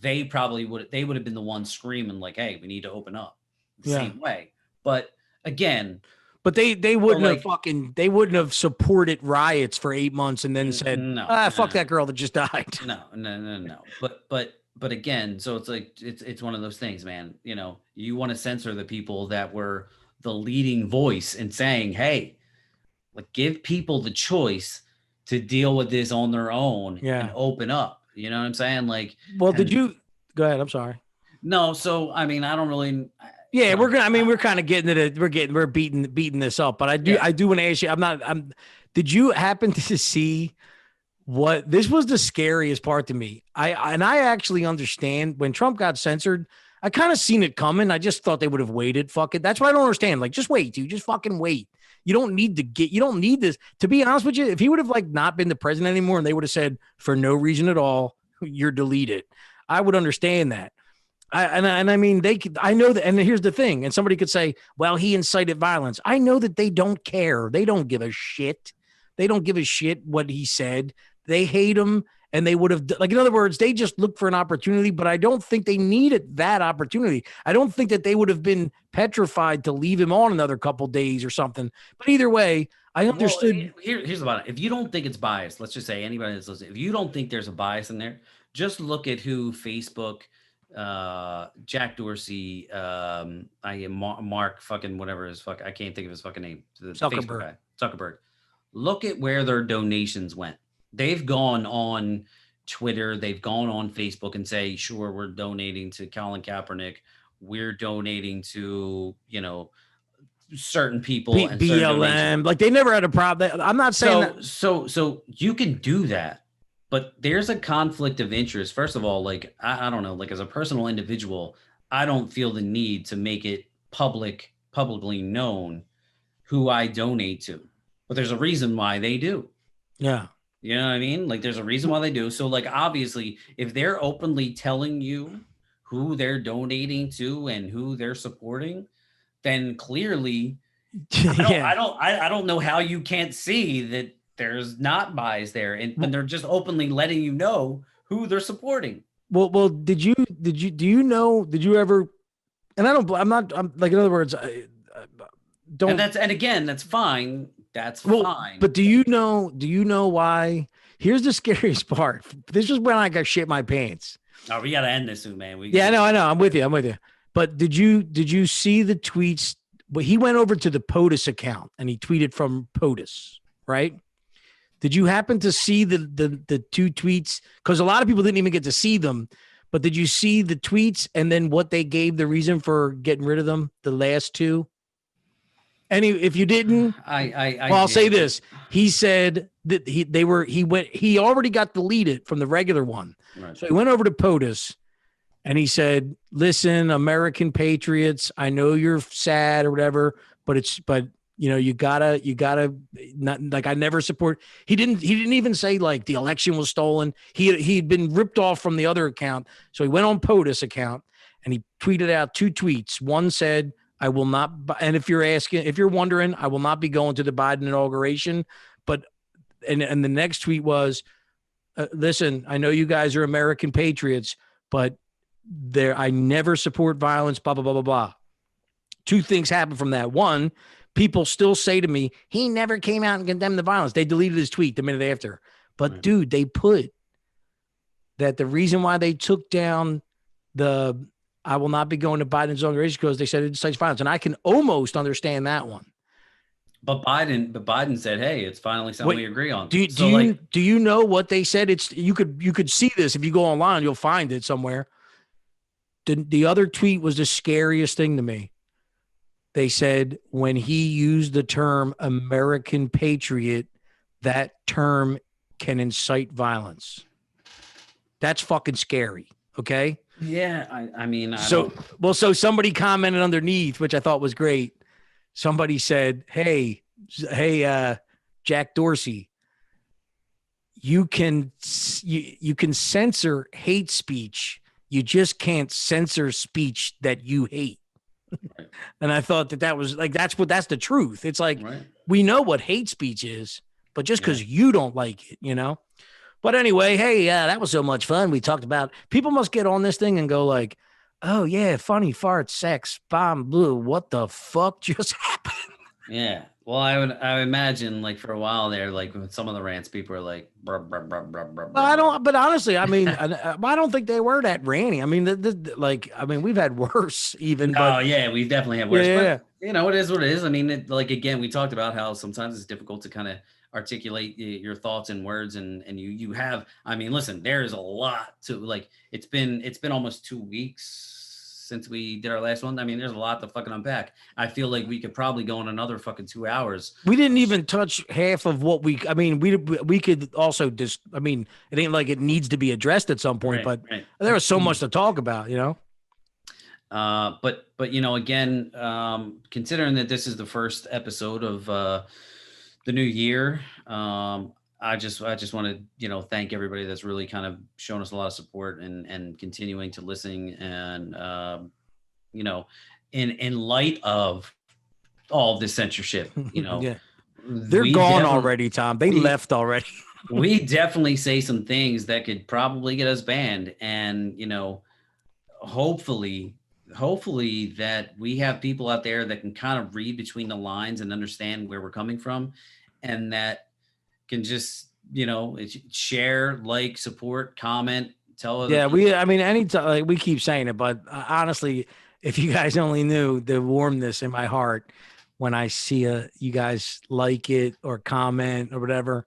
they would have been the ones screaming like, "Hey, we need to open up." The same way, but again. But they wouldn't they wouldn't have supported riots for 8 months and then said, fuck that girl that just died. No. But again, so it's like, it's one of those things, man. You want to censor the people that were the leading voice and saying, hey, like give people the choice to deal with this on their own and open up. You know what I'm saying? Like, well, did you go ahead? I'm sorry. No. So, I mean, I don't really, yeah, we're kind of getting it. We're beating this up, but I do want to ask you. Did you happen to see what this was the scariest part to me? I actually understand when Trump got censored. I kind of seen it coming. I just thought they would have waited. Fuck it. That's what I don't understand. Like, just wait, dude. Just fucking wait. You don't need this. To be honest with you, if he would have like not been the president anymore and they would have said for no reason at all, you're deleted, I would understand that. I mean, I know that, and here's the thing, and somebody could say, well, he incited violence. I know that they don't care. They don't give a shit. They don't give a shit what he said. They hate him, and they would have, like, in other words, they just look for an opportunity, but I don't think they needed that opportunity. I don't think that they would have been petrified to leave him on another couple days or something. But either way, I understood. Well, here's about it. If you don't think it's biased, let's just say anybody that's listening, if you don't think there's a bias in there, just look at who Facebook, Jack Dorsey, Mark fucking whatever his fuck, I can't think of his fucking name. Zuckerberg. Look at where their donations went. They've gone on Twitter, they've gone on Facebook and say, sure, we're donating to Colin Kaepernick, we're donating to, certain people and BLM. Like they never had a problem. I'm not saying that. So you can do that. But there's a conflict of interest. First of all, like, I don't know, like as a personal individual, I don't feel the need to make it publicly known who I donate to. But there's a reason why they do. Yeah. You know what I mean? Like there's a reason why they do. So like, obviously, if they're openly telling you who they're donating to and who they're supporting, then clearly, I don't know how you can't see that there's not bias there, and they're just openly letting you know who they're supporting. Well, do you ever, and I'm like, in other words, don't, and again, that's fine. That's fine. But do you know why? Here's the scariest part. This is when I got shit my pants. Oh, we got to end this soon, man. I know. I'm with you. But did you see the tweets? Well, he went over to the POTUS account and he tweeted from POTUS. right? Did you happen to see the two tweets? Because a lot of people didn't even get to see them. But did you see the tweets and then what they gave the reason for getting rid of them? The last two. If you didn't, I well, I'll say did. this: he said that he already got deleted from the regular one, Right. so he went over to POTUS and he said, "Listen, American patriots, I know you're sad or whatever, but you gotta not like I never support." He didn't even say like the election was stolen. He'd been ripped off from the other account, so he went on POTUS account and he tweeted out two tweets. One said, "I will not," and if you're wondering, I will not be going to the Biden inauguration, but and the next tweet was, "Listen, I know you guys are American patriots, but I never support violence, blah, blah, blah, blah, blah." Two things happened from that. One, people still say to me, he never came out and condemned the violence. They deleted his tweet the minute after. But dude, they put that the reason why they took down the "I will not be going to Biden's inauguration" because they said it incites violence. And I can almost understand that one. But Biden said, "Hey, it's finally something we agree on." Do you know what they said? You could see this if you go online, you'll find it somewhere. The other tweet was the scariest thing to me. They said when he used the term American patriot, that term can incite violence. That's fucking scary. Okay. Yeah. I mean, so somebody commented underneath, which I thought was great. Somebody said, Hey, Jack Dorsey, you can censor hate speech. You just can't censor speech that you hate. Right. And I thought that was like, that's the truth. It's like, we know what hate speech is, but just because you don't like it, But anyway, hey, that was so much fun. We talked about, people must get on this thing and go like, oh yeah, funny fart, sex, bomb, blue. What the fuck just happened? Yeah. Well, I would imagine like for a while there, like with some of the rants, people are like, bruh, bruh, bruh, bruh, bruh, well, but honestly, I mean, I don't think they were that ranty. I mean, we've had worse even. Oh yeah, we've definitely had worse. Yeah. But, it is what it is. I mean, again, we talked about how sometimes it's difficult to kind of articulate your thoughts in words, and you have. I mean, listen, there's a lot to like. It's been almost 2 weeks since we did our last one. I mean, there's a lot to fucking unpack. I feel like we could probably go on another fucking 2 hours. We didn't even touch half of what we could also just, I mean, it ain't like it needs to be addressed at some point, but there was so much to talk about, But again, considering that this is the first episode of the new year, I just want to, thank everybody that's really kind of shown us a lot of support and continuing to listen. And, in light of all this censorship, they're gone already, Tom. They left already. We definitely say some things that could probably get us banned. And, hopefully that we have people out there that can kind of read between the lines and understand where we're coming from, and that can just, share, like, support, comment, tell other people. Anytime, like we keep saying it, but honestly, if you guys only knew the warmness in my heart when I see you guys like it or comment or whatever.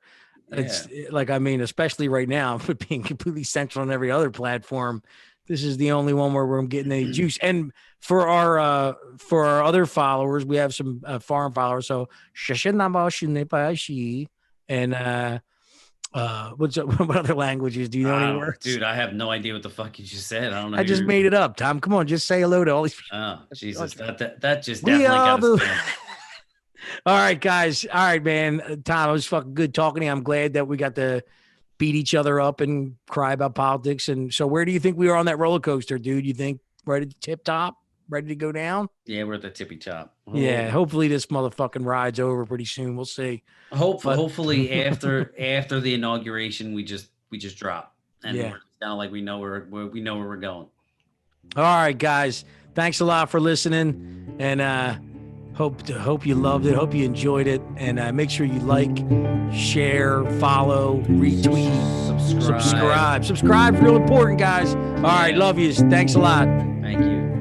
It's like, especially right now, but being completely central on every other platform, this is the only one where we're getting any juice. And for our other followers, we have some foreign followers. So and what other languages do you know any words? Dude, I have no idea what the fuck you just said. I don't know. I just made it up, Tom. Come on, just say hello to all these people. Oh, Jesus. That just definitely got us. All right, guys. All right, man. Tom, it was fucking good talking to you. I'm glad that we got to beat each other up and cry about politics. And so where do you think we are on that roller coaster, dude? You think right at the tip top, ready to go down? Yeah, we're at the tippy top. Yeah, hopefully this motherfucking ride's over pretty soon. We'll see. Hopefully after the inauguration, we just drop. And we're kind of like we know where we're going. All right, guys. Thanks a lot for listening. And hope you loved it. Hope you enjoyed it. And make sure you like, share, follow, retweet, subscribe. Subscribe's real important, guys. All right, love yous. Thanks a lot. Thank you.